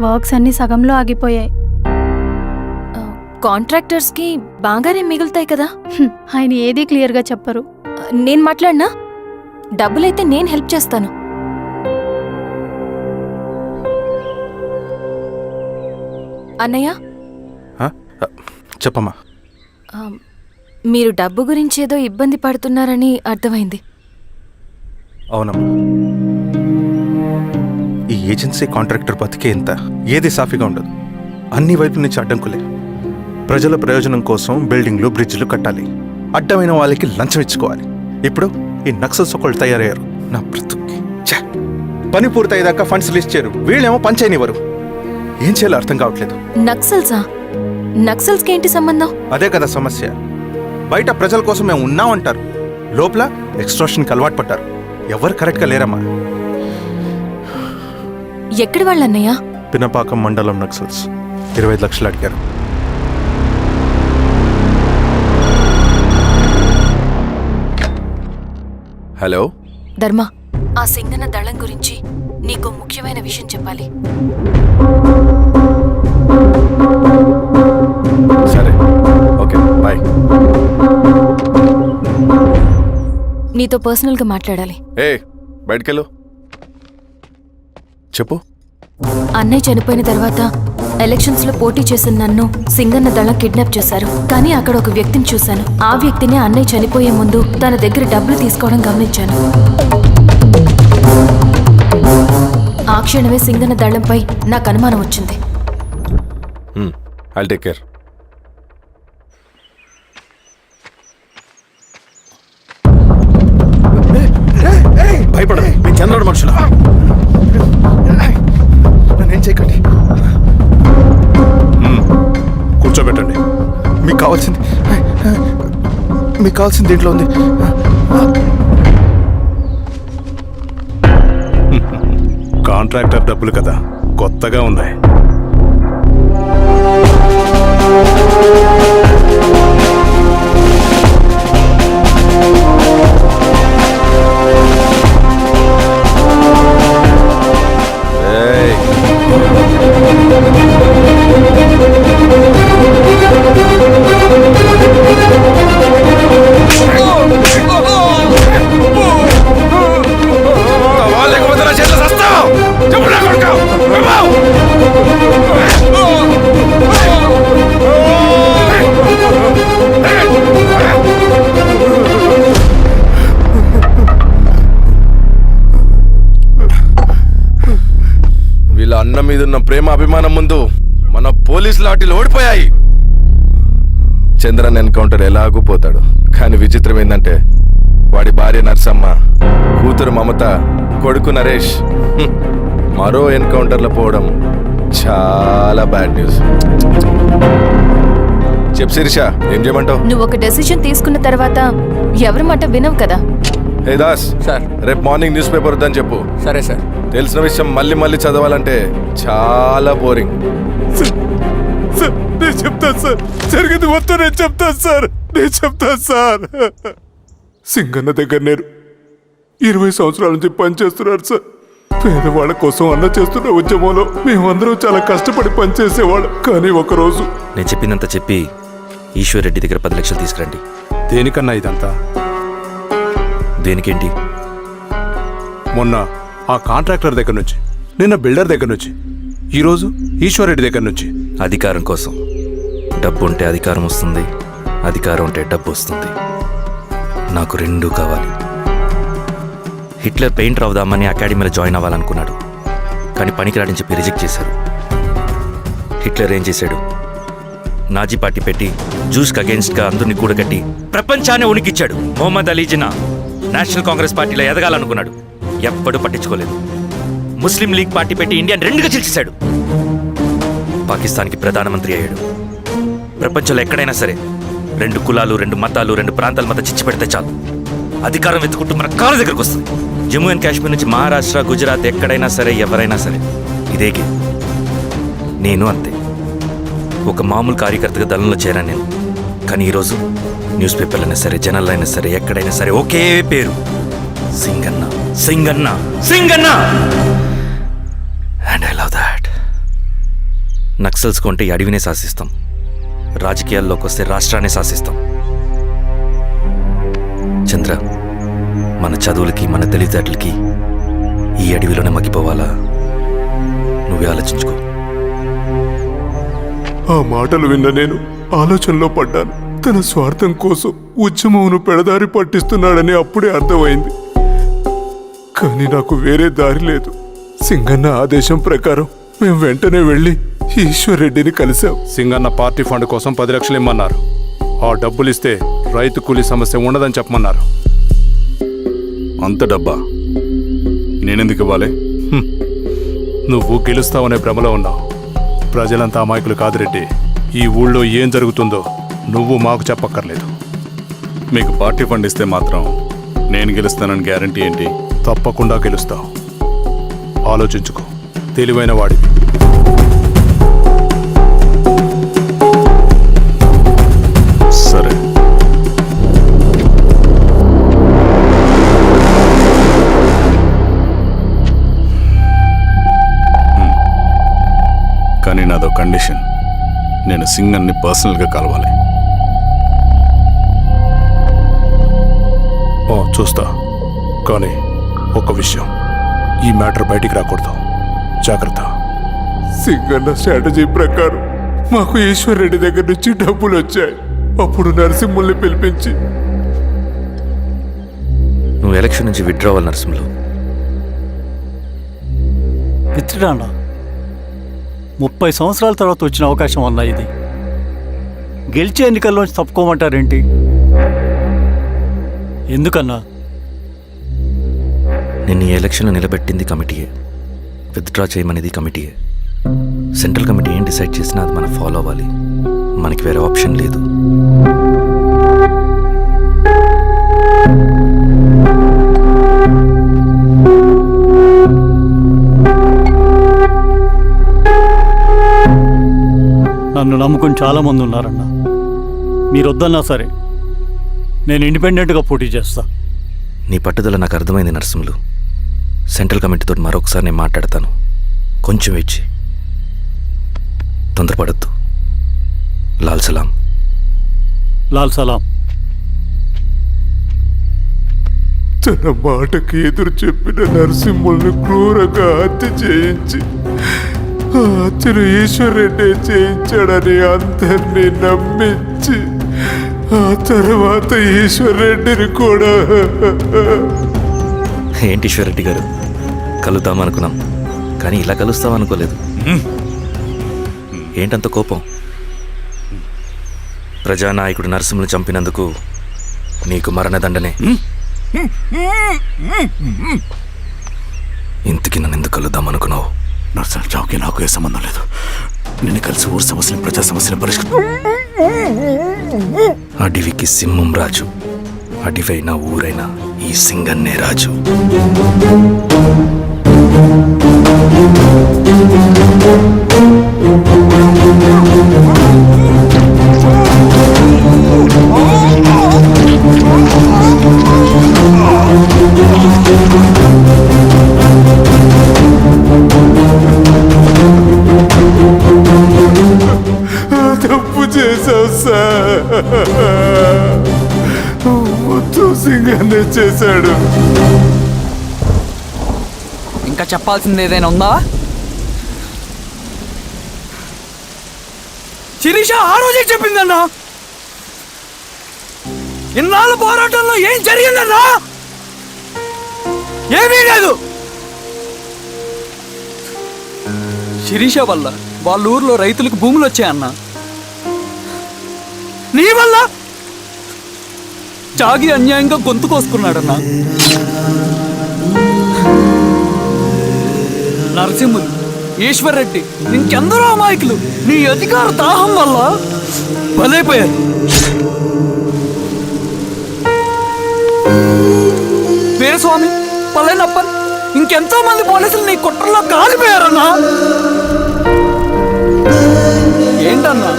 S22: వర్క్స్ అన్ని సగంలో ఆగిపోయాయి.
S13: కాంట్రాక్టర్స్కి బాగానే మిగులుతాయి కదా.
S22: ఆయన ఏదీ క్లియర్గా చెప్పరు.
S13: నేను మాట్లాడినా డబ్బులైతే నేను హెల్ప్ చేస్తాను. అన్నయ్య,
S7: చెప్పమ్మా.
S13: మీరు డబ్బు గురించి ఏదో ఇబ్బంది పడుతున్నారని అర్థమైంది.
S7: అవునమ్మా, ఈ ఏజెన్సీ కాంట్రాక్టర్ బతికే ఇంత ఏది సాఫీగా ఉండదు. అన్ని వైపుల నుంచి అడ్డంకులే. ప్రజల ప్రయోజనం కోసం బిల్డింగ్లు బ్రిడ్జ్లు కట్టాలి, అడ్డమైన వాళ్ళకి లంచం ఇచ్చుకోవాలి. ఇప్పుడు ఈ నక్సల్స్ ఒకళ్ళు తయారయ్యారు. నా బ్రతుక్కి పని పూర్తయ్యేదాకా ఫండ్స్ లిస్ట్ చేయరు, వీళ్ళేమో పని చేయనివ్వరు. ఏం చేయాలో అర్థం కావట్లేదు.
S13: నక్సల్సా? నక్సల్స్కి ఏంటి సంబంధం?
S7: అదే కదా సమస్య. బయట ప్రజల కోసం మేము ఉన్నామంటారు, లోపల ఎక్స్ట్రాషన్కి అలవాటు పడ్డారు. ఎవరు కరెక్ట్గా లేరమ్మా.
S13: ఎక్కడి వాళ్ళన్నయ్యా?
S7: పినపాకం మండలం నక్సల్స్ 25 లక్షలు అడిగారు.
S20: హలో
S13: ధర్మ, ఆ సింగన్న దళం గురించి నీకు ముఖ్యమైన విషయం చెప్పాలి.
S7: సరే, ఓకే, బాయ్.
S13: నీతో పర్సనల్గా మాట్లాడాలి.
S20: బయటకెళ్ళు. చెప్పు.
S13: అన్నయ్య చనిపోయిన తర్వాత ఎలక్షన్స్ లో పోటీ చేసిన నన్ను సింగన్న దళం కిడ్నాప్ చేశారు. కానీ అక్కడ ఒక వ్యక్తిని చూశాను. ఆ వ్యక్తిని అన్నయ్య చనిపోయే ముందు తన దగ్గర డబ్బులు తీసుకోవడం గమనించాను. ఆ క్షణమే సింగన్న దళంపై నాకు అనుమానం వచ్చింది.
S20: I'll take care.
S7: భయపడదు, మీ చంద్రుడు మనుషులు. నన్నేం చేయకండి.
S3: కూర్చోబెట్టండి.
S7: మీకు కావాల్సింది దీంట్లో ఉంది.
S5: కాంట్రాక్టర్ డబ్బులు కదా, కొత్తగా ఉన్నాయి.
S20: వీళ్ళ అన్న మీదున్న ప్రేమ అభిమానం ముందు మన పోలీసు లాఠీలు ఓడిపోయాయి. చంద్రన్ ఎన్కౌంటర్ ఎలాగూ పోతాడు. కానీ విచిత్రం ఏంటంటే వాడి భార్య నర్సమ్మ, కూతురు మమత, కొడుకు నరేష్ మరో ఎన్కౌంటర్లో పోవడం చాలా బ్యాడ్ న్యూస్. చెప్పు శిరీష, ఏం చేయమంటావు?
S13: నువ్వు ఒక డెసిషన్ తీసుకున్న తర్వాత ఎవరి మాట వినవు కదా.
S20: హే దాస్,
S12: సార్,
S20: రేపు మార్నింగ్ న్యూస్ పేపర్ వద్దని చెప్పు.
S12: సరే సార్.
S20: తెలిసిన విషయం మళ్ళీ మళ్ళీ చదవాలంటే చాలా బోరింగ్.
S5: సార్ నేను చెప్తాను సార్, జరిగింది మొత్తం నేను చెప్తాను సార్. సింగన్న దగ్గర నేను 20 సంవత్సరాల నుంచి పనిచేస్తున్నారు సార్. పేదవాళ్ళ కోసం అన్న చేస్తున్న ఉద్యమంలో మేమందరం చాలా కష్టపడి పనిచేసేవాళ్ళం. కానీ ఒకరోజు
S4: నేను చెప్పిందంతా చెప్పి ఈశ్వర్ రెడ్డి దగ్గర 10 లక్షలు తీసుకురండి.
S5: దేనికన్నా ఇదంతా?
S4: దేనికేంటి?
S5: మొన్న ఆ కాంట్రాక్టర్ దగ్గర నుంచి, నిన్న బిల్డర్ దగ్గర నుంచి, ఈరోజు ఈశ్వర్ రెడ్డి దగ్గర నుంచి.
S4: అధికారం కోసం. డబ్బు ఉంటే అధికారం వస్తుంది, అధికారం ఉంటే డబ్బు వస్తుంది. నాకు రెండూ కావాలి. హిట్లర్ పెయింటర్ అవుదామని అకాడమీలో జాయిన్ అవ్వాలనుకున్నాడు, కానీ పనికిరాడని చెప్పి రిజెక్ట్ చేశారు. హిట్లర్ ఏం చేశాడు? నాజీ పార్టీ పెట్టి జూస్కి అగేన్స్ట్గా అందరినీ కూడగట్టి ప్రపంచాన్ని ఉనికిచ్చాడు. మొహమ్మద్ అలీ జిన్నా నేషనల్ కాంగ్రెస్ పార్టీలో ఎదగాలనుకున్నాడు, ఎప్పుడూ పట్టించుకోలేదు. ముస్లిం లీగ్ పార్టీ పెట్టి ఇండియాని రెండుగా చీల్చేశాడు. పాకిస్తాన్కి ప్రధానమంత్రి అయ్యాడు. ప్రపంచంలో ఎక్కడైనా సరే 2 కులాలు, 2 మతాలు, 2 ప్రాంతాల మధ్య చిచ్చు పెడితే చాలు, అధికారం వెతుకుంటూ మన కాళ్ళ దగ్గరకు వస్తుంది. జమ్మూ అండ్ కాశ్మీర్ నుంచి మహారాష్ట్ర, గుజరాత్ ఎక్కడైనా సరే, ఎవరైనా సరే ఇదే గేమ్. నేను అంతే. ఒక మామూలు కార్యకర్తగా దళంలో చేరాను నేను. కానీ ఈరోజు న్యూస్ పేపర్లు అయినా సరే, జనాల్లో అయినా సరే, ఎక్కడైనా సరే ఒకే పేరు, Singanna, Singanna, Singanna. And I love that. Naxals కొంటే ఈ అడవినే శాసిస్తాం, రాజకీయాల్లోకి వస్తే రాష్ట్రాన్ని శాసిస్తాం. చంద్ర, మన చదువులకి, మన తెలివితేటలకి ఈ అడవిలోనే మగ్గిపోవాలా? నువ్వే ఆలోచించుకో.
S5: ఆ మాటలు విన్న నేను ఆలోచనలో పడ్డాను. తన స్వార్థం కోసం ఉద్యమమును పెడదారి పట్టిస్తున్నాడని అప్పుడే అర్థమైంది. కానీ నాకు వేరే దారి లేదు. సింగన్న ఆదేశం ప్రకారం మేము వెంటనే వెళ్ళి ఈశ్వర్ రెడ్డిని కలిశాం. సింగన్న పార్టీ ఫండ్ కోసం 10 లక్షలు ఇమ్మన్నారు. ఆ డబ్బులు ఇస్తే రైతు కూలీ సమస్య ఉండదని చెప్పమన్నారు. అంత డబ్బా నేనెందుకు ఇవ్వాలి? నువ్వు గెలుస్తావనే భ్రమలో ఉన్నావు. ప్రజలంతా అమాయకులు కాదు రెడ్డి. ఈ ఊళ్ళో ఏం జరుగుతుందో నువ్వు మాకు చెప్పక్కర్లేదు. మీకు పార్టీ ఫండ్ ఇస్తే మాత్రం నేను గెలుస్తానని గ్యారంటీ ఏంటి? తప్పకుండా గెలుస్తావు. ఆలోచించుకో, తెలివైన వాడివి. సరే. కానీ నాదో కండిషన్. నేను సింగన్ని పర్సనల్గా కలవాలి. చూస్తా. కానీ ఒక విషయం, ఈ మ్యాటర్ బయటికి రాకూడదు. జాగ్రత్త. సింగన్న స్ట్రాటజీ ప్రకారం మాకు ఈశ్వర్ రెడ్డి దగ్గర నుంచి డబ్బులు వచ్చాయి. అప్పుడు నరసింహుల్ని పిలిపించి,
S4: నువ్వు ఎలక్షన్ నుంచి విత్డ్రా అవ్వాలి నరసింహులు.
S8: విత్డ్రానా? 30 సంవత్సరాల తర్వాత వచ్చిన అవకాశం అన్నా ఇది. గెలిచే ఎన్నికల్లోంచి తప్పుకోమంటారేంటి? ఎందుకన్నా?
S4: నిన్ను ఈ ఎలక్షన్లో నిలబెట్టింది కమిటీయే, విత్డ్రా చేయమనేది కమిటీయే. సెంట్రల్ కమిటీ ఏం డిసైడ్ చేసినా అది మనం ఫాలో అవ్వాలి. మనకి వేరే ఆప్షన్ లేదు.
S8: నన్ను నమ్ముకుని చాలామంది ఉన్నారన్న. మీరు వద్దన్నా సరే నేను ఇండిపెండెంట్గా పోటీ చేస్తా.
S4: నీ పట్టుదల నాకు అర్థమైంది నరసింహులు. సెంట్రల్ కమిటీతో మరొకసారి నేను మాట్లాడతాను. కొంచెం వెచ్చి, తొందరపడద్దు. లాల్ సలాం.
S8: లాల్ సలాం.
S5: తన మాటకి ఎదురు చెప్పిన నరసింహుల్ని క్రూరంగా హత్య చేయించి ఆ హత్యను ఈశ్వర్ రెడ్డి చేయించాడని అందరినీ నమ్మించి ఆ తర్వాత ఈశ్వర్ రెడ్డిని కూడా.
S4: ఏంటి ఈశ్వర్ రెడ్డి గారు, కలుద్దామనుకున్నాం కానీ ఇలా కలుస్తామనుకోలేదు. ఏంటంత కోపం? ప్రజానాయకుడు నరసింహులు చంపినందుకు నీకు మరణదండనే. ఇంతకి నన్ను ఎందుకు కలుద్దామనుకున్నావు?
S2: నరసింహ చావుకి నాకు ఏ సంబంధం లేదు. నిన్ను కలిసి ఊరు సమస్యలు, ప్రజా సమస్యలు పరిష్కరి.
S4: అడవికి సింహం రాజు, అడవైనా ఊరైనా ఈ సింగన్నే రాజు.
S5: తప్పు చేశావు సార్. మొత్తం సింగన్నే చేశాడు.
S12: ఇంకా చెప్పాల్సింది ఏదైనా ఉందా? శిరీష ఆ రోజే చెప్పిందన్నా. ఇన్నాళ్ళ పోరాటంలో ఏం జరిగిందన్నా? ఏమీ లేదు. శిరీష వల్ల వాళ్ళ ఊర్లో రైతులకు భూములు వచ్చాయన్నా. నీ వల్ల చాగి అన్యాయంగా గొంతు కోసుకున్నాడన్నా. నరసింహులు, ఈశ్వర్రెడ్డి, ఇంకెందరో అమాయకులు నీ అధికార దాహం వల్ల బలైపోయారు. వీరస్వామి, పల్లెనప్పన్, ఇంకెంతో మంది పోలీసులు నీ కుట్రలో కాలిపోయారన్నా. ఏంటన్నా,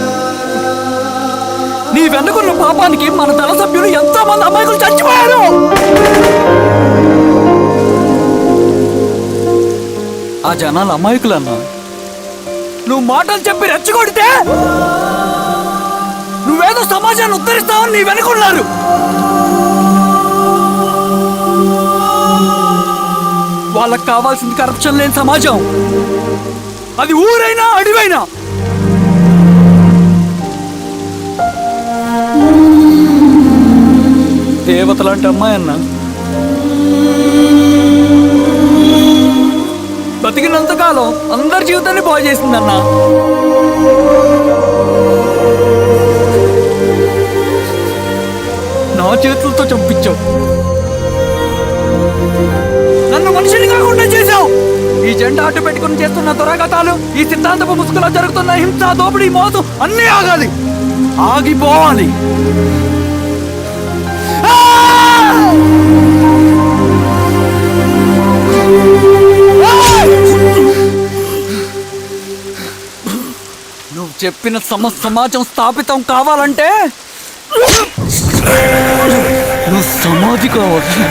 S12: నీ వెనుకున్న పాపానికి మన దళ సభ్యులు ఎంతో మంది అమాయకులు చచ్చిపోయారు. ఆ జనాలు అమాయకులన్నా. నువ్వు మాటలు చెప్పి రెచ్చగొడితే నువ్వేదో సమాజాన్ని ఉద్ధరిస్తావని నీ వెనుకున్నారు. వాళ్ళకి కావాల్సింది కరప్షన్ లేని సమాజం. అది ఊరైనా అడివైనా. దేవత లాంటి అమ్మాయి అన్న బతికినంతకాలం అందరి జీవితాన్ని బాగు చేసిందన్నా. నా చేతులతో చంపించావు. నన్ను మనిషిని కాకుండా చేశావు. ఈ జెండా అడ్డు పెట్టుకుని చేస్తున్న దురాఘాతాలు, ఈ సిద్ధాంతపు ముసుగులో జరుగుతున్న హింస, దోపిడీ, మోసం అన్నీ ఆగాలి, ఆగిపోవాలి. నువ్వు చెప్పిన సమాజం స్థాపితం కావాలంటే నువ్వు సమాధి కావాలి.